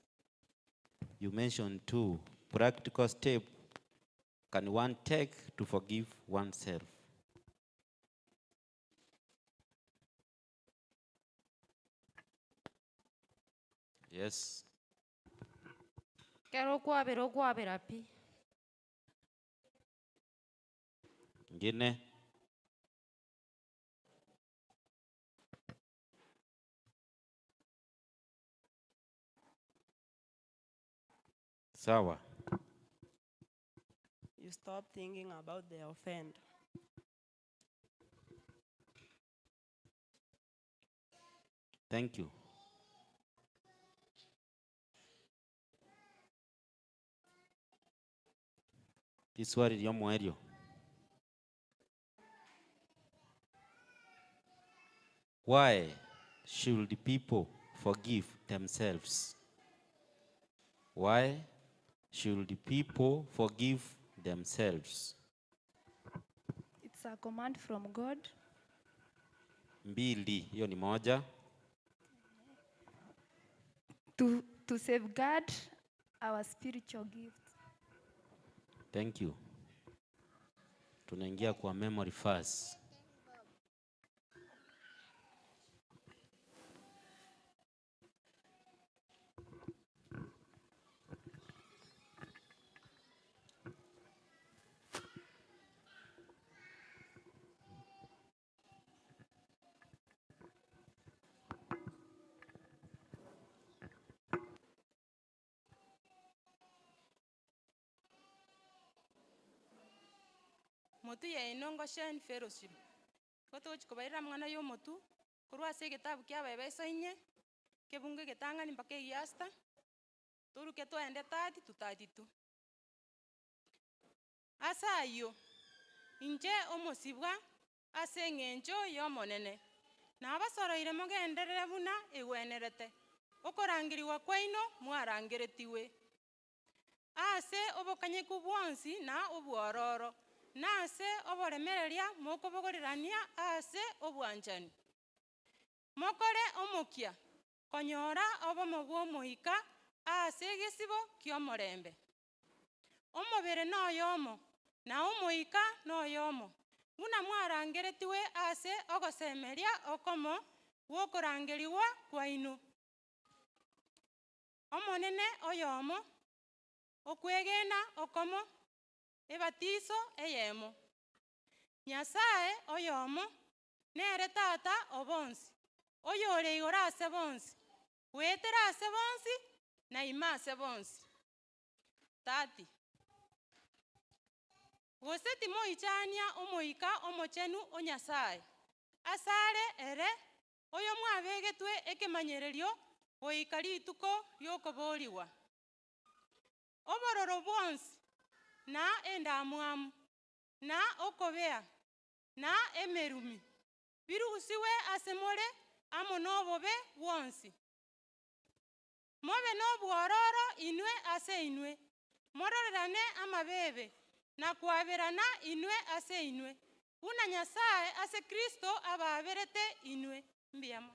You mentioned 2 practical steps can one take to forgive oneself? Yes. Kero kwabera pi. Ngine. Sawa. You stop thinking about the offend. Thank you. Iswari ryo mwerio. Why should people forgive themselves? Why should people forgive themselves? It's a command from God. Mbili, hiyo ni moja. To safeguard our spiritual gifts. Thank you. Tunaingia kwa memory verse. Motu ya inongo Goshen Fellowship. Koto chikobaira mwana yo motu. Kurwa se kitabu kia bebesa inye. Kebunge ketanga ni mpake yasta. Turu keto ende 30 to 32. Asa ayo. Inje omosibwa ase ngencho yo monene. Na abasoro ire mogenderere buna egwenerete. Okorangiriwa kwaino mwarangiretiwe. Ase obokanye kubwonsi na obwororo. Nase oboremereria mokobogorerania ase obwanjani. Mokore omokia konyora obomo bw'omohika ase gesibo kiomorembe. Omobere noyomo na omohika noyomo. Buna mwarangeretiwe ase ogosemeria okomo gwokorangeriwa kwainu. Omonene oyomo okwegena okomo ebatiso eyemo. Nyasaye oyomo nere tata obonsi. Oyore igora ase bonsi. Wetera ase bonsi na ima ase bonsi. 30. Goseti moichania omoika omochenu onyasaye. Asare ere oyo mwabegetwe ekemanyererio goika rituko ryokoboriwa. Obororo bwonsi na endamwamu na okobea na emerumi birusiwe asemore amo nobobe bwonsi. Mobe nobwororo inwe ase inwe, mororerane amabebe na kwaberana inwe ase inwe. Buna Nyasaye ase Kristo ababerete inwe. Mbiamo.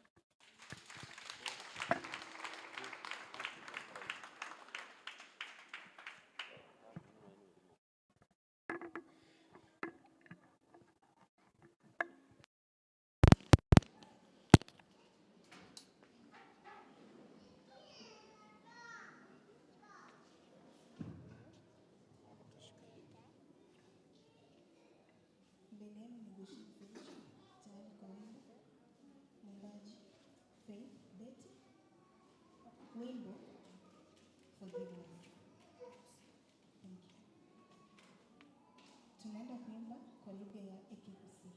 Mbele yenu ni worship fellowship, tayari kwa wimbo. Mwimbaji Faith Betty, wimbo Forgiveness. Thank you. Tunaenda kuimba kwa lugha ya Ekikusi.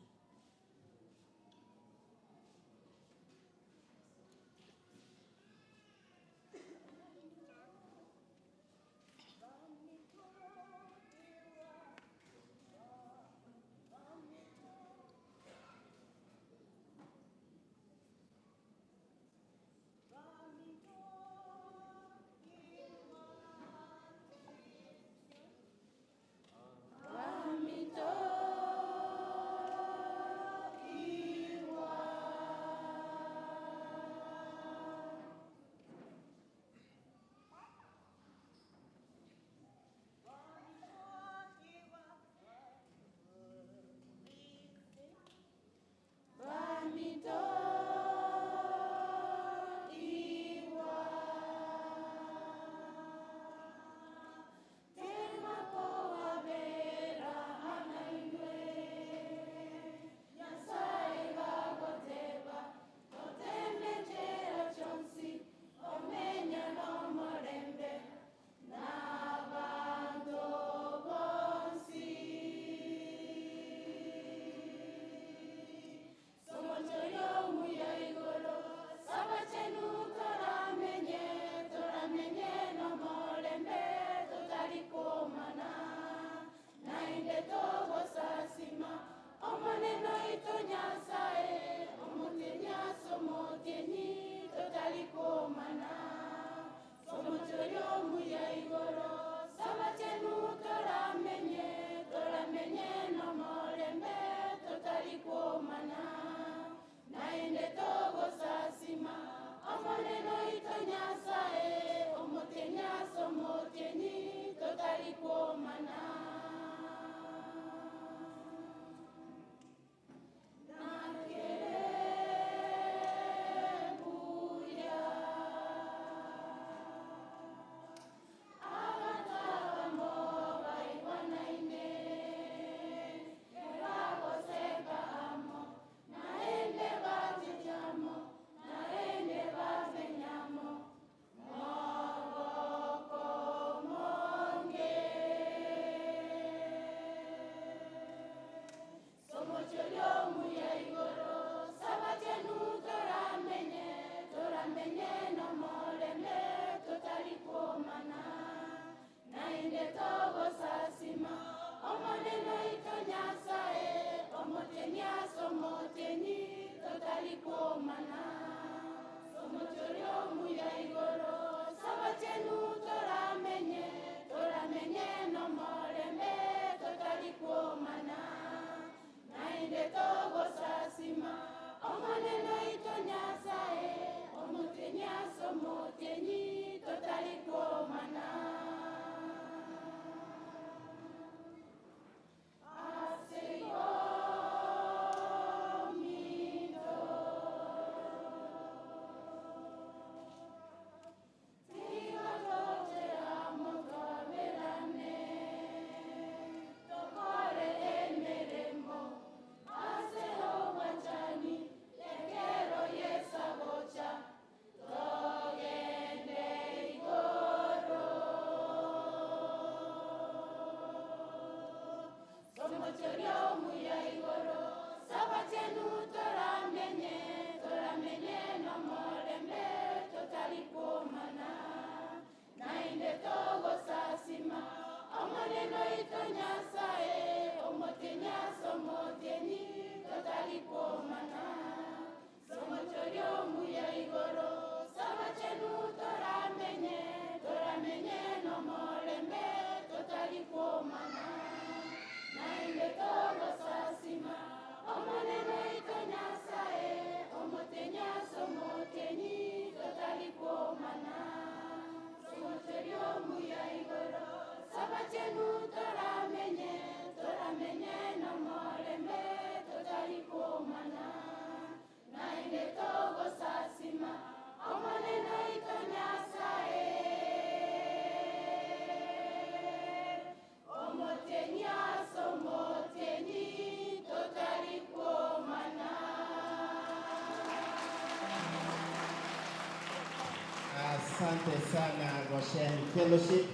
Asante sana Goshen Fellowship.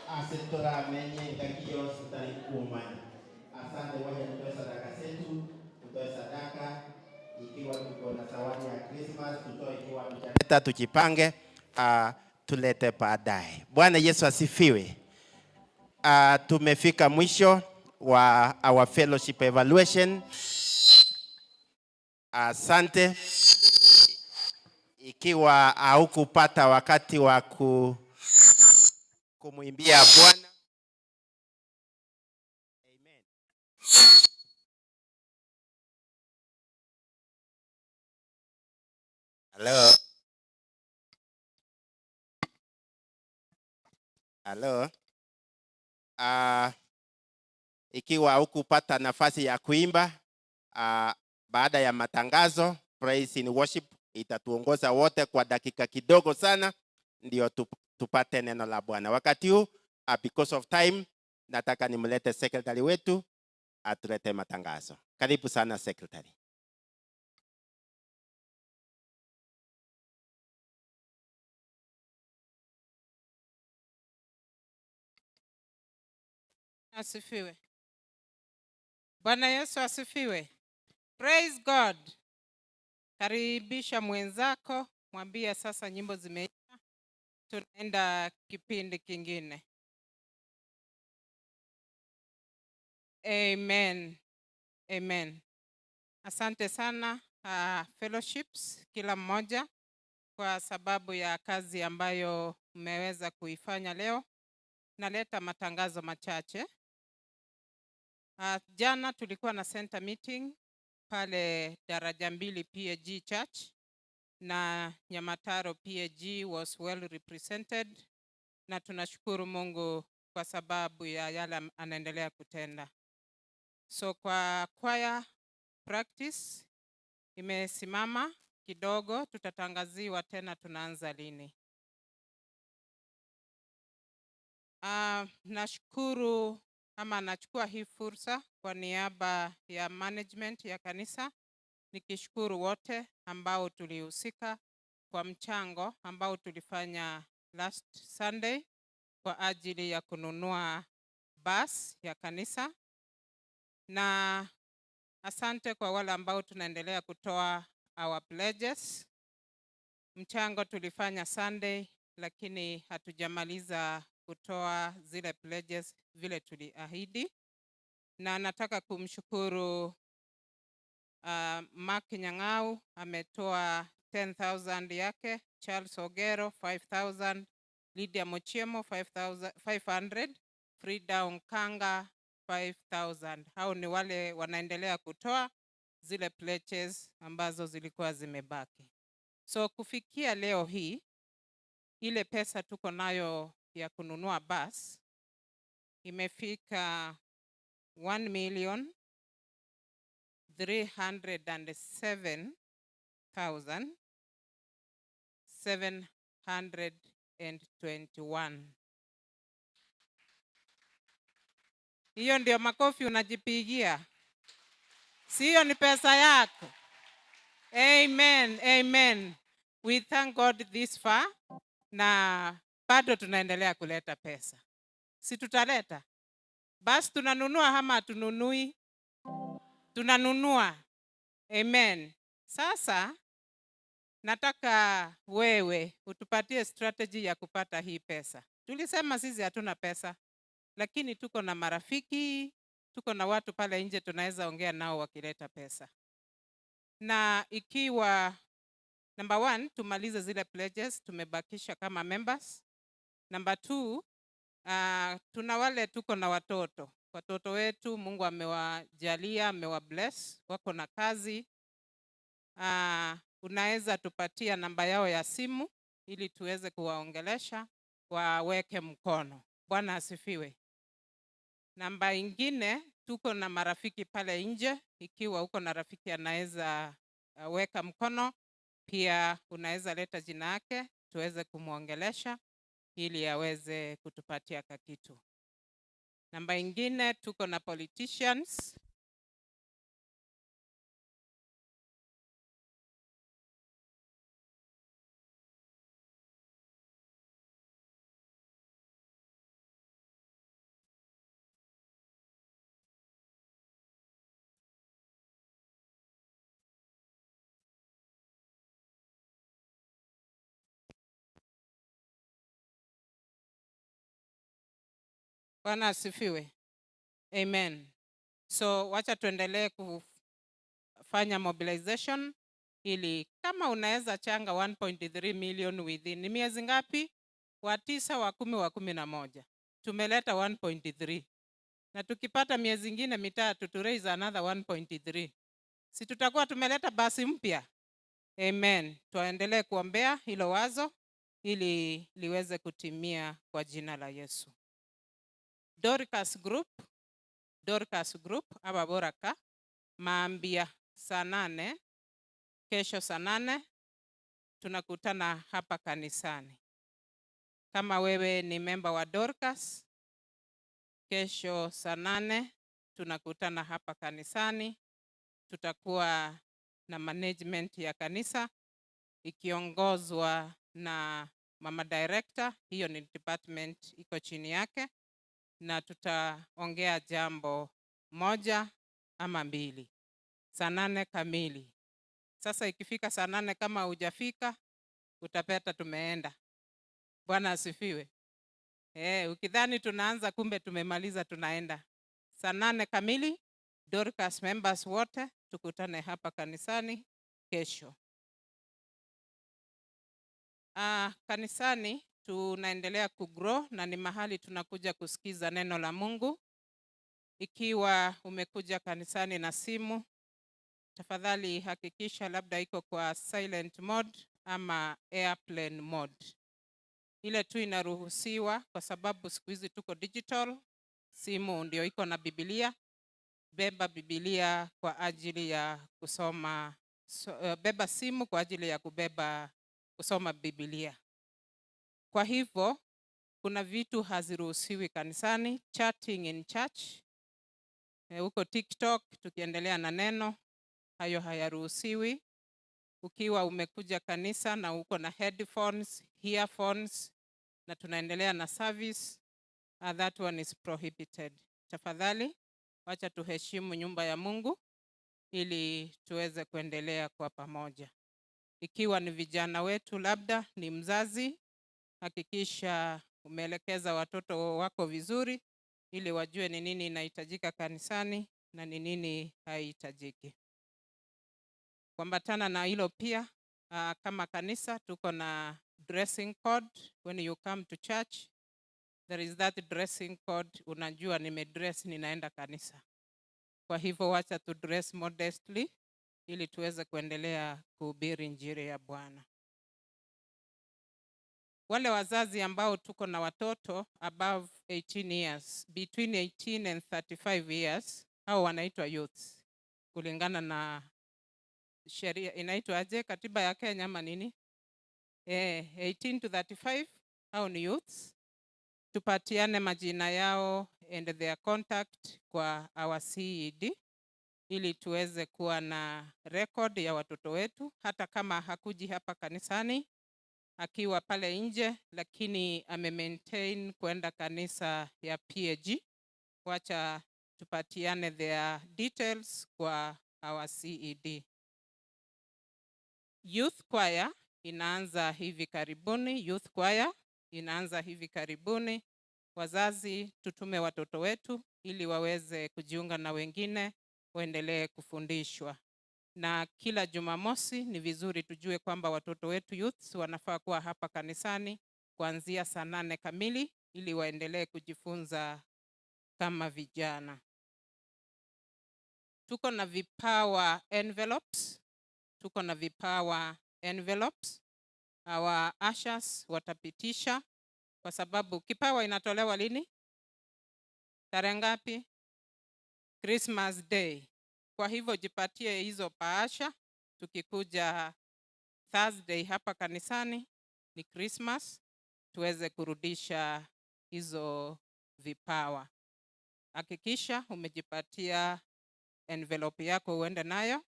Asitora menye ngakio sitari kumani. Asante waje tutoe sadaka zetu, tutoe sadaka ikiwa tuko na zawadi ya Christmas, tutoe ikiwa tutaleta tujipange, tulete baadaye. Bwana Yesu asifiwe. Tumefika mwisho wa our fellowship evaluation. Asante. Ikiwa haukupata wakati wa kumuimbia Bwana. Amen. Hello. Hello. Ikiwa hukupata nafasi ya kuimba, baada ya matangazo, praise in worship itatuongoza wote kwa dakika kidogo sana ndio tupate neno la Bwana. Wakati huu, because of time, nataka nimlete secretary wetu atulete matangazo. Karibu sana secretary. Asifiwe. Bwana Yesu asifiwe. Praise God. Karibisha mwenzako, mwambie sasa nyimbo zimeisha. Tunaenda kipindi kingine. Amen. Amen. Asante sana fellowships kila mmoja kwa sababu ya kazi ambayo mmeweza kuifanya leo. Naleta matangazo machache. Jana tulikuwa na center meeting pale Daraja Mbili PAG Church na Nyamataro PAG was well represented, na tunashukuru Mungu kwa sababu ya yale anaendelea kutenda. So kwa choir practice imesimama kidogo, tutatangaziwa tena tunaanza lini. Nashukuru ama nachukua hii fursa kwa niaba ya management ya kanisa nikishukuru wote ambao tulihusika kwa mchango ambao tulifanya last Sunday kwa ajili ya kununua bus ya kanisa, na asante kwa wale ambao tunaendelea kutoa our pledges. Mchango tulifanya Sunday lakini hatujamaliza kutoa zile pledges vile tuliahidi, na nataka kumshukuru Mark Nyang'au ametoa 10,000 yake, Charles Ogero 5,000, Lydia Mochiemo 500, Frida Onkanga 5,000. Hao ni wale wanaendelea kutoa zile pledges ambazo zilikuwa zimebaki. So kufikia leo hii, ile pesa tuko nayo ya kununua bus imefika 1,307,721. Hiyo ndio makofi unajipigia. Sio ni pesa yako. Amen, amen. We thank God this far, na bado tunaendelea kuleta pesa. Si tutaleta? Basi tunanunua ama hatununui? Tunanunua. Amen. Sasa nataka wewe utupatie strategy ya kupata hii pesa. Tulisema sisi hatuna pesa, lakini tuko na marafiki, tuko na watu pale nje tunaweza ongea nao wakileta pesa. Na ikiwa number 1 tumalize zile pledges tumebakisha kama members. Number 2, tuna wale tuko na watoto. Watoto wetu Mungu amewajalia, amewabless, wako na kazi. Unaweza tupatia namba yao ya simu ili tuweze kuwaongelesha, waweke mkono. Bwana asifiwe. Namba ingine, tuko na marafiki pale nje. Ikiwa uko na rafiki anaweza weka mkono, pia unaweza leta jina yake tuweze kumuongelesha ili aweze kutupatia kakitu. Namba ingine, tuko na politicians. Bwana asifiwe. Amen. So wacha tuendelee kufanya mobilization ili kama unaweza changa 1.3 million within ni miezi ngapi? Wa 9, wa 10, wa 11. Tumeleta 1.3. Na tukipata miezi ingine mitatu to raise another 1.3. Si tutakuwa tumeleta basi mpya? Amen. Tuendelee kuombea hilo wazo ili liweze kutimia kwa jina la Yesu. Dorcas Group ababoraka maambia saa 8 kesho saa 8 tunakutana hapa kanisani. Kama wewe ni memba wa Dorcas, kesho saa 8 tunakutana hapa kanisani. Tutakuwa na management ya kanisa ikiongozwa na mama director, hiyo ni department iko chini yake, na tutaongea jambo moja ama mbili saa 8 kamili. Sasa ikifika saa 8 kama hujafika utapata tumeenda. Bwana asifiwe. Ukidhani tunaanza kumbe tumemaliza, tunaenda. Saa 8 kamili Dorcas members wote tukutane hapa kanisani kesho. Kanisani tunaendelea kugrow na ni mahali tunakuja kusikiza neno la Mungu. Ikiwa umekuja kanisani na simu, tafadhali hakikisha labda iko kwa silent mode ama airplane mode. Ile tu inaruhusiwa kwa sababu siku hizi tuko digital. Simu ndio iko na Biblia. Beba Biblia kwa ajili ya kusoma. Beba simu kwa ajili ya kusoma Biblia. Kwa hivyo kuna vitu haziruhusiwi kanisani. Chatting in church, huko TikTok tukiendelea na neno, hayo hayaruhusiwi. Ukiwa umekuja kanisa na uko na headphones, earphones na tunaendelea na service, that one is prohibited. Tafadhali wacha tuheshimu nyumba ya Mungu ili tuweze kuendelea kwa pamoja. Ikiwa ni vijana wetu, labda ni mzazi, hakikisha umeelekeza watoto wako vizuri ili wajue ni nini inahitajika kanisani na ni nini haihitajiki. Kuambatana na hilo pia, kama kanisa tuko na dressing code. When you come to church, there is that dressing code. Unajua nimedress ninaenda kanisa. Kwa hivyo wacha tu dress modestly ili tuweze kuendelea kuhubiri injili ya Bwana. Wale wazazi ambao tuko na watoto above 18 years, between 18 and 35 years, hao wanaitwa youths. Kulingana na sheria inaitwa aje, katiba ya Kenya ama nini? 18 to 35, hao ni youths. Tupatiane majina yao and their contact kwa our CED ili tuweze kuwa na record ya watoto wetu, hata kama hakuji hapa kanisani, akiwa pale nje lakini maintain kwenda kanisa ya PAG. Wacha tupatiane their details kwa our CED. Youth choir inaanza hivi karibuni. Wazazi tutume watoto wetu ili waweze kujiunga na wengine waendelee kufundishwa. Na kila Jumamosi ni vizuri tujue kwamba watoto wetu youths wanafaa kuwa hapa kanisani kuanzia saa 8 kamili ili waendelee kujifunza kama vijana. Tuko na vipawa envelopes. Our ushers watapitisha, kwa sababu kipawa inatolewa lini? Tarehe ngapi? Christmas Day. Kwa hivyo jipatie hizo paasha. Tukikuja Thursday hapa kanisani ni Christmas, tuweze kurudisha hizo vipawa. Hakikisha umejipatia envelope yako uende nayo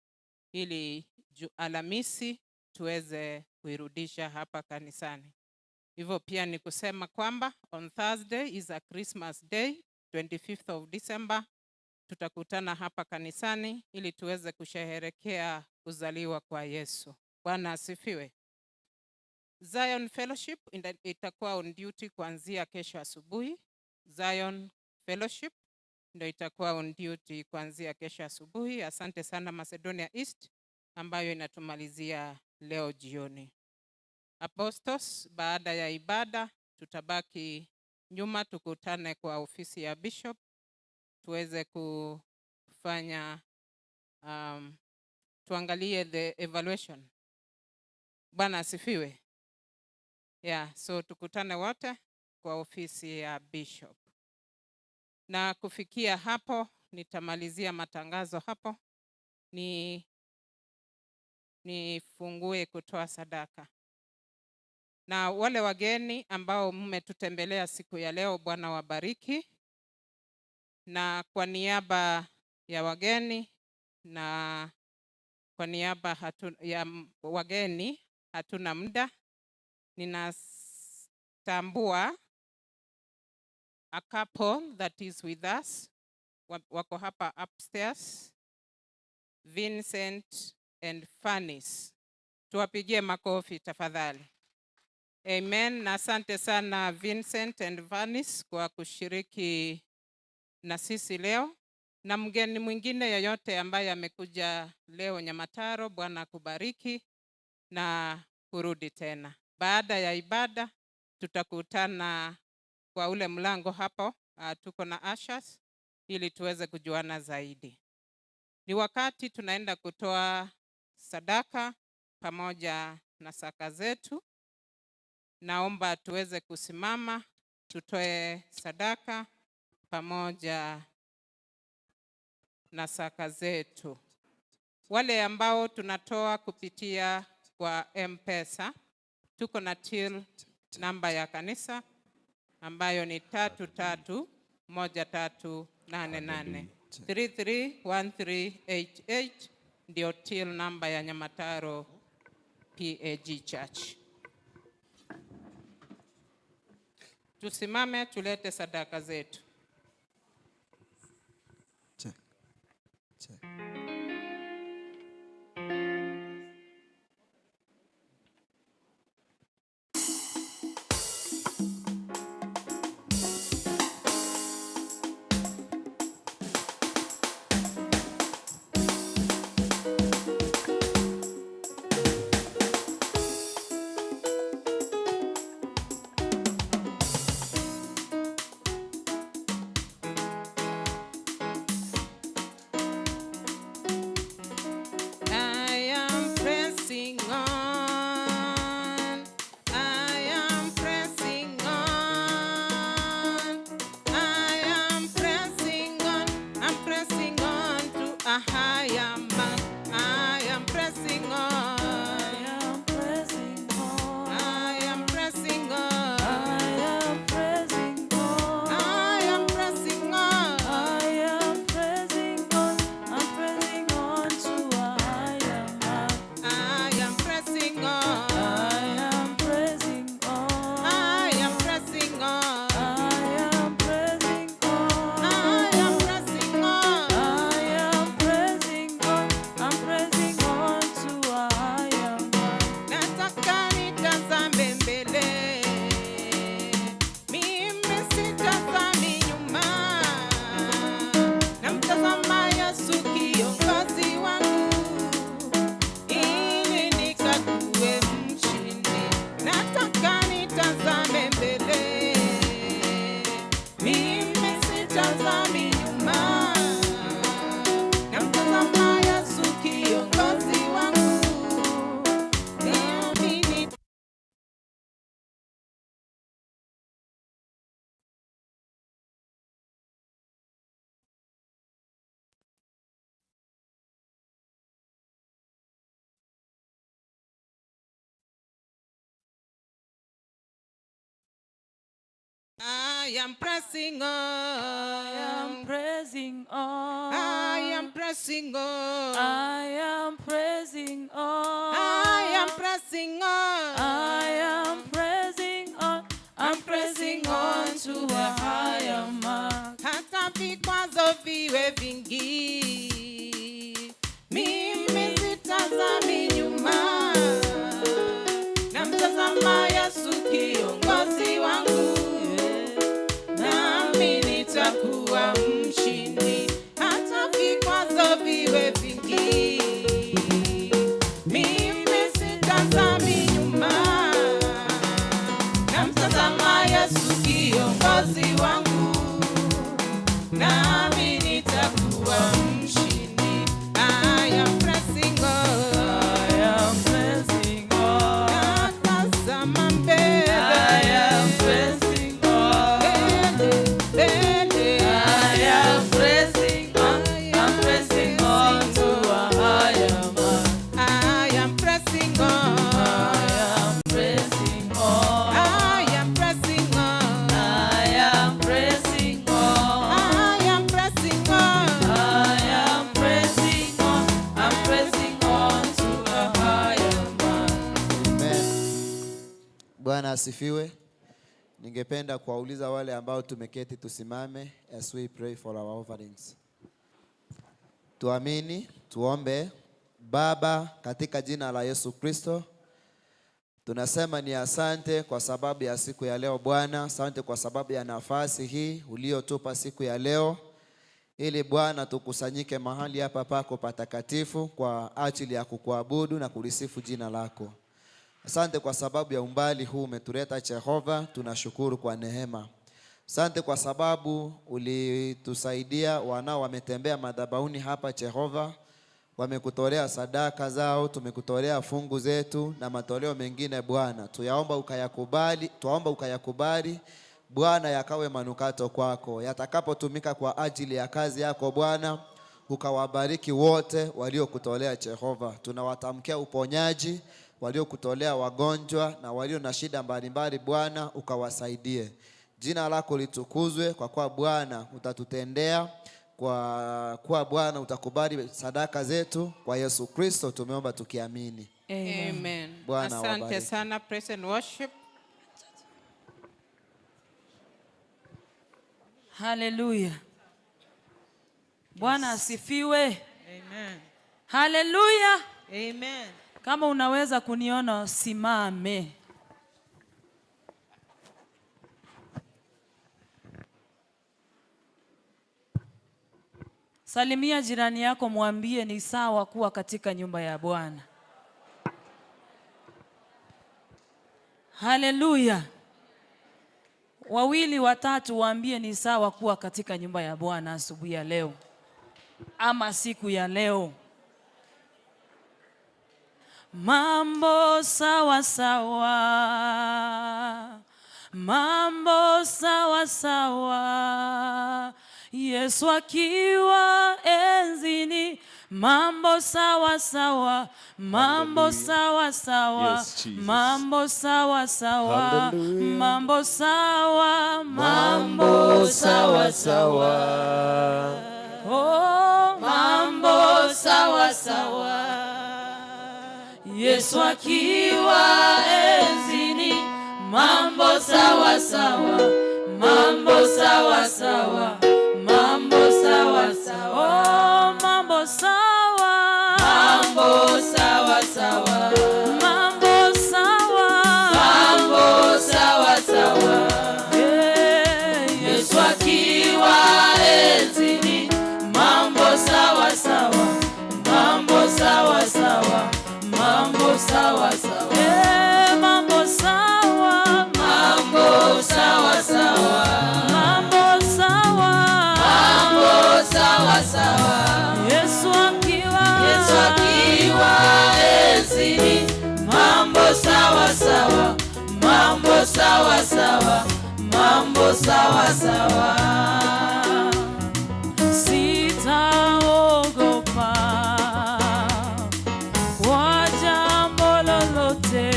ili Alhamisi tuweze kuirudisha hapa kanisani. Hivyo pia ni kusema kwamba on Thursday is a Christmas Day, 25th of December. Tutakutana hapa kanisani ili tuweze kusherehekea kuzaliwa kwa Yesu. Bwana asifiwe. Zion Fellowship itakuwa on duty kuanzia kesho asubuhi. Zion fellowship ndio itakuwa on duty kuanzia kesho asubuhi. Asante sana Macedonia East ambayo inatumalizia leo jioni. Apostles, baada ya ibada tutabaki nyuma, tukutane kwa ofisi ya bishop tuweze kufanya tuangalie the evaluation. Bwana asifiwe. So tukutane wote kwa ofisi ya bishop. Na kufikia hapo nitamalizia matangazo hapo. Nifungue kutoa sadaka. Na wale wageni ambao mmetutembelea siku ya leo, Bwana wabariki. Na kwa niaba ya wageni na kwa niaba ya wageni hatuna muda. Ninatambua a couple that is with us. Wako hapa upstairs. Vincent and Fannis. Tuwapigie makofi tafadhali. Amen. Na asante sana Vincent and Fannis kwa kushiriki na sisi leo. Na mgeni mwingine yoyote ambaye amekuja leo Nyamataro, Bwana kubariki na kurudi tena. Baada ya ibada tutakutana kwa ule mlango hapo, tuko na ushers ili tuweze kujuana zaidi. Ni wakati tunaenda kutoa sadaka pamoja na saka zetu. Naomba tuweze kusimama tutoe sadaka pamoja na saka zetu. Wale ambao tunatoa kupitia kwa M-Pesa, tuko na till namba ya kanisa ambayo ni 331388. 331388 ndio till namba ya Nyamataro PAG Church. Tusimame tulete sadaka zetu. I am pressing on. I am pressing on. I am pressing on. I am pressing on. I am pressing on. I am pressing on. I'm pressing on to a higher mark. Hata vikwazo viwe vingi, mimi sitazami nyuma. Namtazama Yesu kiongozi wangu. Nami nitakuwa Mwokozi wangu, nami nitakuwa mshindi. I am pressing on. I am pressing on. Natazama mbele. I am pressing on. Mbele. I am pressing on. I'm pressing on to a higher mark. I am pressing on. I am pressing on. I am pressing on. I am pressing on. I am pressing on. I am pressing on. I'm pressing on to a higher mark. Amen. Bwana asifiwe. Ningependa kuwauliza wale ambao tumeketi tusimame as we pray for our offerings. Tuamini, tuombe. Baba, katika jina la Yesu Kristo, tunasema ni asante kwa sababu ya siku ya leo Bwana. Asante kwa sababu ya nafasi hii uliotupa siku ya leo, ili Bwana tukusanyike mahali hapa pako patakatifu kwa ajili ya kukuabudu na kulisifu jina lako. Asante kwa sababu ya umbali huu umetuleta Jehova, tunashukuru kwa neema. Asante kwa sababu ulitusaidia wanao wametembea madhabahuni hapa Jehova, wamekutolea sadaka zao, tumekutolea fungu zetu na matoleo mengine Bwana. Tuomba ukayakubali Bwana, yakawe manukato kwako, yatakapotumika kwa ajili ya kazi yako Bwana. Ukawabariki wote waliokutolea Jehova. Tunawatamkia uponyaji waliokutolea wagonjwa na walio na shida mbalimbali Bwana, ukawasaidie. Jina lako litukuzwe kwa kuwa Bwana utatutendea, kwa kuwa Bwana utakubali sadaka zetu. Kwa Yesu Kristo tumeomba tukiamini. Amen. Bwana Asante awabariki. sana, praise and worship. Hallelujah. Bwana asifiwe. Amen. Hallelujah. Amen. Kama unaweza kuniona simame. Salimia jirani yako, mwambie ni sawa kuwa katika nyumba ya Bwana. Hallelujah. Wawili watatu waambie ni sawa kuwa katika nyumba ya Bwana asubuhi ya leo ama siku ya leo. Mambo sawa sawa. Mambo sawa sawa. Yesu akiwa enzini. Mambo sawa sawa. Mambo sawa sawa. Yes, Jesus. Mambo sawa sawa. Hallelujah. Mambo sawa. Mambo sawa sawa. Oh, mambo sawa sawa. Yesu akiwa enzini. Mambo sawa sawa. Mambo sawa sawa. Mambo sawa sawa. Oh, mambo sawa. Mambo sawa sawa. Mambo sawa. Mambo sawa sawa. Yesu akiwa enzini. Mambo sawa sawa. Mambo sawa sawa. Mambo sawa sawa. Mambo sawa. Mambo sawa sawa. Mambo sawa. Mambo sawa sawa. Yesu akiwa enzini. Mambo sawa sawa. Mambo sawa sawa. Mambo sawa sawa. Sitaogopa kwa jambo lolote.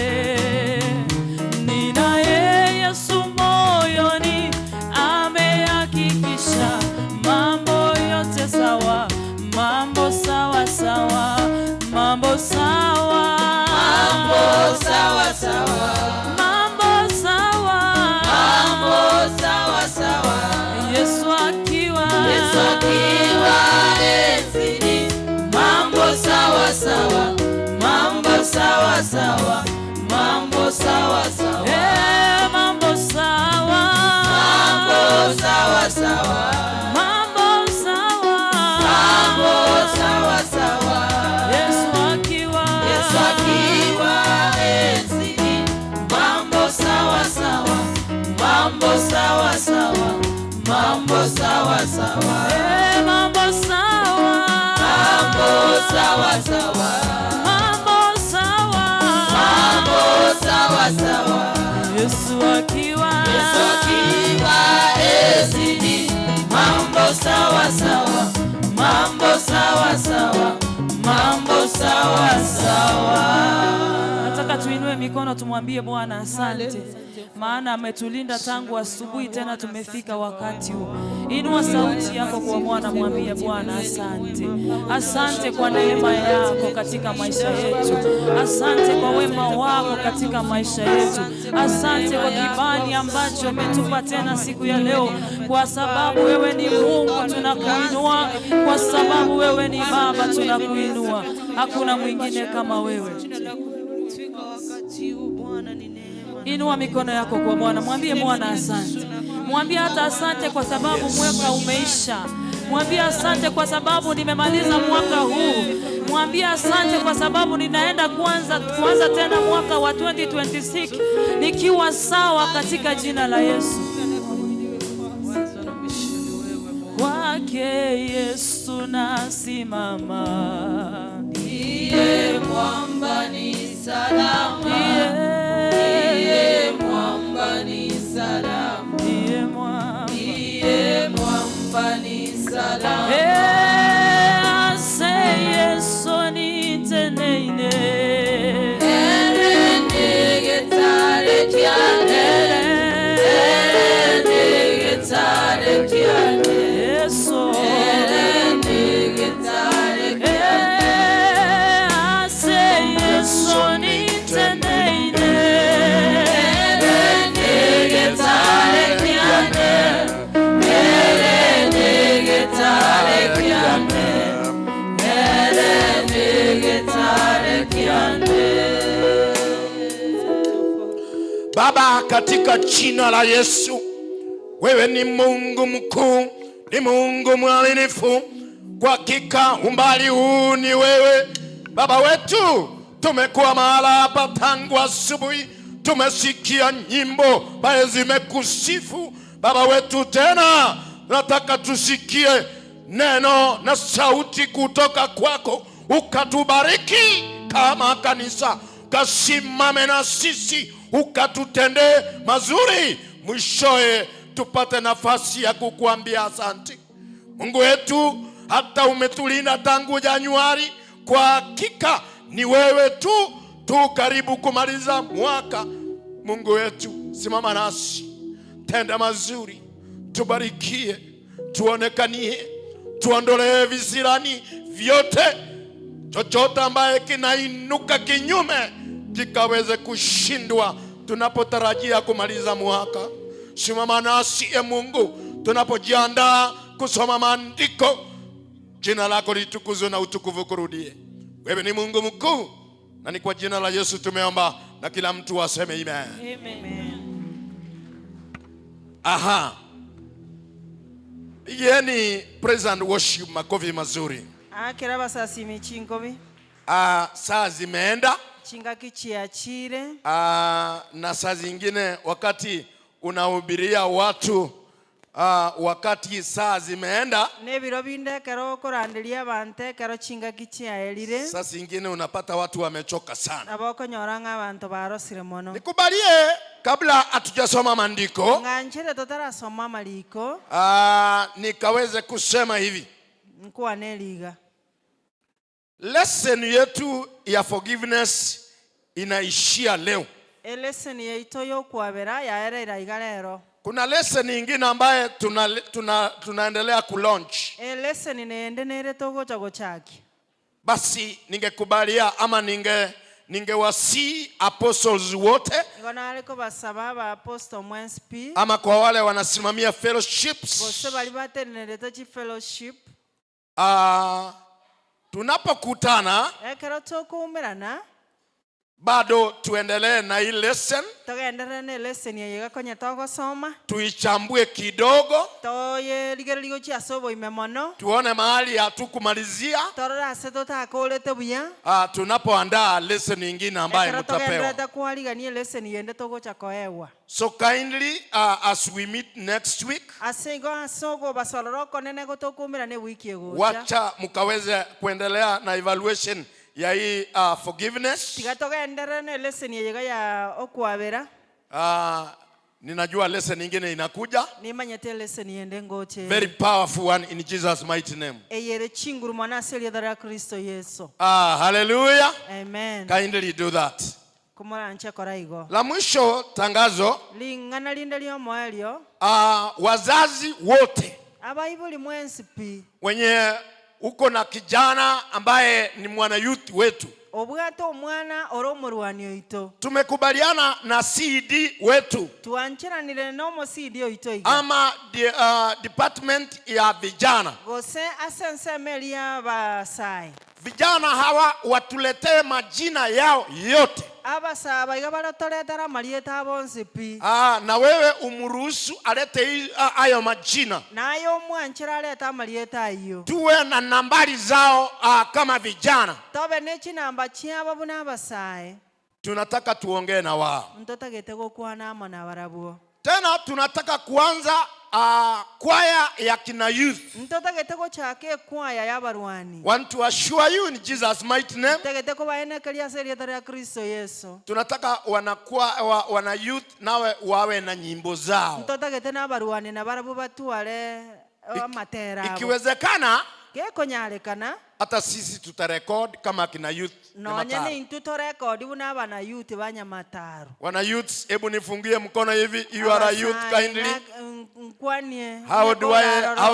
Ninaye Yesu moyoni, amehakikisha mambo yote sawa. Mambo sawa sawa. Mambo sawa. Mambo sawa sawa. Mambo sawa. Mambo sawa sawa. Yesu akiwa enzini. Mambo sawa sawa. Mambo sawa sawa. Mambo sawa sawa. Mambo sawa. Mambo sawa sawa. Mambo sawa. Mambo sawa sawa. Yesu akiwa enzini. Mambo sawa sawa. Mambo sawa sawa. sawa sawa. Mambo sawa. Mambo sawa sawa. Mambo sawa. Mambo sawa sawa. Yesu akiwa ezidi. Mambo sawa sawa. Mambo sawa sawa. Mambo sawa sawa. Nataka tuinue mikono tumwambie Bwana asante. Maana ametulinda tangu asubuhi tena tumefika wakati huu. Inua sauti yako kwa Bwana, mwambie Bwana asante. Asante kwa neema yako katika maisha yetu. Asante kwa wema wako katika maisha yetu. Asante kwa kibali ambacho umetupa tena siku ya leo. Kwa sababu wewe ni Mungu tunakuinua. Kwa sababu wewe ni Baba tunakuinua. Hakuna mwingine kama wewe. Inua mikono yako kwa Bwana, mwambie Bwana asante. Mwambie hata asante kwa sababu mwaka umeisha. Mwambie asante kwa sababu nimemaliza mwaka huu. Mwambie asante kwa sababu ninaenda kuanza tena mwaka wa 2026 nikiwa sawa katika jina la Yesu. Kwake Yesu nasimama. Ndiye mwamba ni salama. Ndiye mwamba ni salama. Ndiye mwamba. Ndiye mwamba ni salama. Ase Yesu niteneine. Ere negetare kiane. Ere negetare kiane. Yesu. Ere negetare kiane. Ase Yesu niteneine. Ere negetare kiane. Ere negetare kiane. Ere negetare kiane. Baba, katika jina la Yesu, wewe ni Mungu mkuu, ni Mungu mwaminifu. Kwa hakika umbali huu ni wewe Baba wetu. Tumekuwa mahala hapa tangu asubuhi, tumesikia nyimbo ambazo zimekusifu Baba wetu. Tena nataka tusikie neno na sauti kutoka kwako, ukatubariki kama kanisa, ukasimame na sisi, ukatutendee mazuri, mwishoe tupate nafasi ya kukuambia asante. Mungu wetu, hata umetulinda tangu Januari, kwa hakika ni wewe tu karibu kumaliza mwaka. Mungu wetu, simama nasi, tenda mazuri, tubarikie, tuonekanie, tuondolee visirani vyote, chochote ambaye kinainuka kinyume kikaweze kushindwa tunapotarajia kumaliza mwaka. Simama nasi e Mungu, tunapojiandaa kusoma maandiko. Jina lako litukuzwe na utukufu kurudie. Wewe ni Mungu mkuu, na ni kwa jina la Yesu tumeomba, na kila mtu aseme amen. Amen. Aha. Yeni praise and worship, makofi mazuri. Akira basasi michingobi. Saa zimeenda. Chinga kichiachire. Na saa zingine wakati unahubiria watu wakati saa zimeenda, nebiro binde kero korandiria bante kero chinga kichiaelire. Saa zingine unapata watu wamechoka sana. Aboko nyoranga abantu barosire mono. Nikubalie kabla hatujasoma maandiko, nganchire tutarasoma maliko, nikaweze kusema hivi. Nkuwa neliga. Lesson yetu ya forgiveness inaishia leo. Lesson yetu yo kuabera yaera igalero. Kuna lesson nyingine ambaye tunaendelea kulaunch. Lesson inaendelea togocha gochaki. Basi ningekubalia ama ningewasi apostles wote, ngona aliko basaba ba apostle mwenspi, ama kwa wale wanasimamia fellowships, bose bali bateneleta chi fellowship, tunapokutana ekero tokuumirana bado tuendelee na hii lesson, Tugenderera na lesson ya yigakonya togosoma. tuichambue kidogo, Toyerigererio chia sobo imemono. tuone mahali hatukumalizia Torora ase totakorete buya. tunapoandaa lesson nyingine ambayo mtapewa. Tugenderera kwaligania lesson yende togocha koewa. So kindly as we meet next week, Asigo asogo basororo konene gotokumira ne wiki egocha. wacha mkaweze kuendelea na evaluation ya hii forgiveness. Tigatogendera ne lesson yiga ya okwabera. Ninajua lesson nyingine inakuja. Nimanyete lesson yende ngoche. Very powerful one in Jesus mighty name. Eyere chinguru mwana aseli ya Kristo Yesu. Hallelujah. Amen. Kindly do that. Kumara nche koraigo. La mwisho tangazo. Lingana linde liyo moelio. Wazazi wote Abaibuli mwensi pi. wenye uko na kijana ambaye ni mwana youth wetu, Obwato mwana oromurwani oito. tumekubaliana na CD wetu Tuanchiranire nomo CD oito iga. ama department ya vijana. Gose asense melia basai. Vijana hawa watuletee majina yao yote. Abasa baiga barotoletera marieta bonsi pi. Na wewe umruhusu alete hayo majina. Nayo mwanchira aleta marieta ayo. Tuwe na nambari zao kama vijana. Tobe nechi namba chiaba buna basai. Tunataka tuongee na wao. Mtoto getego kuana ama na barabuo. Tena tunataka kuanza kwaya ya kina youth. Mtoto getego chake kwaya ya barwani. Want to assure you in Jesus mighty name. Tegeteko baene kelia seria ya Kristo Yesu. Tunataka wana youth nawe wawe na nyimbo zao. Mtoto getena barwani na barabu batuale amatera. Ikiwezekana kekonyalekana hata sisi tutarecord kama kina youth. No nyene intuto record buna bana youth banya mataru. Wana youths, hebu nifungie mkono hivi. You are a youth kindly. How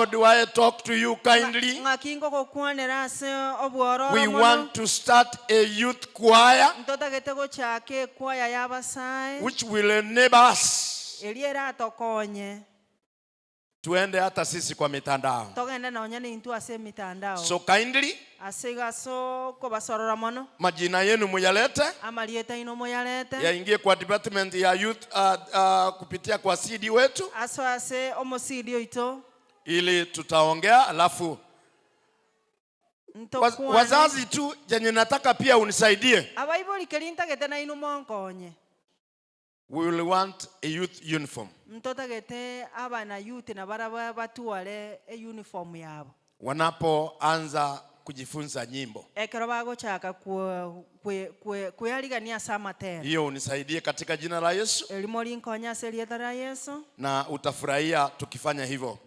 do I talk to you kindly? We want to start a youth choir which will enable us tuende hata sisi kwa mitandao. So kindly majina yenu muyalete, yaingie kwa department ya youth kupitia kwa CD wetu, ili tutaongea. Alafu wazazi tu jenye nataka pia unisaidie, we will want a youth uniform. Wanapoanza kujifunza nyimbo, hiyo unisaidie katika jina la Yesu, na utafurahia tukifanya hivyo.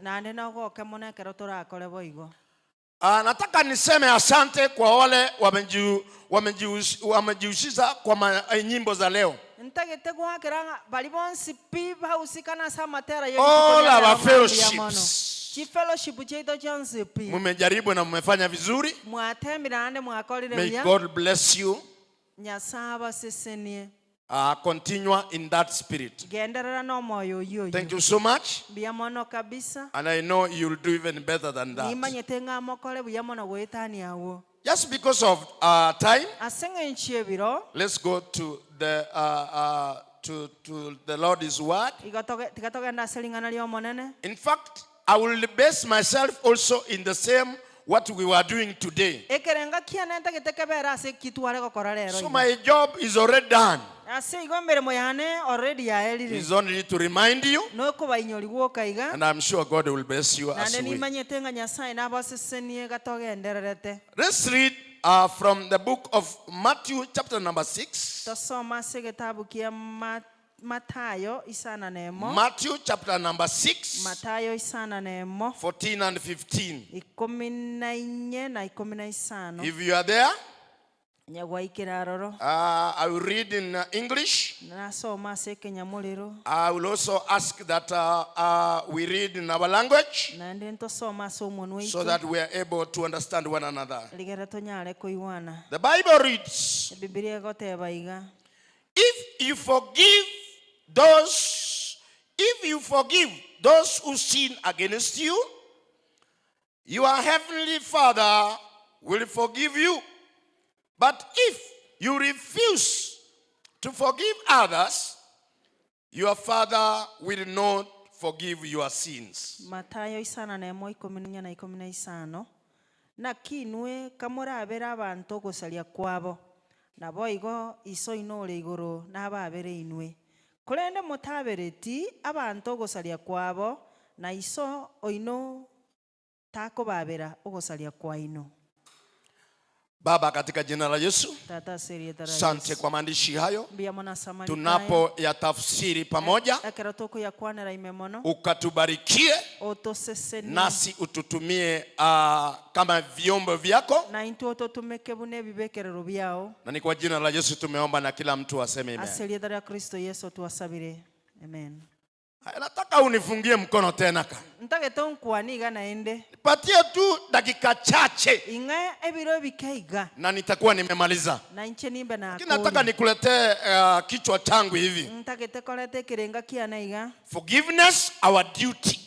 Nataka niseme asante kwa wale wamejihusisha kwa nyimbo za leo. All our fellowships, mumejaribu na mmefanya vizuri. May God bless you. Continue in that spirit. Thank you so much. And I know you'll do even better than that. Just because of time, let's go to the the Lord's word. In fact, I will base myself also in the same what we were doing today. So my job is already done. It's only to remind you, and I'm sure God will bless you as we. Let's read from the book of Matthew chapter number 6. Matthew chapter number 6, 14 and 15. If you are there, I will read in English. I will also ask that we read in our language so that we are able to understand one another. The Bible reads, if you forgive those who sin against you, your heavenly Father will forgive you. But if you refuse to forgive others, your Father will not forgive your sins. Matayo 5:14 na kinwe kamurabera abantu gusalia kwabo na boigo iso inole iguru nababere inwe kulende mutabereti abantu gusalia kwabo na iso oino tako babera ugusalia kwa ino. Baba, katika jina la Yesu, asante kwa maandishi hayo. Tunapo ya tafsiri pamoja, ukatubarikie nasi ututumie kama vyombo vyako, na ni kwa jina la Yesu tumeomba na kila mtu aseme amen. Nataka unifungie mkono tena. Nipatie tu dakika chache na nitakuwa nimemaliza. Nataka nikuletee kichwa changu hivi. Forgiveness, our duty.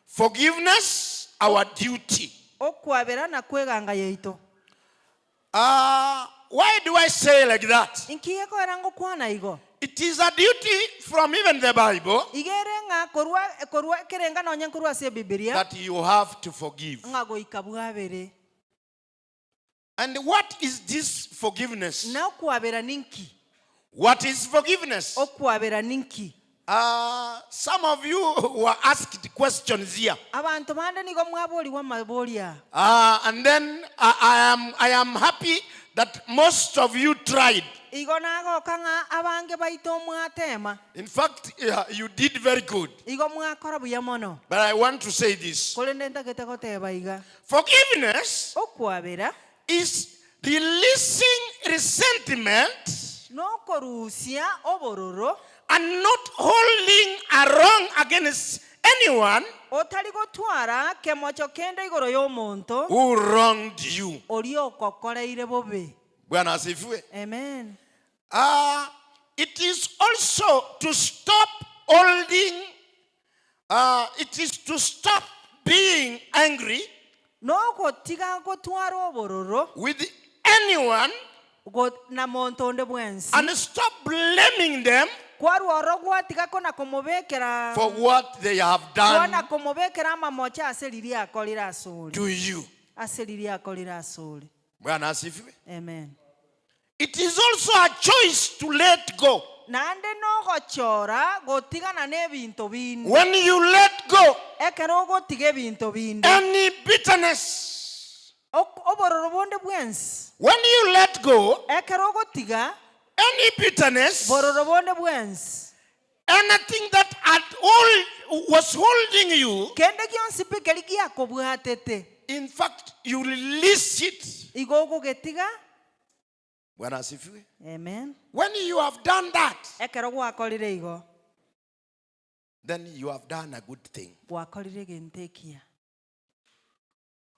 Forgiveness, our duty. Why do I say like that? It is a duty from even the Bible that you have to forgive. And what is this forgiveness? What is forgiveness? Some of you were asked questions here. And then I am happy that most of you tried. In fact, you did very good. But I want to say this. Forgiveness is releasing resentment and not holding a wrong against anyone who wronged you. Amen. It is also to stop holding, it is to stop being angry with anyone and stop blaming them for what they have done to you. Amen. It is also a choice to let go. When you let go any bitterness, when you let go any bitterness, anything that was holding you, in fact, you release it. Amen. When you have done that, then you have done a good thing.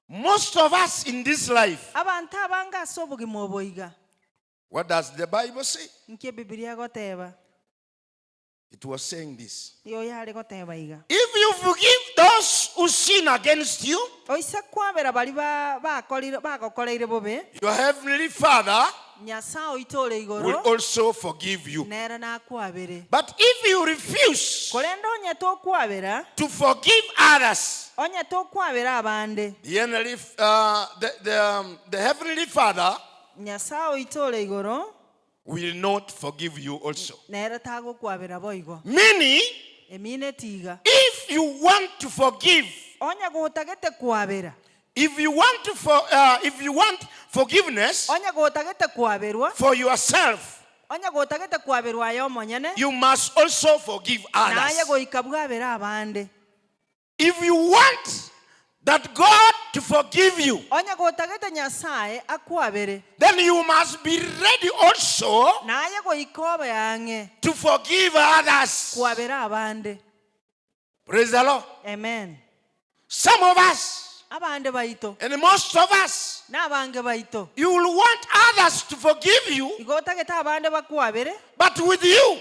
Most of us in this life, what does the Bible say? It was saying this. If you forgive those who sin against you, your heavenly Father will also forgive you. But if you refuse to forgive others, the heavenly Father will not forgive you also. Meaning, if you want to forgive, if you want forgiveness for yourself, you must also forgive others. If you want that God to forgive you, then you must be ready also to forgive others. Praise the Lord. Amen. Some of us, and most of us, you will want others to forgive you, but with you,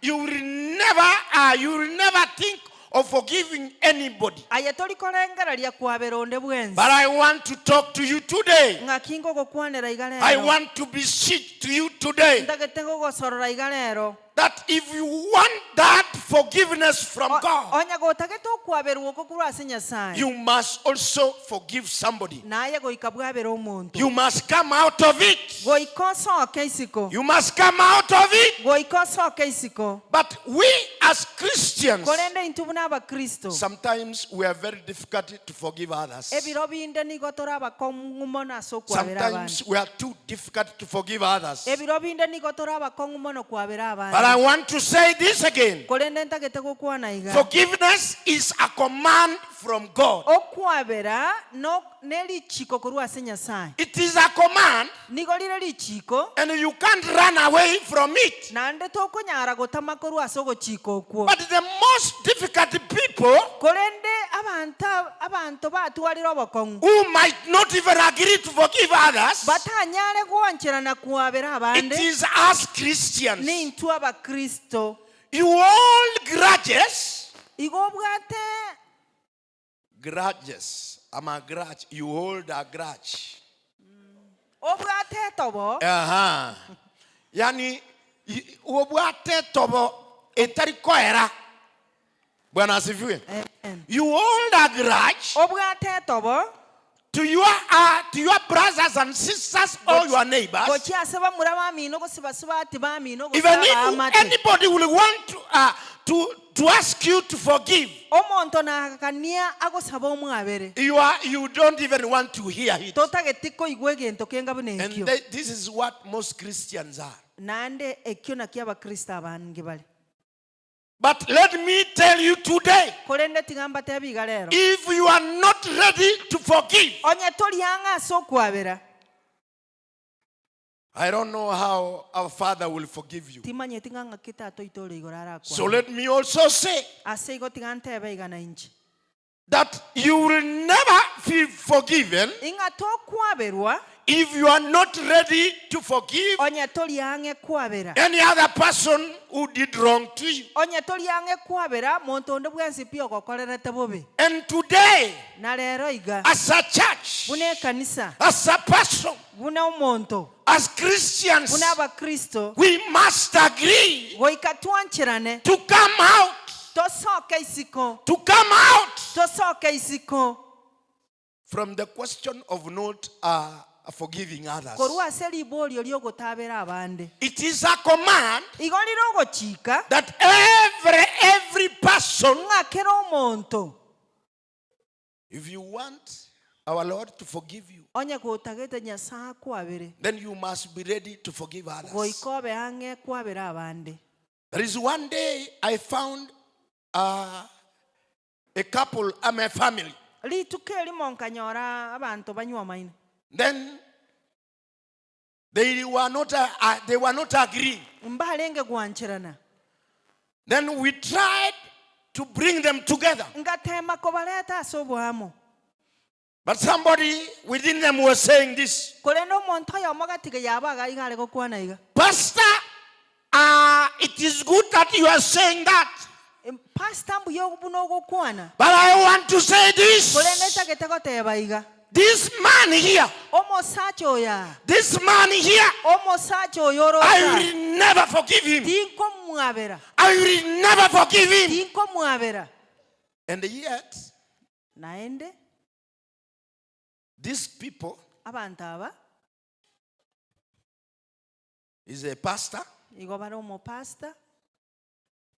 you will never think of forgiving anybody. aye tolikolengeraria kwaberonde bwenzi. But I want to talk to you today. Ngakingo gokwanera igalero. I want to beseech to you today ndagete gogosorora igalero. that if you want that forgiveness from God, onya gotagete okwaberwa okukurase Nyasaye. you must also forgive somebody. naye goika bwabera omuntu. You must come out of it. goika osoke isiko. You must come out of it. goika osoke isiko. But we as Christians, kolende intubuna abakristo, sometimes we are very difficult to forgive others. ebiro binde nigo torabakongumo naso kwabera abandi. Sometimes we are too difficult to forgive others. ebiro binde nigo torabakongumo no kwabera abandi. But I want to say this again. kolende ntagete gokwana iga. Forgiveness is a command from God. okwabera no nelichiko kurwase Nyasaye. It is a command. nigo lile lichiko. And you can't run away from it. nande tokonyara gotama kurwase ogochiko okwo. But the most difficult people, kolende abantu batwalira obokongu, who might not even agree to forgive others, batanyale gwoncherana kwabera abande, it is us Christians. ni ntu abakristo. You hold grudges. igo bwate Grudges. I'm a grudge. You hold a grudge. obwate tobo. Yani obwate tobo etari koera. Bwana asifiwe. You hold a grudge. obwate tobo to your brothers and sisters or your neighbors. Even if anybody will want to ask you to forgive, you don't even want to hear it. And this is what most Christians are. But let me tell you today, if you are not ready to forgive, I don't know how our Father will forgive you. So let me also say that you will never feel forgiven if you are not ready to forgive any other person who did wrong to you. And today, as a church, as a person, as Christians, we must agree to come out. To come out from the question of not forgiving others. It is a command that every person, if you want our Lord to forgive you, then you must be ready to forgive others. There is one day I found a couple, a family. Then they were not agreeing. Then we tried to bring them together. But somebody within them was saying this: Pastor, it is good that you are saying that. But I want to say this. This man here, I will never forgive him. I will never forgive him. And yet, these people is a pastor.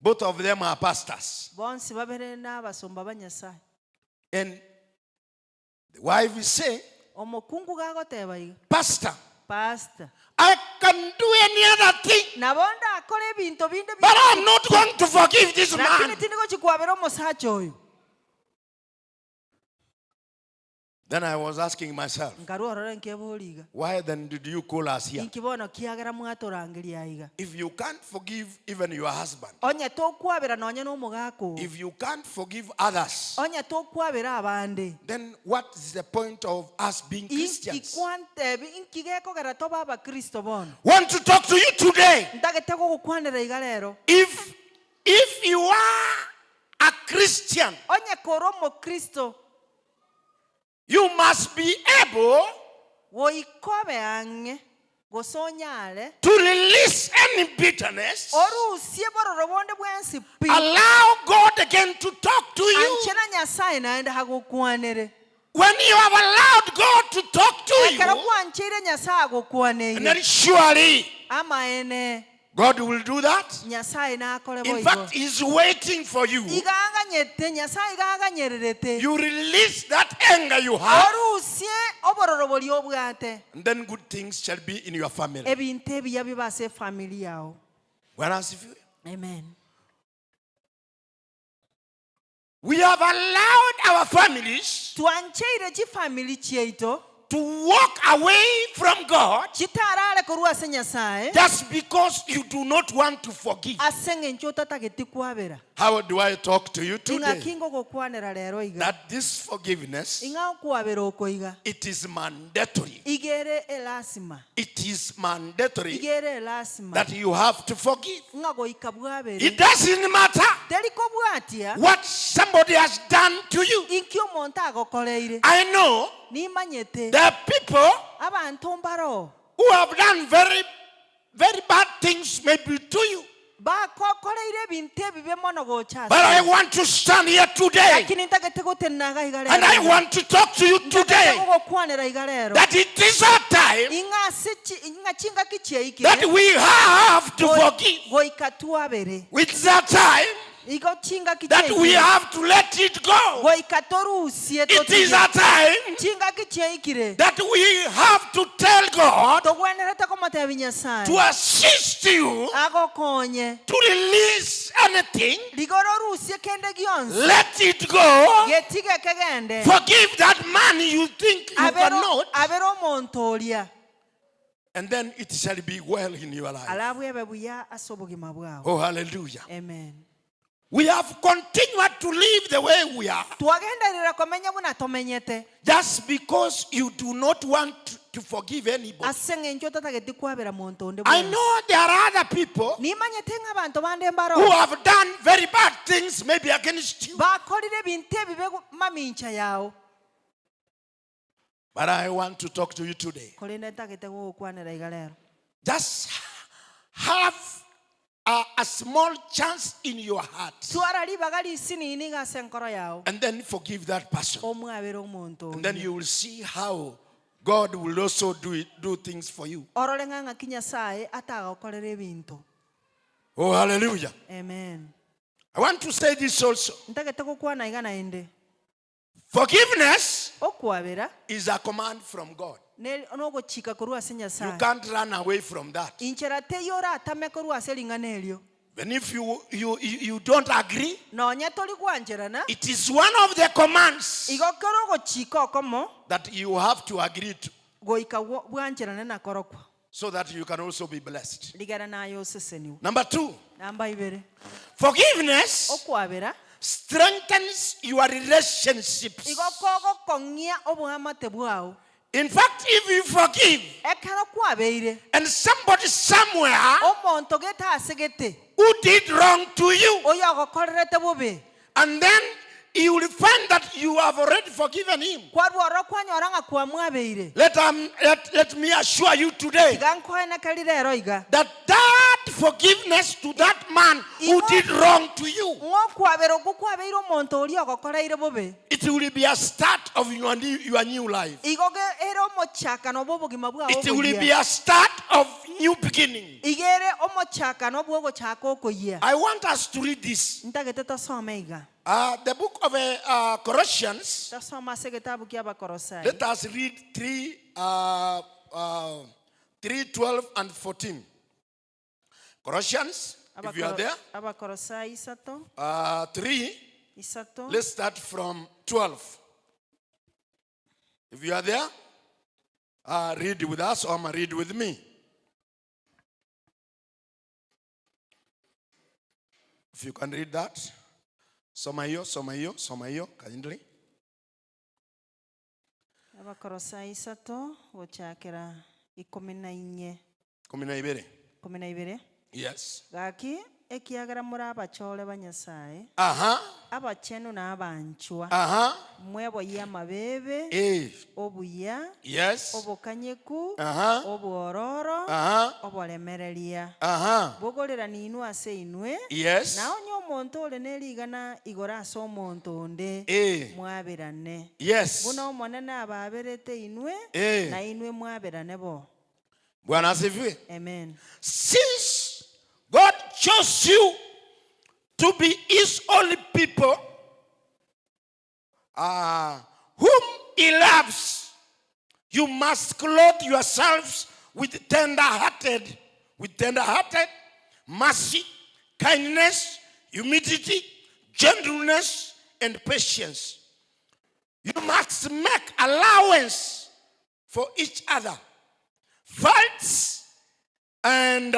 Both of them are pastors. And the wife is saying, Pastor, I can do any other thing, but I'm not going to forgive this man. Then I was asking myself, why then did you call us here? If you can't forgive even your husband, if you can't forgive others, then what is the point of us being Christians? Want to talk to you today. If you are a Christian, onye koro mo Kristo, you must be able woikobe ange gosonyale to release any bitterness. orusie bororobonde bwensi pi. Allow God again to talk to you. Anchena nyasaye naenda hagokwanere. When you have allowed God to talk to you, and then surely God will do that. In fact, He's waiting for you. You release that anger you have, and then good things shall be in your family. Whereas if you, amen. We have allowed our families to walk away from God just because you do not want to forgive. How do I talk to you today? That this forgiveness, it is mandatory. It is mandatory that you have to forgive. It doesn't matter what somebody has done to you. I know there are people who have done very, very bad things maybe to you. But I want to stand here today and I want to talk to you today that it is our time that we have to forgive. It's our time that we have to let it go. It is a time that we have to tell God to assist you to release anything. Let it go. Forgive that man you think you cannot. And then it shall be well in your life. Oh, hallelujah. Amen. We have continued to live the way we are just because you do not want to forgive anybody. I know there are other people who have done very bad things maybe against you. But I want to talk to you today. Just have a small chance in your heart, and then forgive that person, and then you will see how God will also do things for you. Oh, hallelujah. Amen. I want to say this also. Forgiveness is a command from God. You can't run away from that. And if you don't agree, it is one of the commands that you have to agree to, so that you can also be blessed. Number 2, forgiveness strengthens your relationships. In fact, if you forgive and somebody somewhere who did wrong to you, and then you will find that you have already forgiven him. Let me assure you today that forgiveness to that man who did wrong to you, it will be a start of your new life. It will be a start of new beginning. I want us to read this. The book of Colossians. Let us read 3:12 and 14. Colossians, if you are there. 3. Let's start from 12. If you are there, read with us or read with me. If you can read that. Somayo, kindly. Abakolosai 3 gochakera 14. Yes. Gaki ekiagera muri abachole banyasaye abachenu na abanchwa mwebo y'amabebe obuya obukanyeku obuororo obolemereria bogorera ninu ase inwe na onye omonto ole nerigana igora ase omonto onde mwaberane buno omonene ababerete inwe na inwe mwaberane bo. Bwana asifiwe. Amen. Since God chose you to be his only people, whom he loves, you must clothe yourselves with tender-hearted, mercy, kindness, humility, gentleness, and patience. You must make allowance for each other. Faults and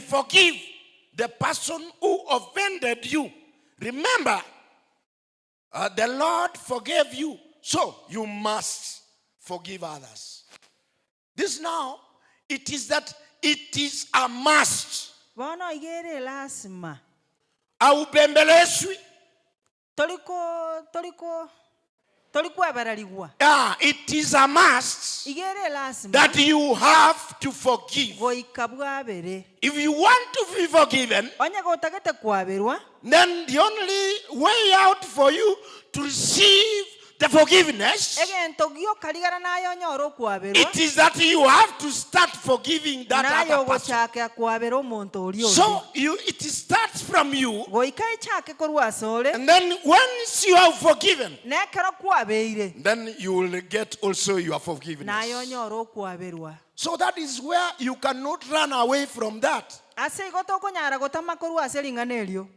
forgive the person who offended you. Remember, the Lord forgave you, so you must forgive others. This now, it is a must. Bono igere lazima. Aubembeleswi. Toliko. It is a must that you have to forgive. If you want to be forgiven, then the only way out for you to receive the forgiveness, it is that you have to start forgiving that other person. So it starts from you, and then once you are forgiven, then you will get also your forgiveness. So that is where you cannot run away from that.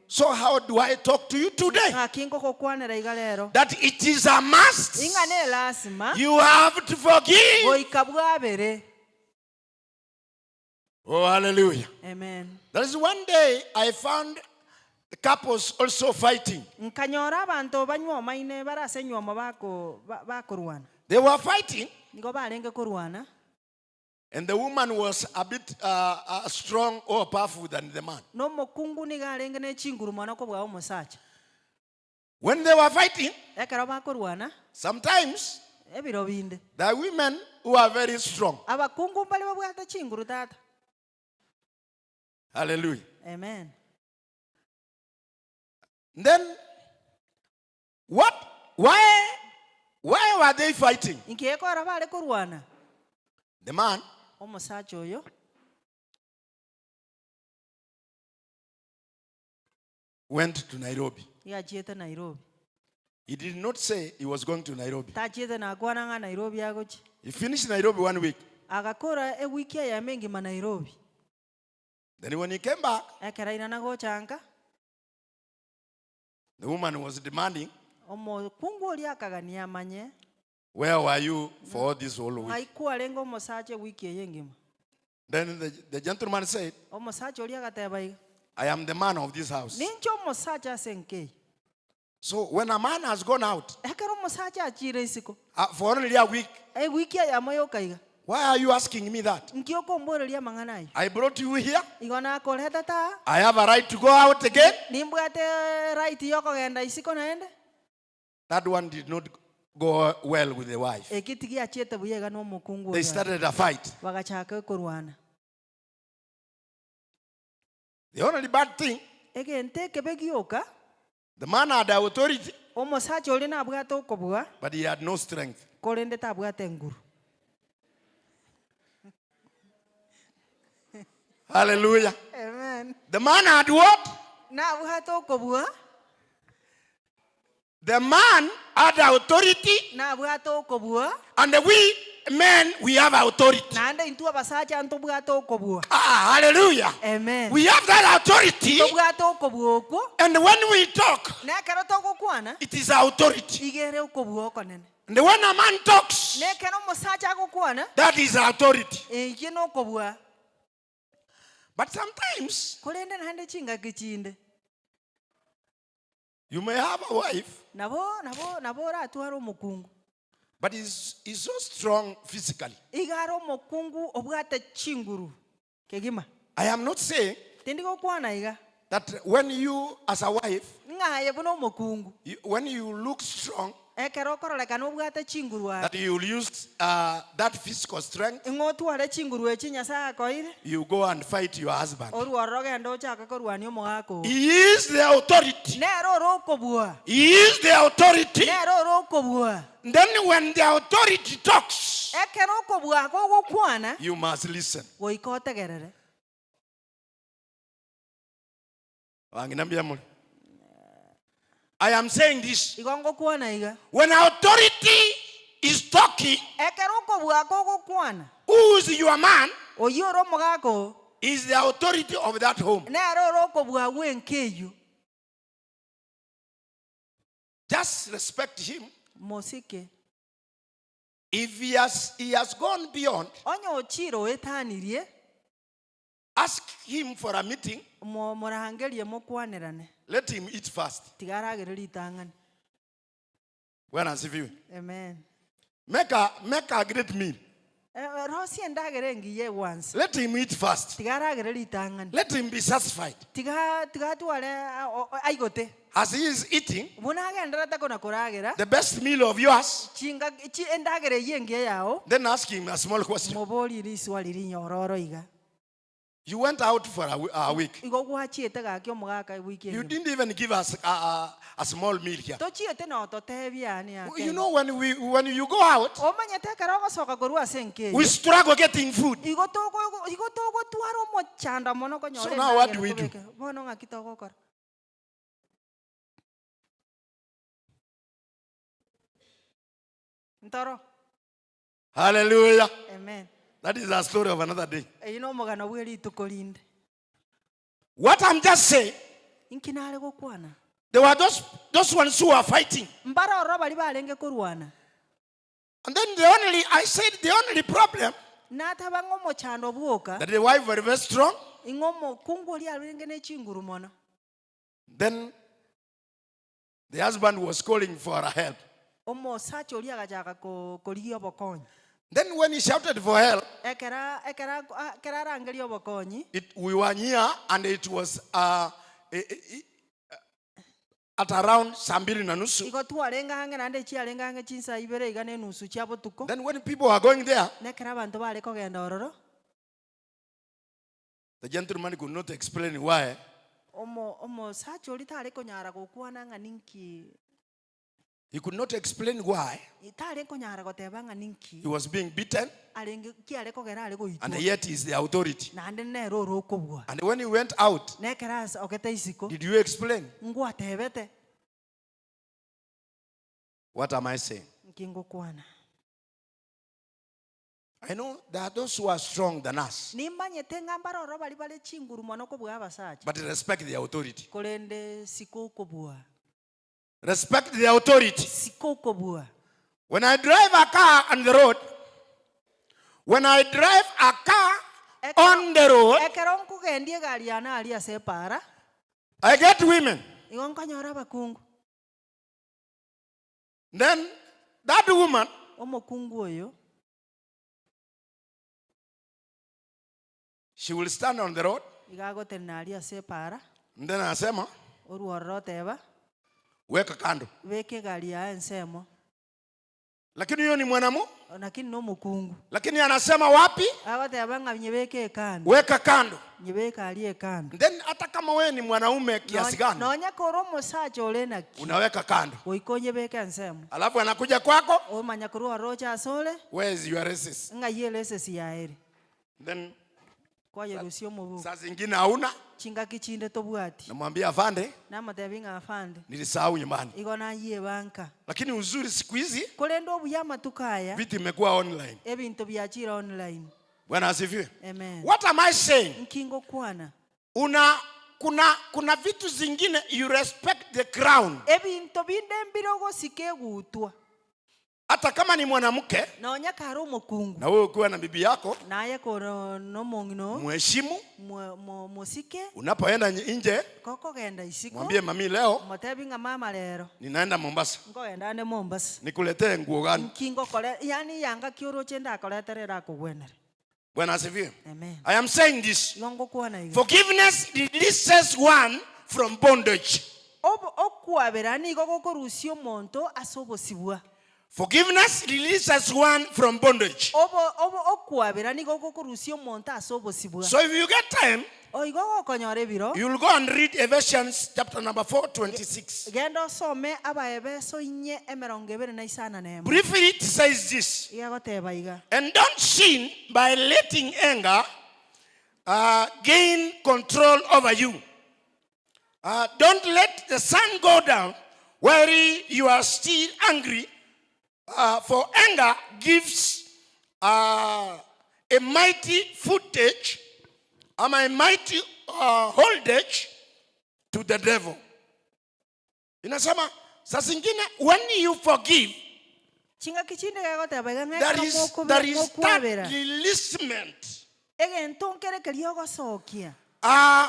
So how do I talk to you today? That it is a must. You have to forgive. Oh, hallelujah. Amen. There is one day I found the couples also fighting. They were fighting. And the woman was a bit strong or powerful than the man. When they were fighting, sometimes there are women who are very strong. Hallelujah. Amen. Then, why were they fighting? The man went to Nairobi. He did not say he was going to Nairobi. He finished Nairobi 1 week. Then when he came back, the woman was demanding, where were you for all this whole week? Then the gentleman said, I am the man of this house. So when a man has gone out for only a week, why are you asking me that? I brought you here. I have a right to go out again. That one did not go well with the wife. They started a fight. The only bad thing, the man had authority, but he had no strength. Hallelujah. Amen. The man had what? The man had authority, and we men, we have authority. Hallelujah. Amen. We have that authority, and when we talk, it is authority. And when a man talks, that is authority. But sometimes, you may have a wife, but he's so strong physically. I am not saying Tindiko kwana iga. That when you as a wife, Ngaye buno mokungu. when you look strong, Ekero koroleka nobwate chingurwa. that you will use that physical strength, Ngotware chingurwe chinyasa koire. you go and fight your husband. Oruoroge ndo chaka korwani omogako. He is the authority. Nero rokobua. He is the authority. Nero rokobua. Then when the authority talks, Ekero kobua gogo kwana. you must listen. Goikote gerere. I am saying this. Igongo kwana iga. When authority is talking, Ekero kobua gogo kwana. who is your man? Oyoro mogako. Is the authority of that home. Nero rokobua wenkeyu. Just respect him. Mosike. If he has gone beyond, Onyo chiro etanirie. ask him for a meeting. Morahangerie mokwanerane. Let him eat first. Tigaragereri tangani. Bwana asifiwe. Amen. Make a great meal. Rosi endagere ngiye once. Let him eat first. Tigaragereri tangani. Let him be satisfied. Tigatwale aigote. As he is eating the best meal of yours, then ask him a small question. You went out for a week. You didn't even give us a small meal here. You know, when you go out, we struggle getting food. So now what do we do? Hallelujah. Amen. That is a story of another day. What I'm just saying, there were those ones who are fighting. And then I said the only problem that the wife was very strong. Then the husband was calling for help. Then when he shouted for help, we were near and it was at around Sambiri Nanusu. Then when people are going there, the gentleman could not explain why. He could not explain why he was being beaten, and yet he is the authority. And when he went out, did you explain? What am I saying? I know there are those who are stronger than us, but respect the authority. Respect the authority. When I drive a car on the road, I get women. Then that woman she will stand on the road. And then I say, weka kando. Lakini huyo ni mwanamu. Lakini anasema wapi? Weka kando. Then hata kama wewe ni mwanaume kiasi gani, unaweka kando. Alafu anakuja kwako, where is your resist? Then saa zingine hauna, namwambia afande, nilisahau nyumbani. Lakini uzuri siku hizi vitu imekuwa online. Bwana asifiwe. What am I saying? Kuna vitu zingine you respect the crown. Hata kama ni mwanamke na wewe ukiwa na bibi yako, mheshimu. Unapoenda nje, mwambie mami, leo ninaenda Mombasa, nikuletee nguo gani? Bwana asifiwe. Amen. I am saying this. Longokuana iga. Forgiveness releases one from bondage. Okwabera nigo gokorusio monto asobosibwa. Forgiveness releases one from bondage. Okwabera nigo gokorusio monto asobosibwa. So if you get time, oigo gokonyore biro. you will go and read Ephesians chapter number 4:26. Genda some abaefeso inye emerongo ebere na isana nemo. Briefly it says this. Igagoteba iga. And don't sin by letting anger gain control over you. Don't let the sun go down while you are still angry. For anger gives a mighty footage, a mighty holdage to the devil. Inasema, saa zingine when you forgive, there is that releasement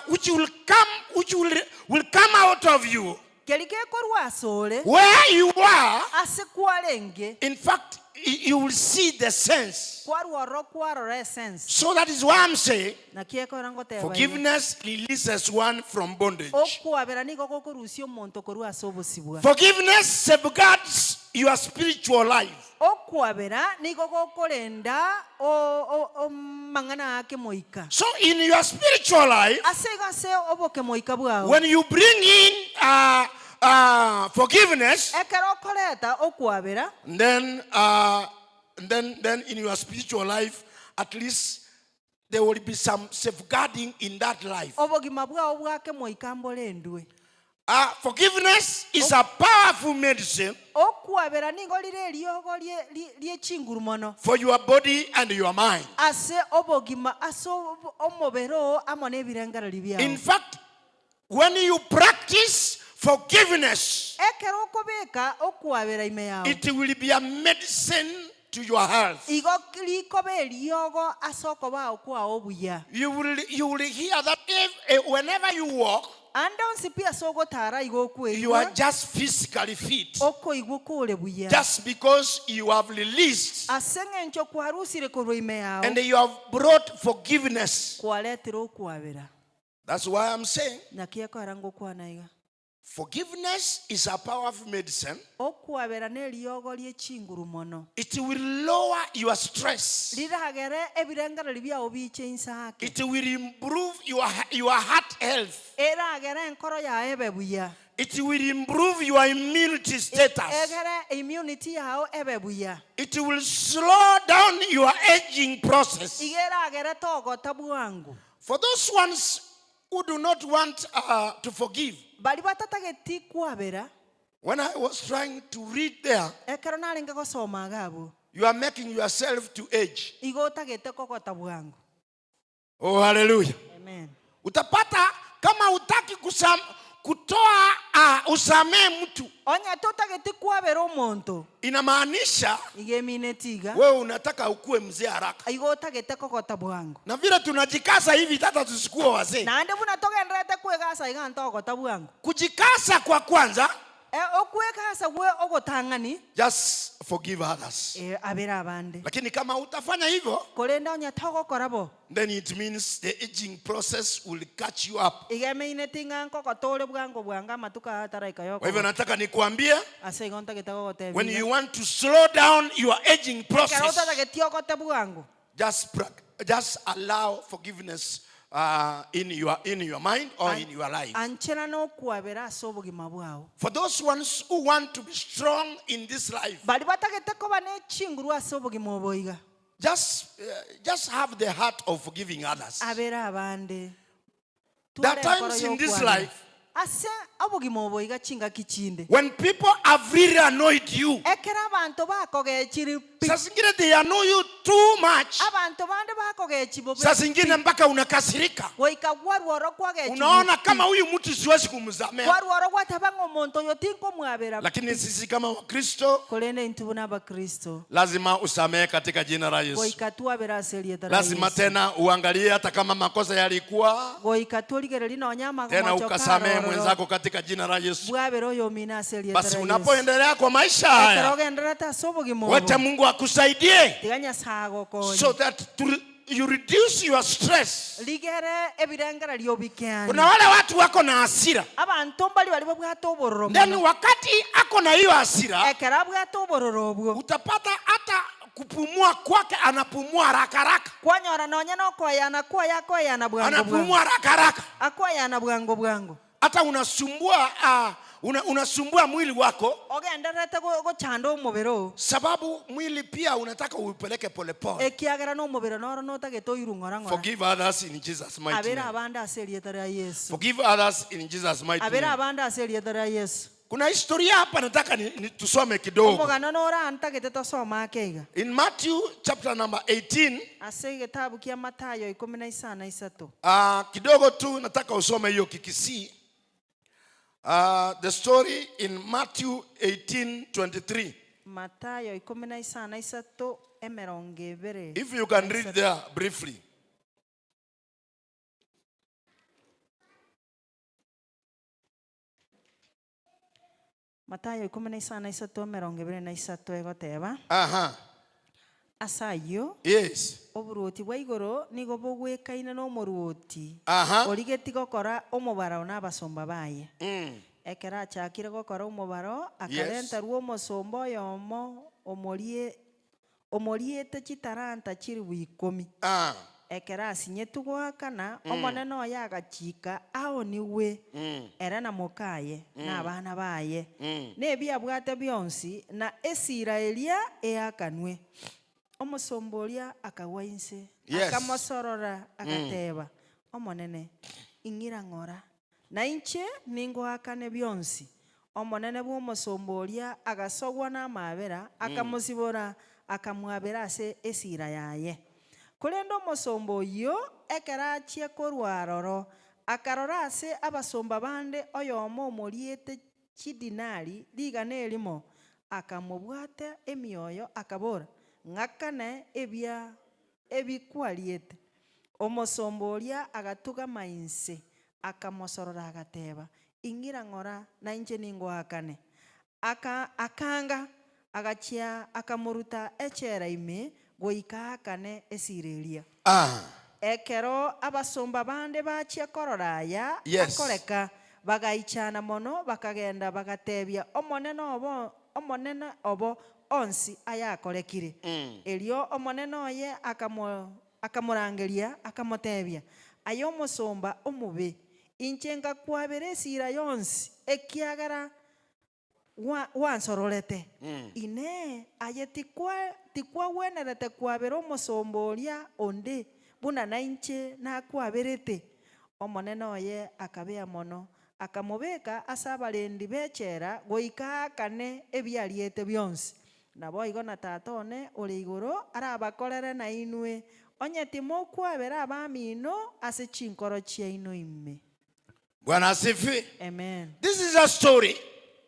which will come out of you. Where you are, in fact, you will see the sense. So that is why I'm saying forgiveness releases one from bondage. Forgiveness safeguards your spiritual life. So in your spiritual life, when you bring in forgiveness, then in your spiritual life, at least there will be some safeguarding in that life. Forgiveness is a powerful medicine for your body and your mind. In fact, when you practice forgiveness, it will be a medicine to your health. You will hear that whenever you walk, you are just physically fit. Just because you have released and you have brought forgiveness. That's why I'm saying forgiveness is a powerful medicine. It will lower your stress. It will improve your heart health. It will improve your immunity status. It will slow down your aging process. For those ones who do not want to forgive, when I was trying to read there, you are making yourself to age. Oh, hallelujah. Amen. Utapata kama utaki kutoa usamee mtu, inamaanisha wewe unataka ukue mzee haraka. Na vile tunajikasa hivi tata tusikuwe wazee. Kujikasa kwa kwanza, just forgive others. Lakini kama utafanya hivyo, then it means the aging process will catch you up. Kwa hivyo nataka nikuambie, when you want to slow down your aging process, just allow forgiveness in your mind or in your life. For those ones who want to be strong in this life, just have the heart of forgiving others. There are times in this life when people have really annoyed you, saa zingine they annoy you too much. Saa zingine mpaka unakasirika. Unaona kama huyu mtu siwezi kumsamehe. Lakini sisi kama Wakristo, lazima usamehe katika jina la Yesu. Lazima tena uangalie hata kama makosa yalikuwa, tena ukasamehe mwenzako katika jina la Yesu. Basi unapoendelea kwa maisha haya, wacha Mungu akusaidie, so that you reduce your stress. ligere ebirengera liobikeani. Kuna wale watu wako na hasira. Abantu mbali walibo bwato bororo. Then wakati ako na hiyo hasira, ekera bwato bororo obwo. Utapata hata kupumua kwake anapumua haraka haraka. Kwanyora nonya no koyana koyana bwango. Anapumua haraka haraka. Akoyana bwango. Hata unasumbua mwili wako. Ogenderete go chando umubiro. Sababu mwili pia unataka upeleke polepole. Ekiagera no umubiro noro no tageto irungora ngora. Forgive others in Jesus mighty name. Abera abanda aselietara ya Yesu. Forgive others in Jesus mighty name. Abera abanda aselietara ya Yesu. Kuna historia hapa nataka tusome kidogo. Omugana nora antagete tosoma akeiga. In Matthew chapter number 18. Ase kitabu kia Mathayo 13. Kidogo tu nataka usome hiyo kikisi. The story in Matthew 18:23. Mathayo 13 emerongevere. If you can read there briefly. Mathayo 13 emerongevere na 3 egoteba. Asayo. Yes. Oburuoti bwa igoro nigo bugwikaine no muruoti. Origeti gokora omubaro na abasomba baye. Ekera chakire gokora omubaro akarenta ruo musombo yomo omoriete chitaranta chiri 10. Ekera asinyetu gwakana omonene oya agachika ao niwe era na mukaye na abana baye nebia bwate byonsi na Esiraelia eakanwe. Omosombolia akawainse akamosorora agateba omonene ingira ngora na inche ningo akane byonsi omonene bwo omosombolia agasogwa na mabera akamosibora akamwabera ase esira yaye kulendo omosombo yo ekerachie korwaroro akarora ase abasomba bande oyomo omoriete chidinari ligana elimo akamobwate emioyo akabora ngakane ebikwaliete omosombolia agatuga mainse akamosorora agateba ingira ngora na inche ningo akane akanga agachia akamuruta echera ime goika akane Esiraelia. Ekero abasomba bande bachia kororaya akoreka bagaichana mono bakagenda bagatebia omonene obo onsi ayakorekire. Elio omonene oye akamurangeria akamotebia ayo omosomba omube inchenga kwabere esira yonsi ekiagara wansororete ine aye tikwa wenerete kwabere omosombolia onde buna na inche na kwaberete omonene oye akabea mono akamubeka asabarendi bechera goika akane ebiariete byonsi nabo igo na tatone ore igoro arabakorere na inwe onyetimo kwabera abamino ase chinkoro chia ino imme. Bwana asifi. Amen. This is a story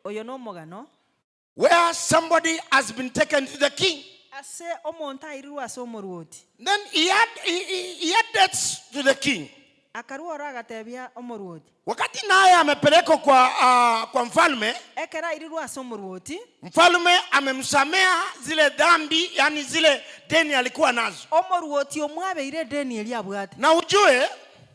oyo no mogano where somebody has been taken to the king. Ase omonta irua so moruoti. Then he had debts to the king. Akaruora agatebia omoruoti. Wakati naye amepelekwa kwa mfalme, ekera irua so moruoti. Mfalme amemsamea zile dhambi, yani zile deni alikuwa nazo. Omoruoti omwabe ile deni eliabwate. Na ujue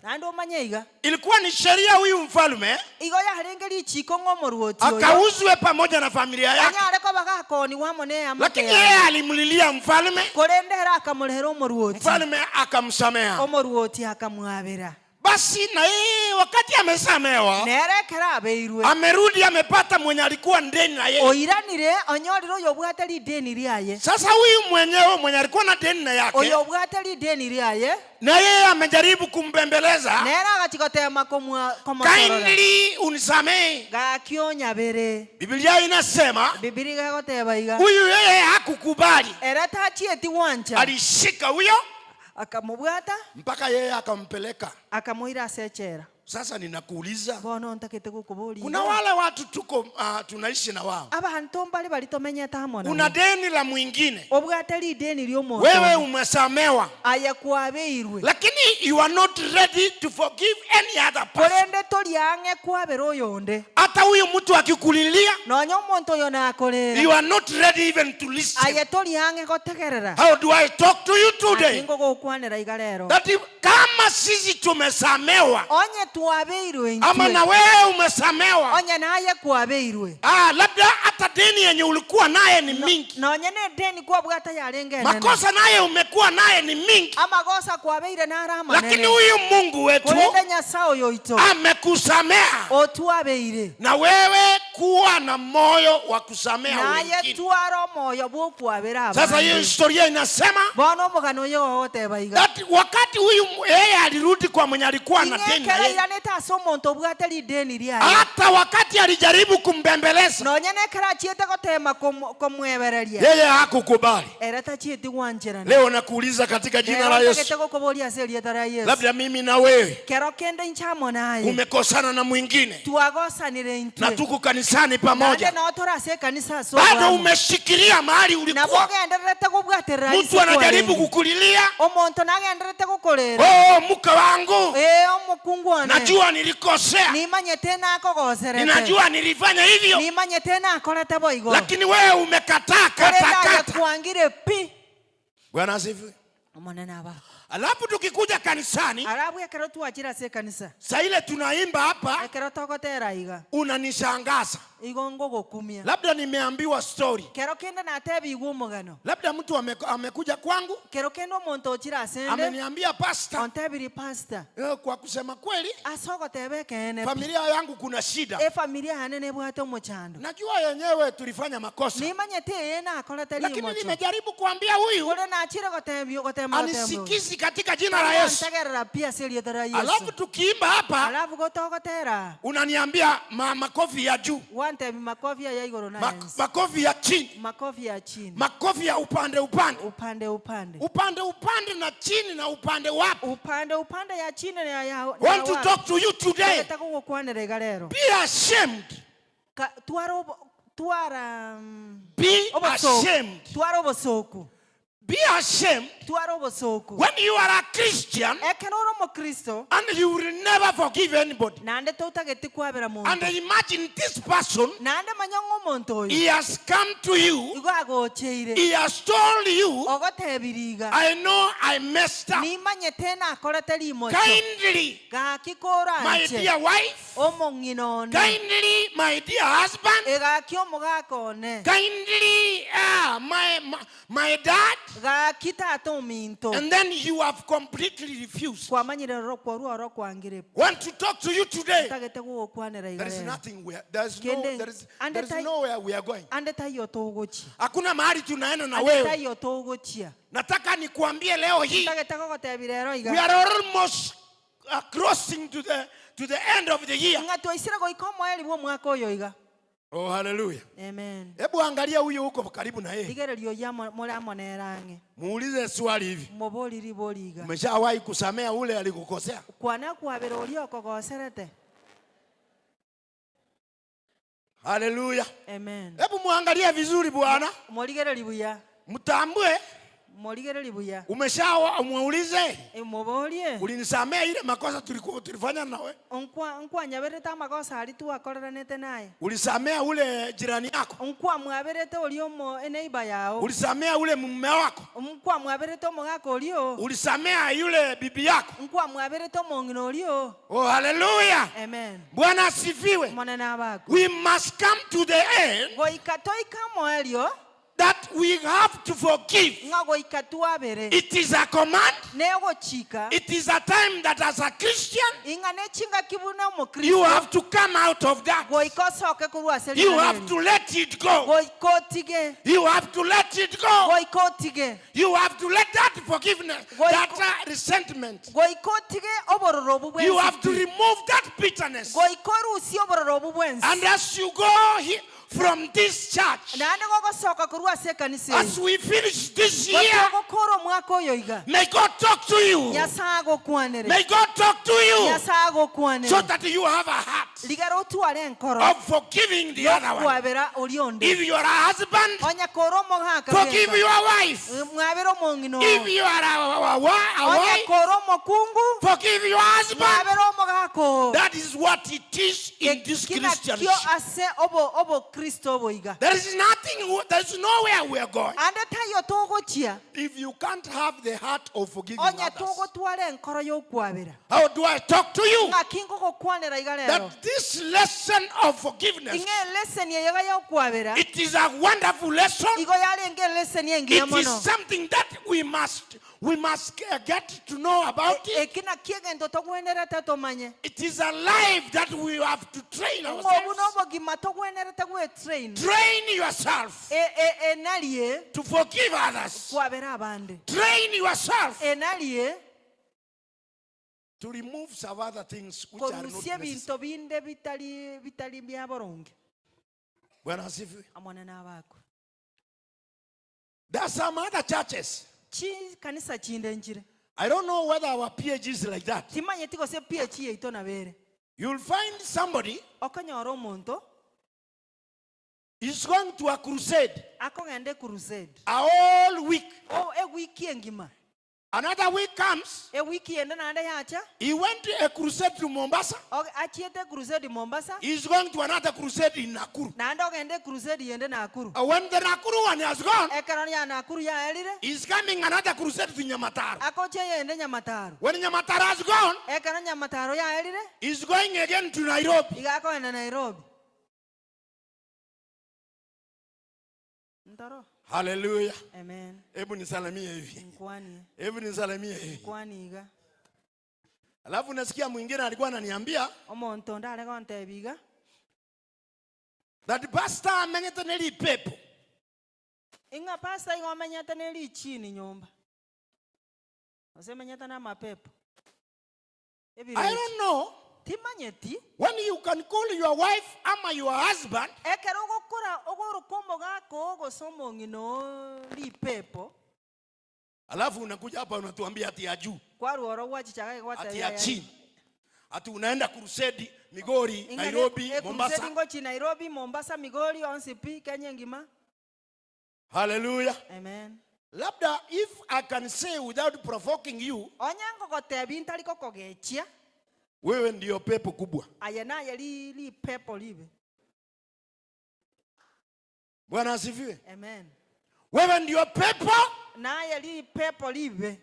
ando manyeiga ilikuwa ni sheria huyu mfalme igo ya harengeri chiko ngomoruoti akauzwe pamoja na familia yake. Anyale ko bagakoni wamone amake. Lakini yeye alimlilia mfalme. Korendera akamulehera omoruoti. Mfalme akamsamea. Omoruoti akamwabera. Basi na yeye wakati amesamewa nerekera abeirwe amerudi amepata mwenye alikuwa ndeni na yeye. Oiranire onyoriro yobwateli deni riaye. Sasa huyu mwenye alikuwa na deni na yake. Oyobwateli deni riaye. Na yeye amejaribu kumbembeleza. Nera agachikotema komosorora. Kindly unisamee. Gakionya bere. Biblia inasema. Biblia goteba iga. Huyu yeye hakukubali. Era tachieti wanja. Alishika huyo akamubwata mpaka yeye akampeleka akamuira asechera. Sasa ninakuuliza, Bono ntakete kukubuliza. kuna wale watu tuko tunaishi na wao, Abantu mbali balitomenyeta hamwe na una deni la mwingine, obwatali deni lyomuntu, wewe umesamewa, ayakwabeirwe, lakini you are not ready to forgive any other person. Kolende toliange kwabera oyonde, hata huyu mtu akikulilia, nonya omuntu oyo nakolera, you are not ready even to listen. ayatoliange gotegerera. How do I talk to you today? Ingo gokwanera igalero, That kama sisi tumesamewa, onye tuabeirwe, ama na wewe umesamewa, onye naye kwabeirwe, labda hata deni yenye ulikuwa naye ni mingi, nonya ne deni kwa bwata yarengene, makosa naye umekuwa naye ni mingi, amakosa kwabeire narama, lakini huyu Mungu wetu kolende nyasao yoito amekusamea, otuabeire, na wewe kuwa na moyo wa kusamea naye wengine. tuaro moyo bwokwabera. Sasa hiyo historia inasema bono mugano yo wote baiga, that wakati huyu yeye alirudi kwa mwenye alikuwa na deni na yeye, hata wakati alijaribu kumbembeleza, yeye hakukubali. Leo nakuuliza katika jina la Yesu, labda mimi na wewe umekosana na mwingine na tuko kanisani pamoja, bado umeshikilia mahali ulikuwa, mtu anajaribu kukulilia, mke wangu, najua nilikosea, ninajua nilifanya hivyo, lakini wewe umekataa kata. Bwana asifiwe. Alafu tukikuja kanisani, saa ile tunaimba hapa, unanishangaza. Labda nimeambiwa story, labda mtu amekuja kwangu, ameniambia pastor, kwa kusema kweli familia yangu kuna shida, najua yenyewe tulifanya makosa, lakini nimejaribu kuambia huyu anisikizi katika jina la Yesu. Alafu tukiimba hapa, unaniambia makofi ya juu, makofi ya chini, makofi ya upande na chini na upande wapi? Ya chini na ya want to talk to you today. Be ashamed. Be ashamed. Be ashamed when you are a Christian and you will never forgive anybody. And imagine this person, he has come to you, he has told you, I know I messed up. Kindly, my dear wife, kindly, my dear husband, kindly, my dad. And then you have completely refused. Want to talk to you today. There is nothing where, there is nowhere we are going. Hakuna mahali tunaenda na wewe. Nataka nikuambie leo hii, we are almost crossing to the end of the year. Oh, hallelujah. Amen. Hebu angalia huyo huko karibu na yeye. Muulize swali hivi. Umeshawahi kusamea ule alikukosea? Hallelujah. Amen. Hebu muangalia vizuri bwana. Mtambue. Umeshawa umuulize. Ulinisamea ile makosa tulifanya nawe? Ulisamea ule jirani yako? Ulisamea ule mume wako? Ulisamea yule bibi yako? Oh, hallelujah. Amen. Bwana asifiwe. We must come to the end that we have to forgive. It is a command. It is a time that as a Christian, you have to come out of that. You have to let it go. You have to let it go. You have to let that forgiveness, that resentment. You have to remove that bitterness. And as you go from this church, nande gogosoka kurwa ase ekanisa as we finish this year, gokora omwaka oyo iga may God talk to you. Nyasaye agokwanere May God talk to you Nyasaye agokwanere so that you have a heart ligara otware enkoro of forgiving the other one. yokwabera oli onde If you are a husband, onya kora omogaka forgive your wife. mwabera omongino If you are a onya wife, kora omokungu forgive your husband. mwabera omogako That is what it is in this Christian kio ase obo Kristo obo iga There is nothing, there is nowhere we are going. ande tayo togochia If you can't have the heart of forgiving onya others, togotwara enkoro yokwabera how do I talk to you? ngakingo gokwanera iga lero That this lesson of forgiveness, inge lesson ye yaga yokwabera it is a wonderful lesson. igo yale nge lesson ye ngiya It is mono something that we must get to know about it. ekina kiegento togwenera tatomanye It is a life that we have to train ourselves. Train yourself to forgive others. Train yourself to remove some other things which are not necessary. Bwana asifiwe. There are some other churches. I don't know whether our PhD is like that. You'll find somebody is going to a crusade a whole week. Another week comes. He went to a crusade to Mombasa. He's going to another crusade in Nakuru. When the Nakuru one has gone, he's coming another crusade to Nyamataro. When Nyamataro has gone, he's going again to Nairobi. Hallelujah. Amen. Hebu nisalimie hivi. Hebu nisalimie hivi. Alafu nasikia mwingine alikuwa ananiambia that pastor amenyeta neli pepo. Inga pastor inga amenyeta neli chini nyumba. Osemenyeta na mapepo. I don't know. When you can call your wife ama your husband, alafu unakuja hapa unatuambia ati ya juu, ati ya chini, ati unaenda crusade Migori, Nairobi, Mombasa. Migori, onsipi Kenya ngima. Hallelujah. Amen. Labda if I can say without provoking you, wewe ndio pepo kubwa. Pepo libe. Bwana asifiwe. Amen. Wewe ndio pepo. Pepo libe.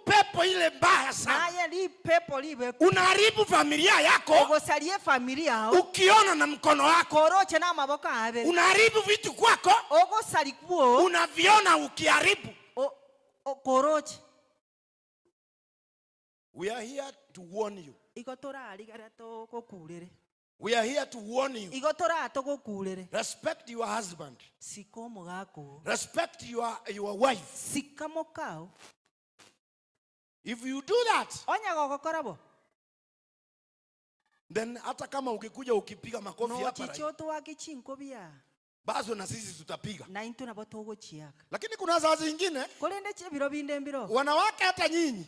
Pepo ile mbaya sana. Pepo libe. Unaharibu familia yako. Ukiona na mkono wako. Unaharibu vitu kwako. Unaviona ukiharibu. We are here to warn you. We are here to warn you. Respect your husband. Respect your wife. If you do that, then hata kama ukikuja ukipiga makofi hapa, bazo na sisi tutapiga. Lakini kuna saa zingine wanawake hata nyinyi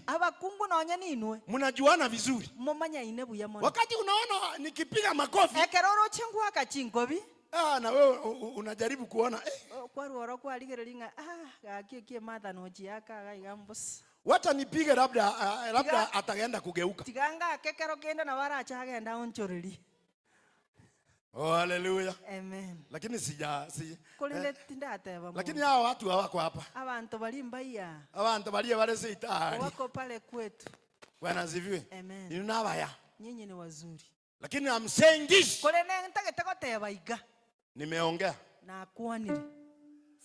mnajuana vizuri. Wakati unaona nikipiga makofi, na wewe unajaribu kuona wacha nipige, labda ataenda kugeuka. Oh, hallelujah. Amen. Lakini lakini hao watu hawako hapa. Abantu bali wale sitari. Wako pale kwetu. Bwana asifiwe. Amen. Ni nabaya. Nyinyi ni wazuri. Lakini I'm saying this. Baiga. Nimeongea. Na kuaniri.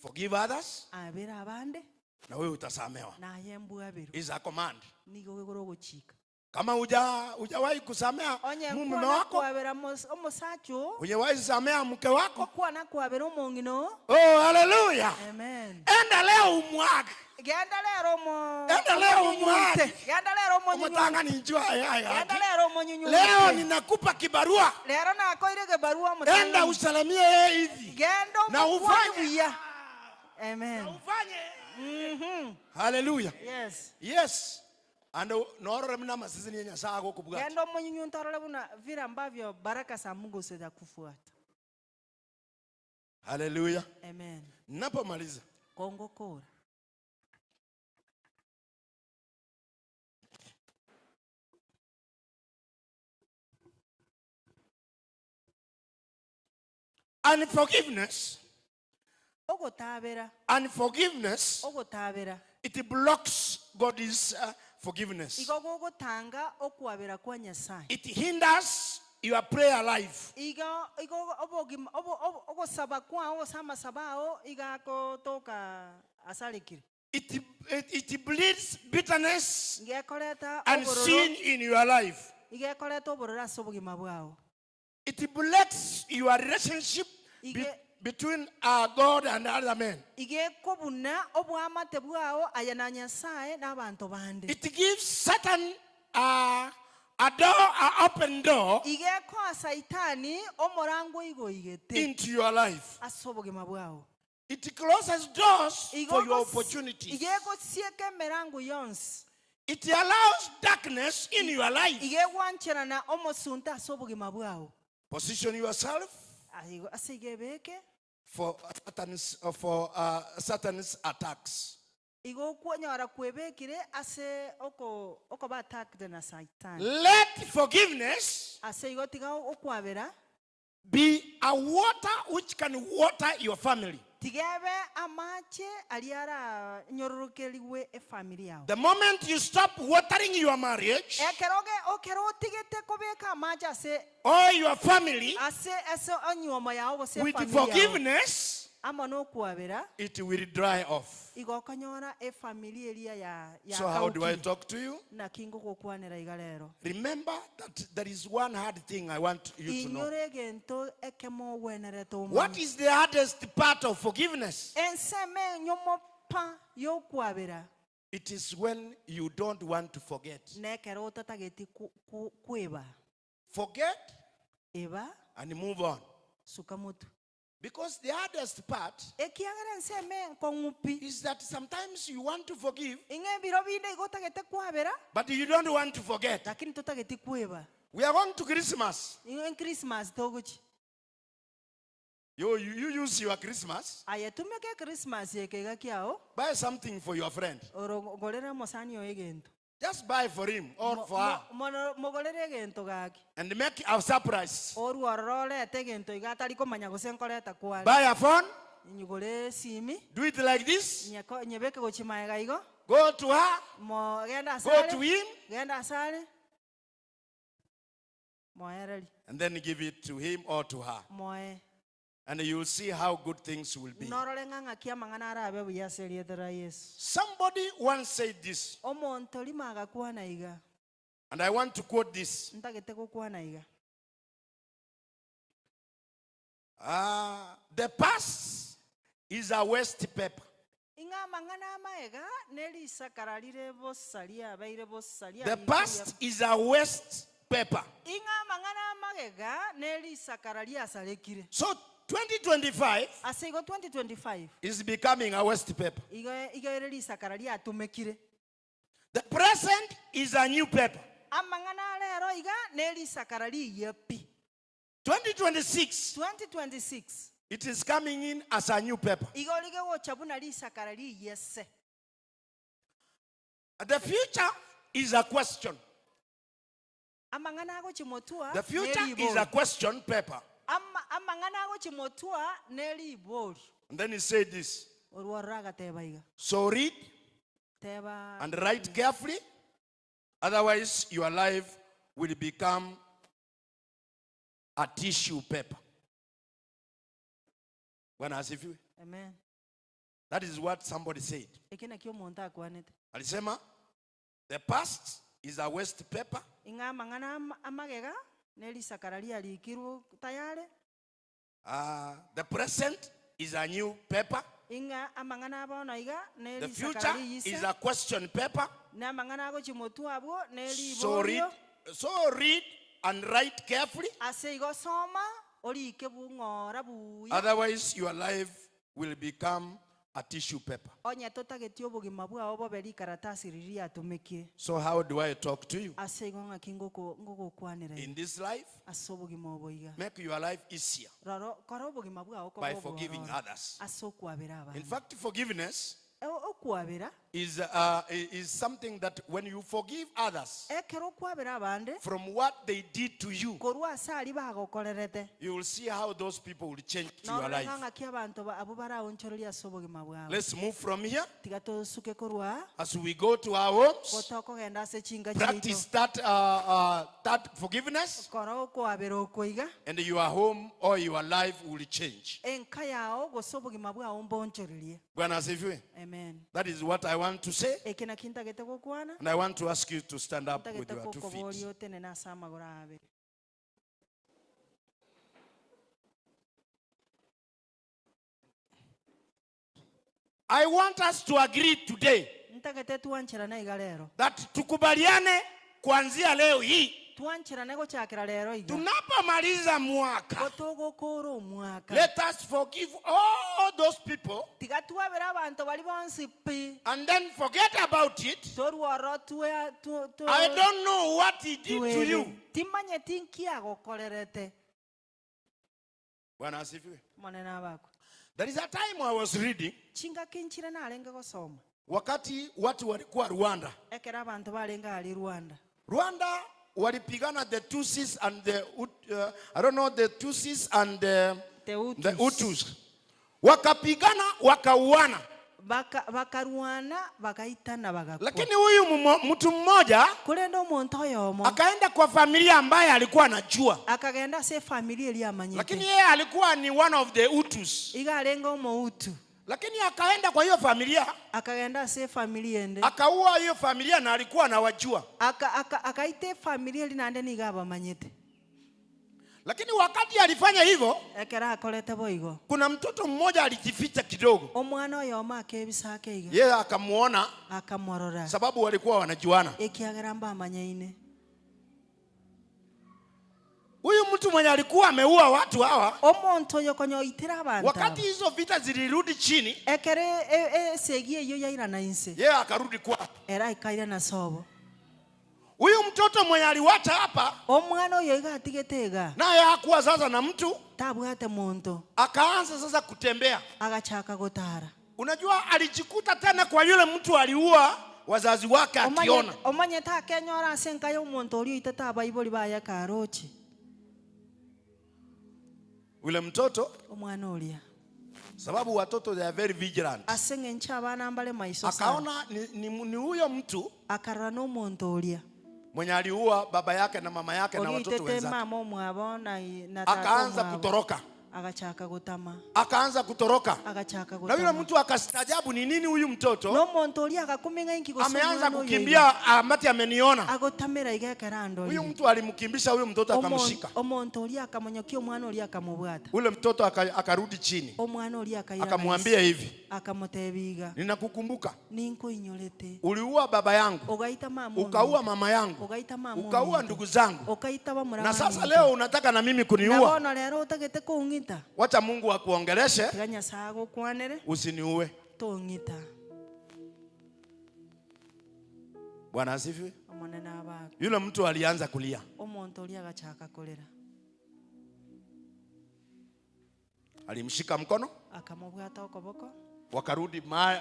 Forgive others. Abera abande. Na wewe utasamewa. Na yembu abiru. Is a command. Nigo gochika. Kama hujawahi kusamea mume wako, hujawahi samea mke wako. Oh, hallelujah. Amen. Enda leo umwage. Genda lero mo. Enda leo umwage. Genda lero mo. Umutanga ninjua haya. Genda lero mo nyunyu. Leo ninakupa kibarua. Lero na koire kibarua mutanga. Enda usalimie yeye hivi. Genda na ufanye. Amen. Na ufanye. Hallelujah. Yes. Yes. Ando noro mna masisi ni Nyasaye ako kubwata. Genda mo nyunyu ntorole buna vile ambavyo baraka za Mungu zitakufuata. Hallelujah. Amen. Napomaliza. Kongo kora. Unforgiveness. Unforgiveness. It blocks God's forgiveness. It hinders your prayer life. It breeds bitterness and sin in your life. It blocks your relationship between God and other men. It gives Satan a open door into your life. It closes doors for your opportunities. It allows darkness in your life. Position yourself for Satan's attacks. Let forgiveness be a water which can water your family. The moment you stop watering your marriage or your family with forgiveness, it will dry off. So how do I talk to you? Remember that there is one hard thing I want you to know. What is the hardest part of forgiveness? It is when you don't want to forget. Forget and move on. Because the hardest part is that sometimes you want to forgive, but you don't want to forget. We are going to Christmas. You use your Christmas. Buy something for your friend. Just buy for him or for her. And make a surprise. Buy a phone. Do it like this. Go to her. Go to him. And then give it to him or to her. And you'll see how good things will be. Somebody once said this, and I want to quote this. The past is a waste paper. The past is a waste paper. So 2025 is becoming a waste paper. The present is a new paper. 2026 it is coming in as a new paper. The future is a question. The future is a question paper. And then he said this. So read and write carefully, otherwise your life will become a tissue paper. Amen. That is what somebody said. Alisema, the past is a waste paper. Inga mangana amagega nelisakaralia likiru tayari. The present is a new paper. Inga amangana abona iga The future is a question paper. Na mangana go chimotu abo neli So read and write carefully. Ase igo soma oli kebungora buya. Otherwise your life will become a tissue paper. Onya totagetio bugima bwa obo beri karatasi riri atumike. So how do I talk to you? Ase igo ngakingo ngoko kwanira. In this life, aso bugima obo iga. make your life easier Raro koro bugima bwa oko by forgiving others. Aso kwabera aba. In fact, forgiveness okwabera is something that when you forgive others ekero kwabera abande from what they did to you, korwa asali bagokorerete, you will see how those people will change to your life. Let's move from here as we go to our homes. Practice that forgiveness, and your home or your life will change. Bwana asifiwe. Amen. That is what I want to say. And I want to ask you to stand up with your 2 feet. I want us to agree today that tukubaliane kuanzia leo hii tunapomaliza mwaka, let us forgive all those people and then forget about it. I don't know what he did to you. Bwana asifiwe. There is a time I was reading wakati watu walikuwa Rwanda. Rwanda walipigana the Tutsis and the the Tutsis and the Hutus. Wakapigana wakauana. Bakaruana bakaitana bagakuwa. Lakini huyu mtu mmoja akaenda kwa familia ambaye alikuwa anajua. Akagenda se familia ile amanyite. Lakini yeye alikuwa ni one of the Hutus. Igalenga umuhutu. Lakini akaenda kwa hiyo familia. Akagenda se familia ende. Akaua hiyo familia na alikuwa anawajua. Akaite familia ile nande ni gaba manyite. Lakini wakati alifanya hivyo, kuna mtoto mmoja alijificha kidogo. Yeye akamuona, sababu walikuwa wanajuana. Huyu mtu mwenye alikuwa ameua watu hawa, wakati hizo vita zilirudi chini, yeye akarudi kwao. Huyu mtoto mwenye aliwacha hapa, naye hakuwa sasa na mtu, akaanza sasa kutembea. Unajua alijikuta tena kwa yule mtu aliua wazazi wake akiona. Ule mtoto, sababu watoto they are very vigilant, akaona ni huyo mtu mwenye aliua baba yake na mama yake na watoto wenzake. Akaanza kutoroka. Akaanza kutoroka. Na yule mtu akastajabu, ni nini huyu mtoto? Ameanza kukimbia, amati ameniona. Huyu mtu alimkimbisha huyu mtoto akamshika. Ule mtoto akarudi chini. Akamwambia hivi, ninakukumbuka. Uliua baba yangu, ukaua mama yangu, ukaua ndugu zangu, na sasa leo unataka na mimi kuniua. Wacha Mungu akuongeleshe, usiniue. Bwana asifiwe. Yule mtu alianza kulia. Alimshika mkono,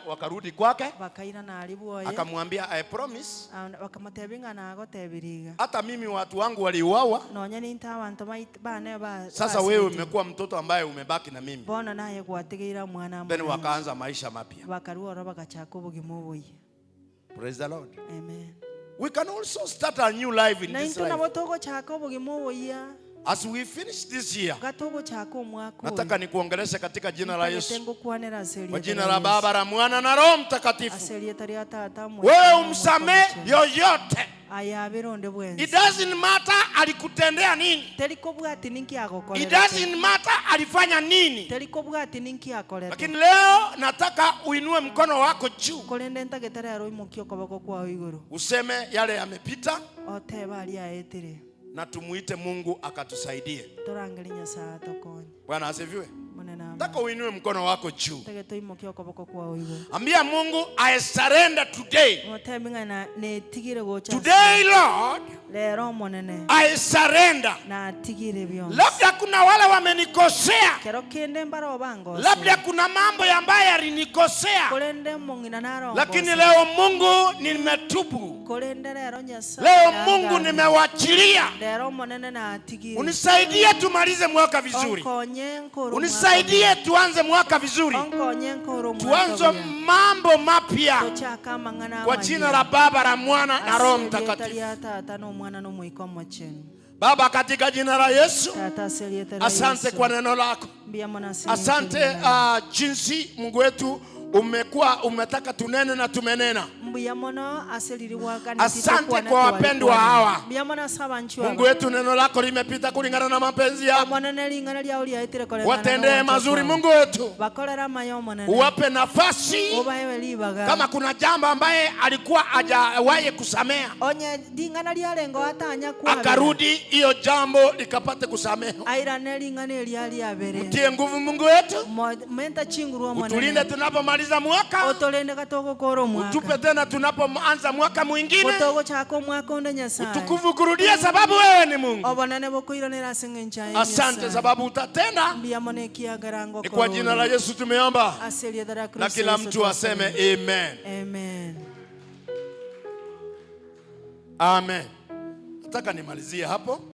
wakarudi kwake, akamwambia I promise, hata mimi watu wangu waliuawa, sasa wewe umekuwa mtoto ambaye umebaki na mimi. Then wakaanza maisha mapya. Praise the Lord. Amen. We can also start a new life in this life. As we finish this year, gatogochaka omwaka nataka nikuongeleshe katika jina la Yesu. Nitagukwanira asili Kwa ya jina Yesu. la Baba, la Mwana na Roho Mtakatifu. Asili ya Tata Wewe umsamee yoyote. ayabironde bwenzi. It doesn't matter alikutendea nini. Telikobwati ninki akokolera. It doesn't matter alifanya nini. Telikobwati ninki akolera. Lakini leo nataka uinue mkono wako juu. Kolende ntageterero imukio koboko kwa iguru. Useme yale yamepita. Oteba ali aetire. Na tumuite Mungu akatusaidie. Torangelinya saa tokonye. Bwana asifiwe. Munena. Nataka uinue mkono wako juu. Tegeto imukio koboko kwa iguru. Ambia Mungu, I surrender today. Oteminga na netigire gocha. Today Lord, lero monene. I surrender. Na tigire byonse. Labda kuna wale wamenikosea. Kero kende mbaro bango. Labda kuna mambo ambayo yalinikosea. Kolende mungina naro. Lakini leo Mungu nimetubu. Kolende lero nyasa. Leo Mungu nimewachilia. Lero monene na tigire. Unisaidie tumalize mwaka vizuri. Unisaidie tuanze mwaka vizuri. Tuanze mambo mapya. Kwa jina la Baba, la Mwana na Roho Mtakatifu. Baba, katika jina la Yesu, asante kwa neno lako. Asante jinsi Mungu wetu umetaka tunene na tumenena. Asante kwa wapendwa hawa. Mungu wetu, neno lako limepita kulingana na mapenzi yako. Watendee mazuri Mungu wetu. Uwape nafasi. Kama kuna jambo ambaye alikuwa hajawahi kusamea, akarudi hiyo jambo likapate kusamehewa. Mtie nguvu Mungu wetu. Utulinde tunapomaliza mwaka. Utupe tena tunapoanza mwaka mwingine. Utukufu kurudie sababu wewe ni Mungu. Asante sababu utatenda. Ni kwa jina la Yesu tumeomba. Na kila mtu aseme amen. Amen. Amen. Nataka nimalizie hapo.